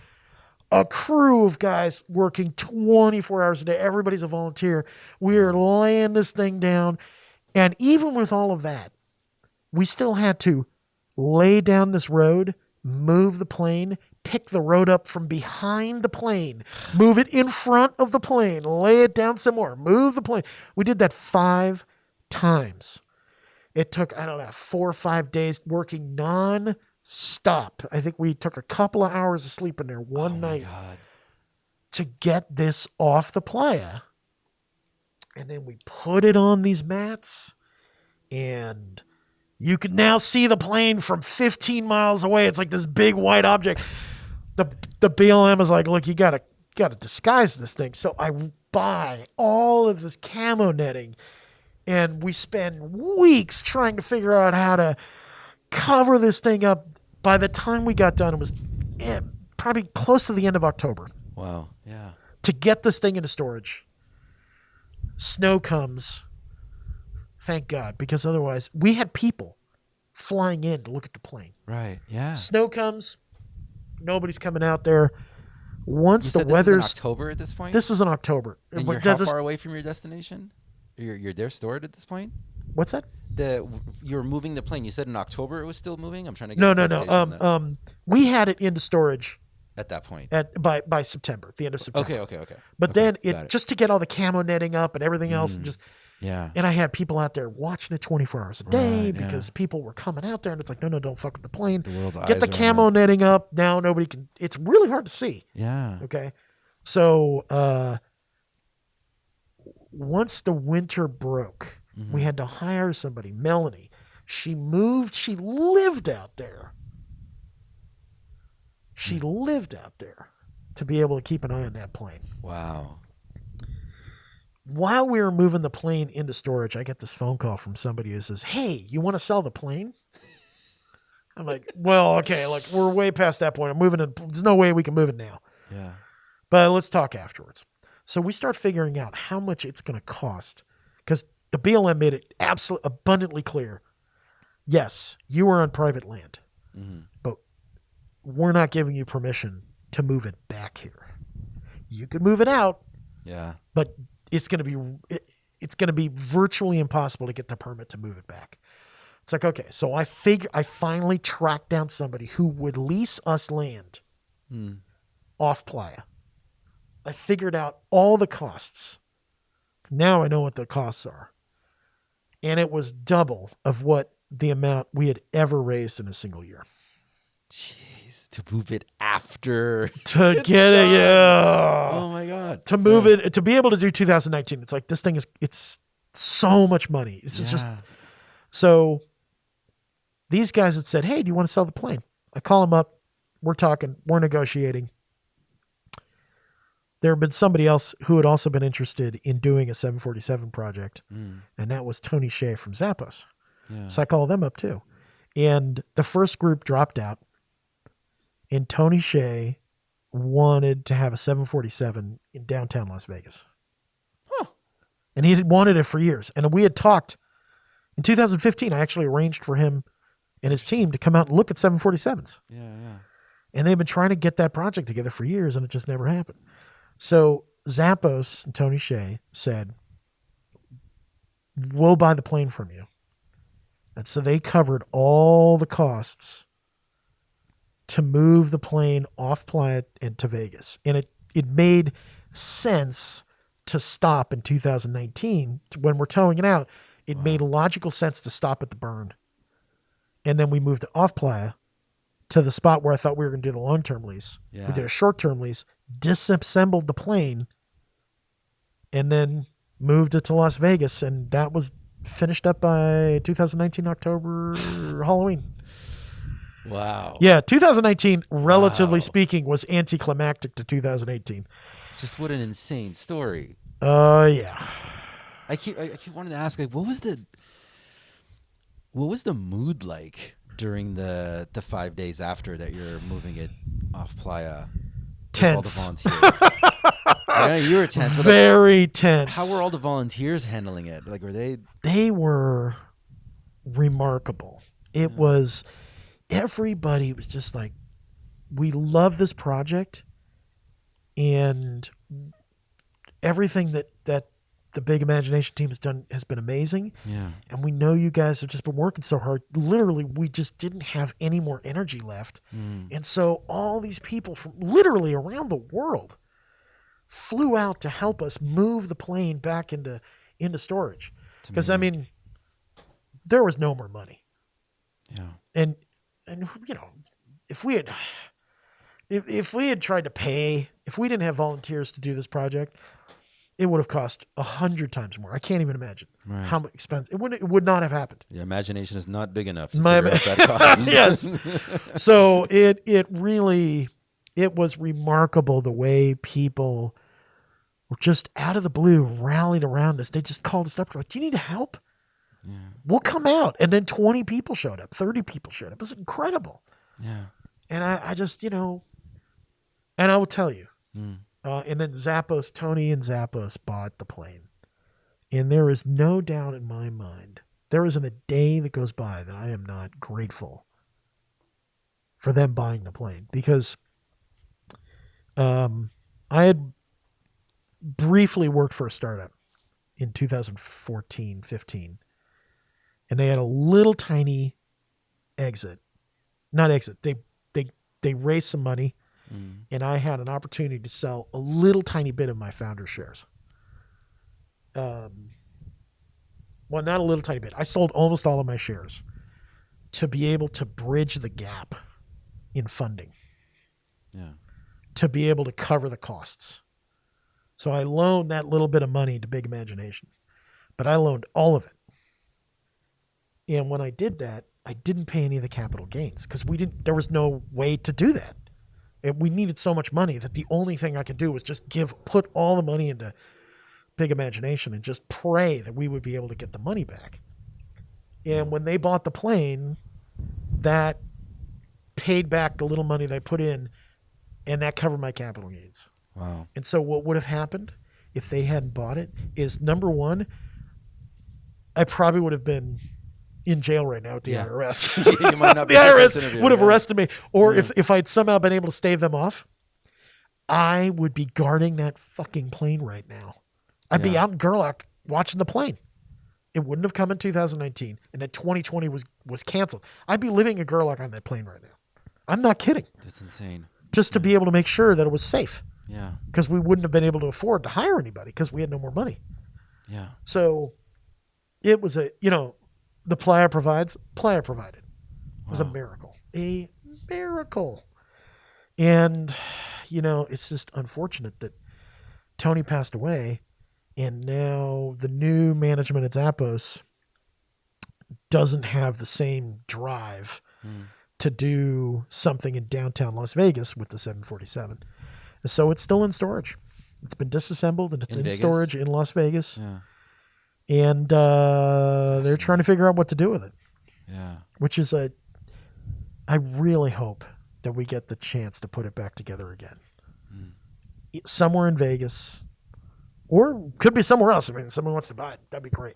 a crew of guys working 24 hours a day. Everybody's a volunteer. We're laying this thing down. And even with all of that, we still had to lay down this road, move the plane, pick the road up from behind the plane, move it in front of the plane, lay it down some more, move the plane. We did that 5 times. It took, 4 or 5 days working non-stop. I think we took a couple of hours of sleep in there one night to get this off the playa. And then we put it on these mats, and you can now see the plane from 15 miles away. It's like this big white object. The BLM is like, look, you gotta disguise this thing. So I buy all of this camo netting, and we spend weeks trying to figure out how to cover this thing up. By the time we got done, it was probably close to the end of October. Wow. Yeah. To get this thing into storage. Snow comes. Thank God, because otherwise we had people flying in to look at the plane. Right. Yeah. Snow comes. Nobody's coming out there. Once You the said weather's this is in October at this point? This is in October. And you're how far away from your destination? You're there stored at this point? What's that? You're moving the plane. You said in October it was still moving? I'm trying to get No. We had it into storage at that point. By September, the end of September. Okay. But then just to get all the camo netting up and everything else, and and I had people out there watching it 24 hours a day because people were coming out there, and it's like, no, don't fuck with the plane. The world's Get the camo netting up. Now nobody can. It's really hard to see. Yeah. Okay. So once the winter broke, we had to hire somebody. Melanie. She moved. She lived out there. She lived out there to be able to keep an eye on that plane. Wow. While we were moving the plane into storage, I get this phone call from somebody who says, hey, you want to sell the plane? I'm like, well, okay, like we're way past that point. I'm moving it. There's no way we can move it now. Yeah. But let's talk afterwards. So we start figuring out how much it's going to cost, because the BLM made it absolutely abundantly clear. Yes, you are on private land, but we're not giving you permission to move it back here. You could move it out. Yeah. But it's going to be virtually impossible to get the permit to move it back. It's like, okay, so I finally tracked down somebody who would lease us land off playa. I figured out all the costs. Now I know what the costs are. And it was double of what the amount we had ever raised in a single year. Jeez, to move it after. To get it, yeah. Oh my God. To move it, to be able to do 2019. It's like, this thing it's so much money. It's just, so these guys had said, hey, do you want to sell the plane? I call them up. We're talking, we're negotiating. There had been somebody else who had also been interested in doing a 747 project, and that was Tony Shea from Zappos. Yeah. So I called them up too. And the first group dropped out, and Tony Shea wanted to have a 747 in downtown Las Vegas. Huh. And he had wanted it for years. And we had talked in 2015. I actually arranged for him and his team to come out and look at 747s. Yeah. And they've been trying to get that project together for years, and it just never happened. So Zappos and Tony Shea said, we'll buy the plane from you. And so they covered all the costs to move the plane off Playa and to Vegas. And it made sense to stop in 2019. When we're towing it out, it made logical sense to stop at the burn. And then we moved off Playa to the spot where I thought we were going to do the long-term lease. Yeah. We did a short-term lease, disassembled the plane, and then moved it to Las Vegas. And that was finished up by 2019 October Halloween. Wow. Yeah, 2019, relatively speaking, was anticlimactic to 2018. Just what an insane story. Yeah. I keep wanting to ask, like, what was the mood like during the 5 days after that you're moving it off Playa? Tense. All the volunteers. I know you were tense. But Very tense. how were all the volunteers handling it? Like, were they? They were remarkable. It was, everybody was just like, we love this project, and everything that the Big Imagination team has done has been amazing. Yeah. And we know you guys have just been working so hard. Literally, we just didn't have any more energy left. And so all these people from literally around the world flew out to help us move the plane back into storage. Because, I mean, there was no more money. Yeah. And you know, if we had tried to pay, if we didn't have volunteers to do this project, it would have cost 100 times more. I can't even imagine how much expense it would not have happened. The imagination is not big enough to figure out that cost. Yes. So it really was remarkable the way people were just out of the blue rallied around us. They just called us up. Like, do you need help? Yeah. We'll come out. And then 20 people showed up, 30 people showed up. It was incredible. Yeah. And I just, and I will tell you, and then Tony and Zappos bought the plane. And there is no doubt in my mind, there isn't a day that goes by that I am not grateful for them buying the plane. Because I had briefly worked for a startup in 2014, 15. And they had a little tiny exit. Not exit. They raised some money. And I had an opportunity to sell a little tiny bit of my founder shares. Well, not a little tiny bit. I sold almost all of my shares to be able to bridge the gap in funding. Yeah. To be able to cover the costs. So I loaned that little bit of money to Big Imagination. But I loaned all of it. And when I did that, I didn't pay any of the capital gains because there was no way to do that. We needed so much money that the only thing I could do was just put all the money into Big Imagination and just pray that we would be able to get the money back. And when they bought the plane, that paid back the little money that I put in, and that covered my capital gains. Wow. And so what would have happened if they hadn't bought it is, number one, I probably would have been in jail right now at the IRS. You might not be the IRS would have arrested me. Or if I'd somehow been able to stave them off, I would be guarding that fucking plane right now. I'd be out in Gerlach watching the plane. It wouldn't have come in 2019, and that 2020 was canceled. I'd be living in Gerlach on that plane right now. I'm not kidding. That's insane. Just to be able to make sure that it was safe. Yeah. Because we wouldn't have been able to afford to hire anybody because we had no more money. Yeah. So it was the Playa provided. It was a miracle. A miracle. And, it's just unfortunate that Tony passed away, and now the new management at Zappos doesn't have the same drive to do something in downtown Las Vegas with the 747. So it's still in storage. It's been disassembled, and it's in storage in Las Vegas. Yeah. And they're trying to figure out what to do with it. Yeah. Which is I really hope that we get the chance to put it back together again. Somewhere in Vegas, or could be somewhere else. I mean, if someone wants to buy it, that'd be great.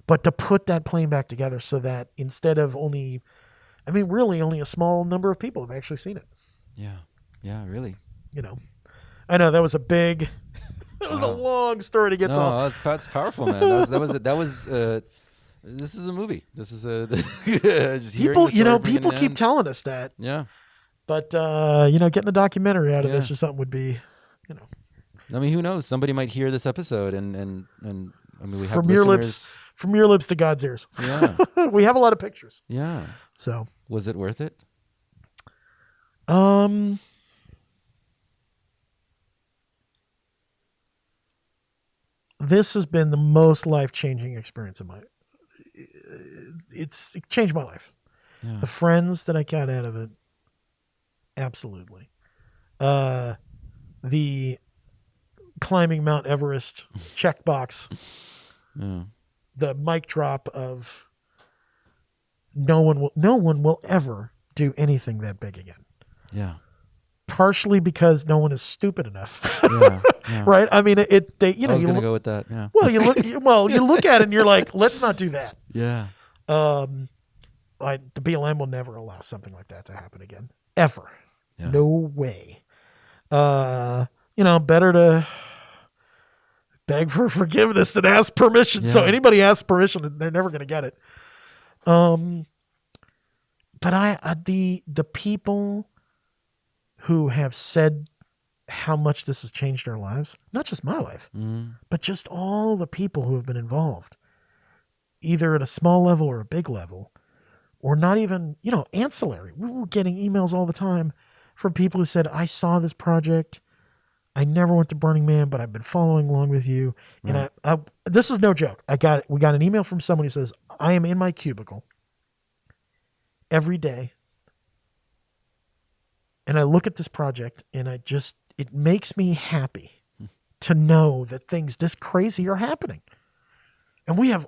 But to put that plane back together so that instead of only a small number of people have actually seen it. Yeah. Yeah, really. I know that was a big... That was a long story to get to. No, that's powerful, man. This is a movie. This was just people. hearing the story, People keep telling us that. Yeah. But getting a documentary out of this or something would be, I mean, who knows? Somebody might hear this episode and I mean, we have from your lips to God's ears. Yeah. We have a lot of pictures. Yeah. So was it worth it? This has been the most life-changing experience of it changed my life. Yeah. The friends that I got out of it, absolutely. The climbing Mount Everest checkbox Yeah. The mic drop of no one will ever do anything that big again. Yeah. Partially because no one is stupid enough. Yeah. Yeah. Right? I mean, I was going to go with that. Yeah. Well, you look at it and you're like, let's not do that. Yeah. The BLM will never allow something like that to happen again. Ever. Yeah. No way. Better to beg for forgiveness than ask permission. Yeah. So anybody asks permission, they're never going to get it. But the people who have said how much this has changed our lives, not just my life, but just all the people who have been involved, either at a small level or a big level, or not even, ancillary. We were getting emails all the time from people who said, I saw this project. I never went to Burning Man, but I've been following along with you. Right. And this is no joke. We got an email from someone who says, I am in my cubicle every day. And I look at this project and it makes me happy to know that things this crazy are happening. And we have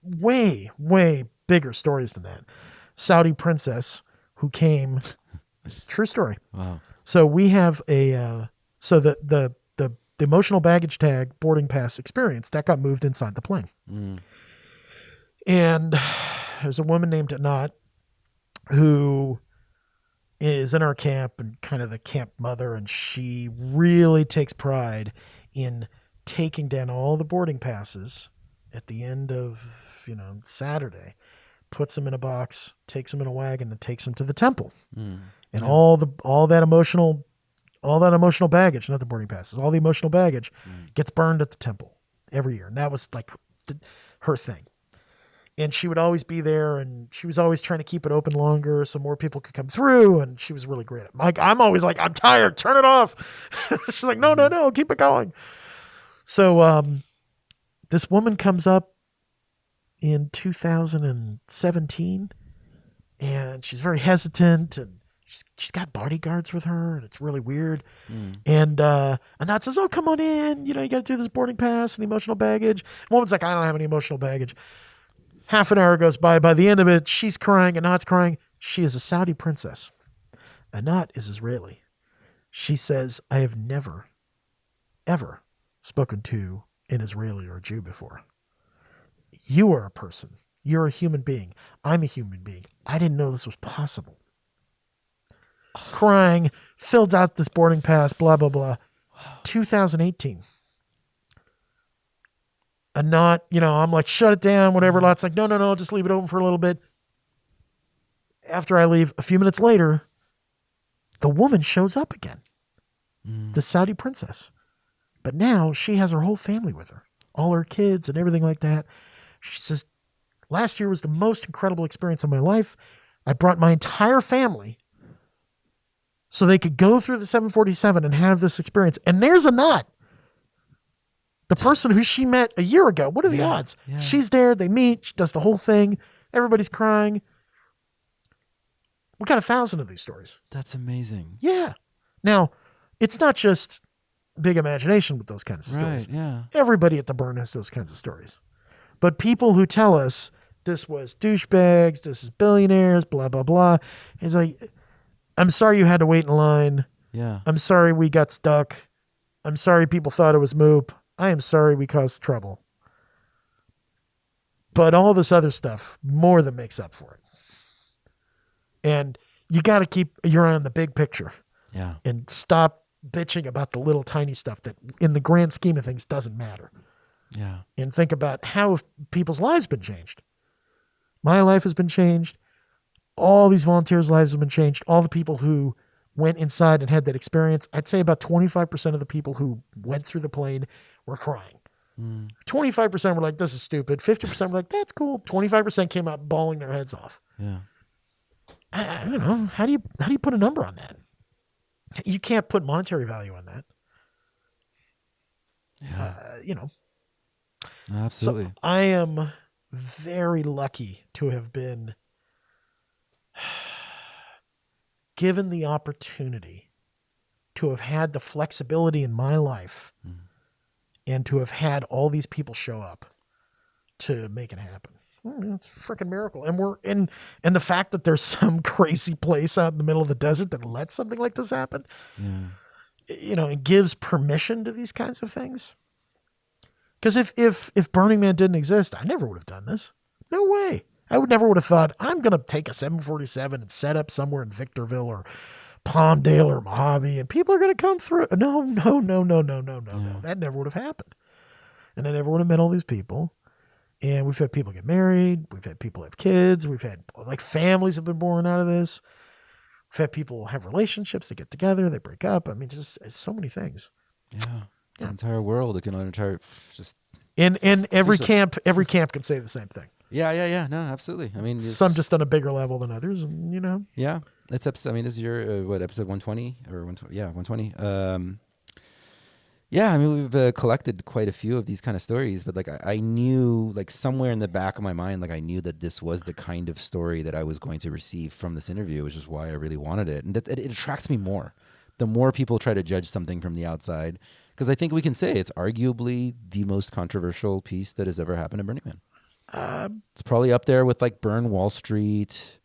way, way bigger stories than that. Saudi princess who came, true story. Wow. So we have the emotional baggage tag boarding pass experience that got moved inside the plane. And there's a woman named Anat who is in our camp and kind of the camp mother, and she really takes pride in taking down all the boarding passes at the end of, Saturday, puts them in a box, takes them in a wagon, and takes them to the temple. And all that emotional baggage, not the boarding passes, all the emotional baggage gets burned at the temple every year. And that was like her thing. And she would always be there, and she was always trying to keep it open longer so more people could come through. And she was really great at it. I'm always like, I'm tired, turn it off. She's like, no, keep it going. So this woman comes up in 2017, and she's very hesitant, and she's got bodyguards with her, and it's really weird. And Anat says, oh, come on in. You got to do this boarding pass and emotional baggage. The woman's like, I don't have any emotional baggage. Half an hour goes by. By the end of it, she's crying. Anat's crying. She is a Saudi princess. Anat is Israeli. She says, I have never, ever spoken to an Israeli or a Jew before. You are a person. You're a human being. I'm a human being. I didn't know this was possible. Crying, fills out this boarding pass, blah, blah, blah. 2018. Anat, I'm like, shut it down, whatever. Lot's like, no, just leave it open for a little bit. After I leave, a few minutes later, the woman shows up again. The Saudi princess. But now she has her whole family with her. All her kids and everything like that. She says, last year was the most incredible experience of my life. I brought my entire family so they could go through the 747 and have this experience. And there's Anat, the person who she met a year ago. What are the odds? Yeah. She's there. They meet. She does the whole thing. Everybody's crying. We got 1,000 of these stories. That's amazing. Yeah. Now, it's not just big imagination with those kinds of stories. Right, yeah. Everybody at the burn has those kinds of stories. But people who tell us this was douchebags, this is billionaires, blah, blah, blah. It's like, I'm sorry you had to wait in line. Yeah. I'm sorry we got stuck. I'm sorry people thought it was moop. I am sorry we caused trouble. But all this other stuff more than makes up for it. And you got to keep your eye on the big picture. Yeah. And stop bitching about the little tiny stuff that in the grand scheme of things doesn't matter. Yeah. And think about how people's lives been changed. My life has been changed. All these volunteers' lives have been changed. All the people who went inside and had that experience, I'd say about 25% of the people who went through the plane were crying. 25% were like, this is stupid. 50% were like, that's cool. 25% came out bawling their heads off. Yeah. I don't know. How do you put a number on that? You can't put monetary value on that. Yeah. Absolutely. So I am very lucky to have been given the opportunity to have had the flexibility in my life and to have had all these people show up to make it happen. It's a freaking miracle. And and the fact that there's some crazy place out in the middle of the desert that lets something like this happen, it gives permission to these kinds of things. Because if Burning Man didn't exist, I never would have done this. No way. I never would have thought, I'm going to take a 747 and set up somewhere in Victorville or Palmdale or Mojave, and people are going to come through. No. That never would have happened. And I never would have met all these people. And we've had people get married. We've had people have kids. We've had families have been born out of this. We've had people have relationships. They get together. They break up. I mean, just it's so many things. Yeah. It's an entire world. It can just. And every camp can say the same thing. Yeah. No, absolutely. I mean, some just on a bigger level than others, and Yeah. It's episode. I mean, this is your episode 120 or 120? Yeah, 120. Yeah, I mean, we've collected quite a few of these kind of stories, but I knew somewhere in the back of my mind, I knew that this was the kind of story that I was going to receive from this interview, which is why I really wanted it. And it attracts me more. The more people try to judge something from the outside, because I think we can say it's arguably the most controversial piece that has ever happened to Burning Man. It's probably up there with Burn Wall Street.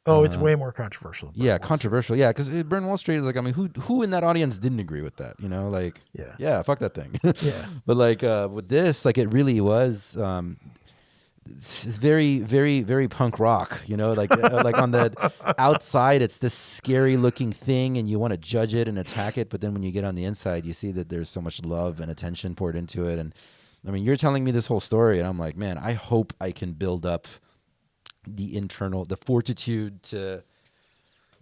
Oh, it's way more controversial. Controversial. Yeah, because Burn Wall Street, who in that audience didn't agree with that? Yeah, fuck that thing. Yeah. But with this, it really was. It's very, very, very punk rock. On the outside, it's this scary looking thing, and you want to judge it and attack it. But then when you get on the inside, you see that there's so much love and attention poured into it. And I mean, you're telling me this whole story, and I'm like, man, I hope I can build up the fortitude to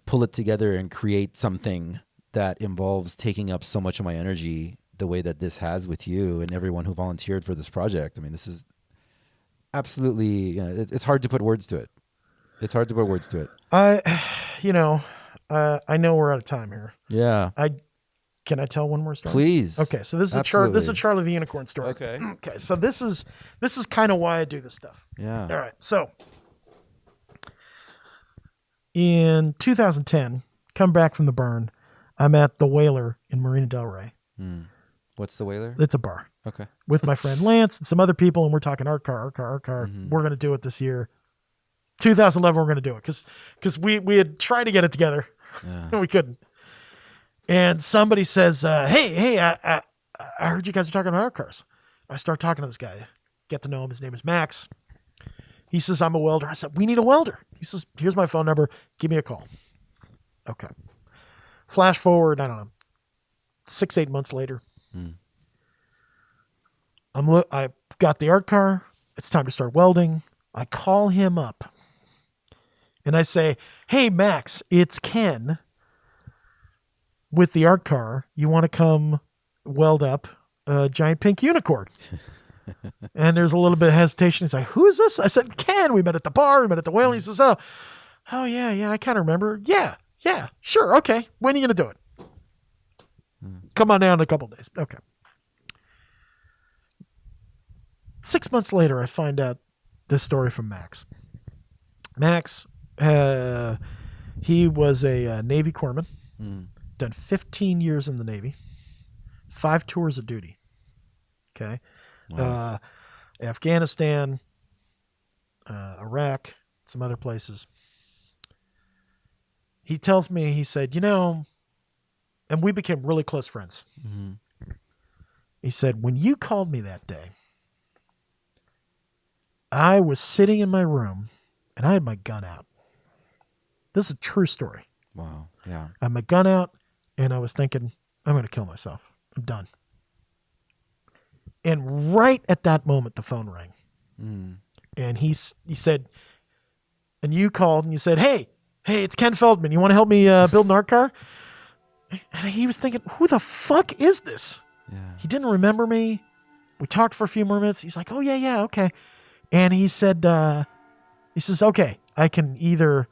pull it together and create something that involves taking up so much of my energy the way that this has with you and everyone who volunteered for this project. I mean, this is absolutely, it's hard to put words to it. I know we're out of time here. Yeah. Can I tell one more story? Please. Okay. So this is a Charlie the Unicorn story. Okay. So this is kind of why I do this stuff. Yeah. All right. So in 2010, come back from the burn, I'm at the Whaler in Marina Del Rey. What's the Whaler? It's a bar. Okay. With my friend Lance and some other people, and we're talking art car. Mm-hmm. We're going to do it this year. 2011, we're going to do it because we had tried to get it together. And we couldn't. And somebody says, hey, I heard you guys are talking about art cars. I start talking to this guy, get to know him. His name is Max. He says, I'm a welder. I said, we need a welder. He says, here's my phone number. Give me a call. Okay. Flash forward, I don't know, 6-8 months later. I got the art car. It's time to start welding. I call him up. And I say, hey, Max, it's Ken with the art car. You want to come weld up a giant pink unicorn? And there's a little bit of hesitation. He's like, who is this? I said, Ken. We met at the bar. We met at the Whale. He says, oh, yeah, I kind of remember. Yeah, sure. Okay. When are you going to do it? Come on down in a couple of days. Okay. 6 months later, I find out this story from Max. Max, he was a Navy corpsman, done 15 years in the Navy, 5 tours of duty. Okay. Wow. Afghanistan, Iraq, some other places. He tells me, he said, and we became really close friends. Mm-hmm. He said, when you called me that day, I was sitting in my room and I had my gun out. This is a true story. Wow. Yeah. I had my gun out and I was thinking, I'm going to kill myself. I'm done. And right at that moment, the phone rang. And he said, and you called and you said, hey, it's Ken Feldman. You want to help me build an art car? And he was thinking, who the fuck is this? Yeah. He didn't remember me. We talked for a few more minutes. He's like, oh, yeah, okay. And he said, okay, I can either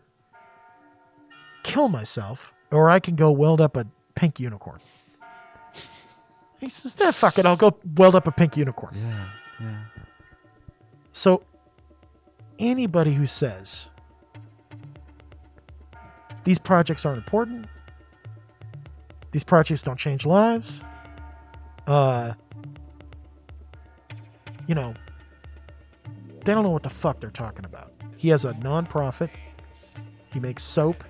kill myself or I can go weld up a pink unicorn. He says, fuck it, I'll go weld up a pink unicorn. Yeah. So anybody who says these projects aren't important, these projects don't change lives, you know, they don't know what the fuck they're talking about. He has a nonprofit. He makes soap.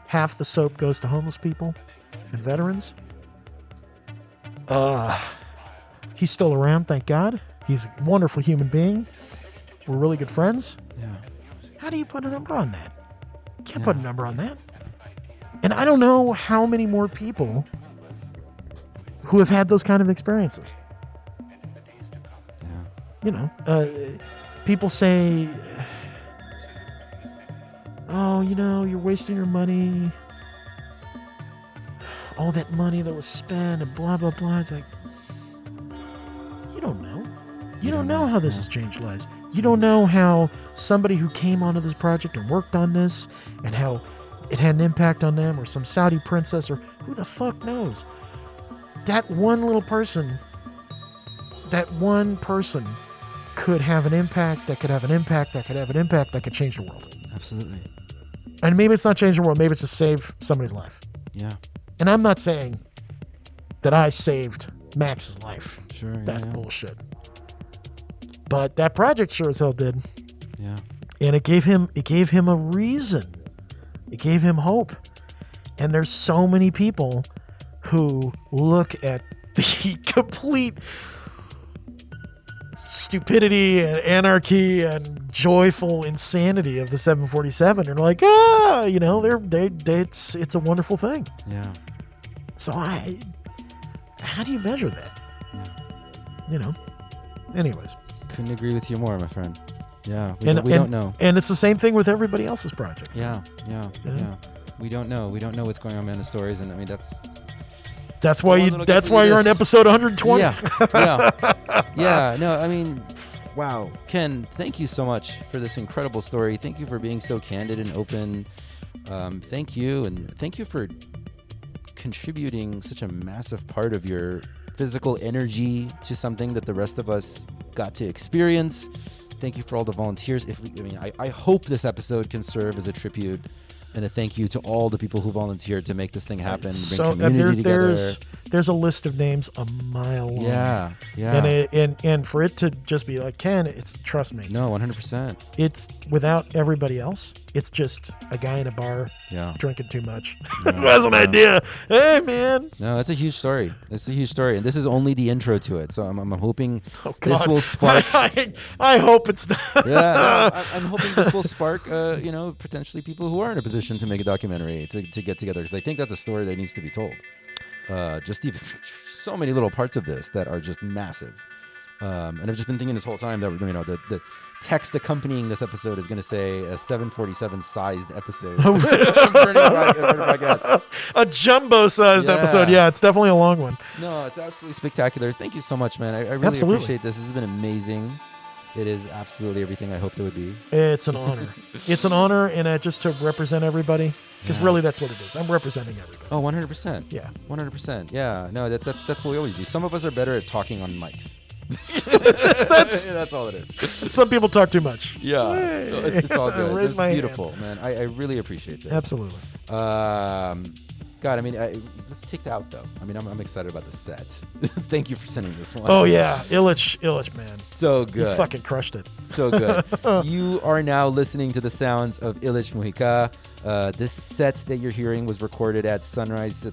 Half the soap goes to homeless people and veterans. He's still around, thank God. He's a wonderful human being. We're really good friends. Yeah. How do you put a number on that? You can't put a number on that. And I don't know how many more people who have had those kind of experiences. Yeah. You know, people say, oh, you know, you're wasting your money. All that money that was spent and blah, blah, blah. It's like, you don't know. You don't know how this has changed lives. You don't know how somebody who came onto this project and worked on this and how it had an impact on them, or some Saudi princess, or who the fuck knows. That one little person, could have an impact, that could have an impact, that could have an impact, that could change the world. Absolutely. And maybe it's not change the world, maybe it's just save somebody's life. Yeah. And I'm not saying that I saved Max's life. Sure. That's bullshit. But that project sure as hell did. Yeah. And it gave him a reason. It gave him hope. And there's so many people who look at the complete stupidity and anarchy and joyful insanity of the 747 and are like, you know, it's a wonderful thing. Yeah. So how do you measure that? Yeah. You know. Anyways. Couldn't agree with you more, my friend. Yeah. We don't know. And it's the same thing with everybody else's project. Yeah. Yeah. We don't know. We don't know what's going on behind the stories, and I mean that's why you're on episode 120. Yeah. No, I mean, wow. Ken, thank you so much for this incredible story. Thank you for being so candid and open. Thank you. And thank you for contributing such a massive part of your physical energy to something that the rest of us got to experience. Thank you for all the volunteers. I hope this episode can serve as a tribute and a thank you to all the people who volunteered to make this thing happen. So bring community together. There's a list of names a mile long. Yeah. And for it to just be like, Ken, trust me. No, 100%. It's without everybody else. It's just a guy in a bar drinking too much. Who has an idea? Hey, man. No, it's a huge story. It's a huge story, and this is only the intro to it. So I'm hoping this will spark. I hope it's not. I'm hoping this will spark, potentially people who are in a position to make a documentary to get together, because I think that's a story that needs to be told. Just even so many little parts of this that are just massive. And I've just been thinking this whole time that the text accompanying this episode is going to say a 747 sized episode. A jumbo sized episode. Yeah, it's definitely a long one. No, it's absolutely spectacular. Thank you so much, man. I really appreciate this. This has been amazing. It is absolutely everything I hoped it would be. It's an honor. It's an honor, and just to represent everybody, because really that's what it is. I'm representing everybody. Oh, 100%. Yeah. 100%. Yeah. No, that's what we always do. Some of us are better at talking on mics. That's all it is. Some people talk too much. Yeah. It's all good. Raise my beautiful, hand. man. I really appreciate this. Absolutely. God, I mean, let's take that out, though. I mean, I'm excited about the set. Thank you for sending this one. Oh, yeah. Illich, man. So good. You fucking crushed it. So good. You are now listening to the sounds of Illich Mujica. This set that you're hearing was recorded at sunrise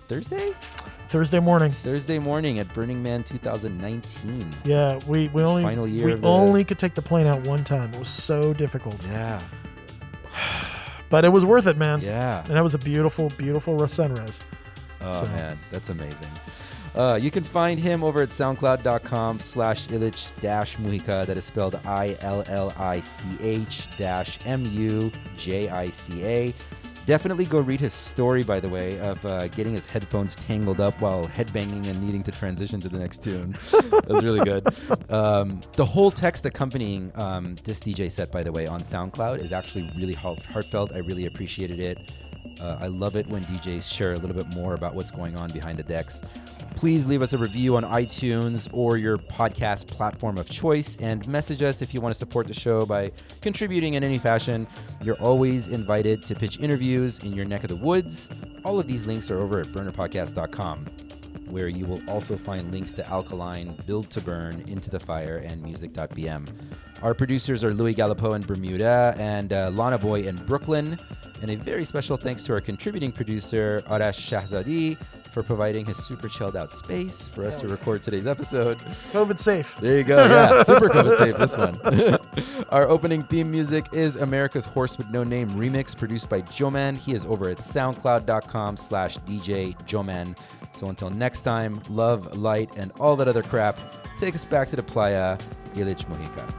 Thursday morning at Burning Man 2019. Yeah, we only final year. We only could take the plane out one time. It was so difficult. Yeah. But it was worth it, man. Yeah. And that was a beautiful, beautiful sunrise. Oh, man. That's amazing. You can find him over at soundcloud.com/Illich-Mujica. That is spelled ILLICH-MUJICA. Definitely go read his story, by the way, of getting his headphones tangled up while headbanging and needing to transition to the next tune. That was really good. The whole text accompanying this DJ set, by the way, on SoundCloud is actually really heartfelt. I really appreciated it. I love it when DJs share a little bit more about what's going on behind the decks. Please leave us a review on iTunes or your podcast platform of choice, and message us if you want to support the show by contributing in any fashion. You're always invited to pitch interviews in your neck of the woods. All of these links are over at burnerpodcast.com. where you will also find links to Alkaline, Build to Burn, Into the Fire, and Music.bm. Our producers are Louis Galipeau in Bermuda and Lana Boy in Brooklyn. And a very special thanks to our contributing producer, Arash Shahzadi, for providing his super chilled out space for us to record today's episode. COVID safe. There you go. Yeah, super COVID safe, this one. Our opening theme music is America's Horse with No Name remix produced by Joman. He is over at soundcloud.com/DJ Joman. So until next time, love, light, and all that other crap. Take us back to the playa. Ilich Mojica.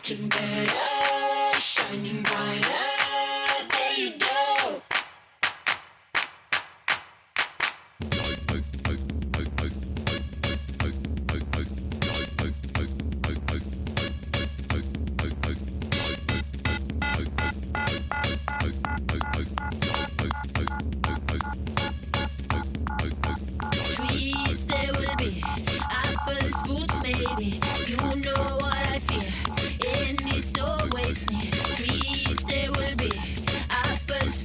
looking better, shining brighter. There you go. Trees there will be, apples, fruits maybe. You know what I feel in this old wasteland. Trees there will be, apples,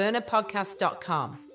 burnerpodcast.com.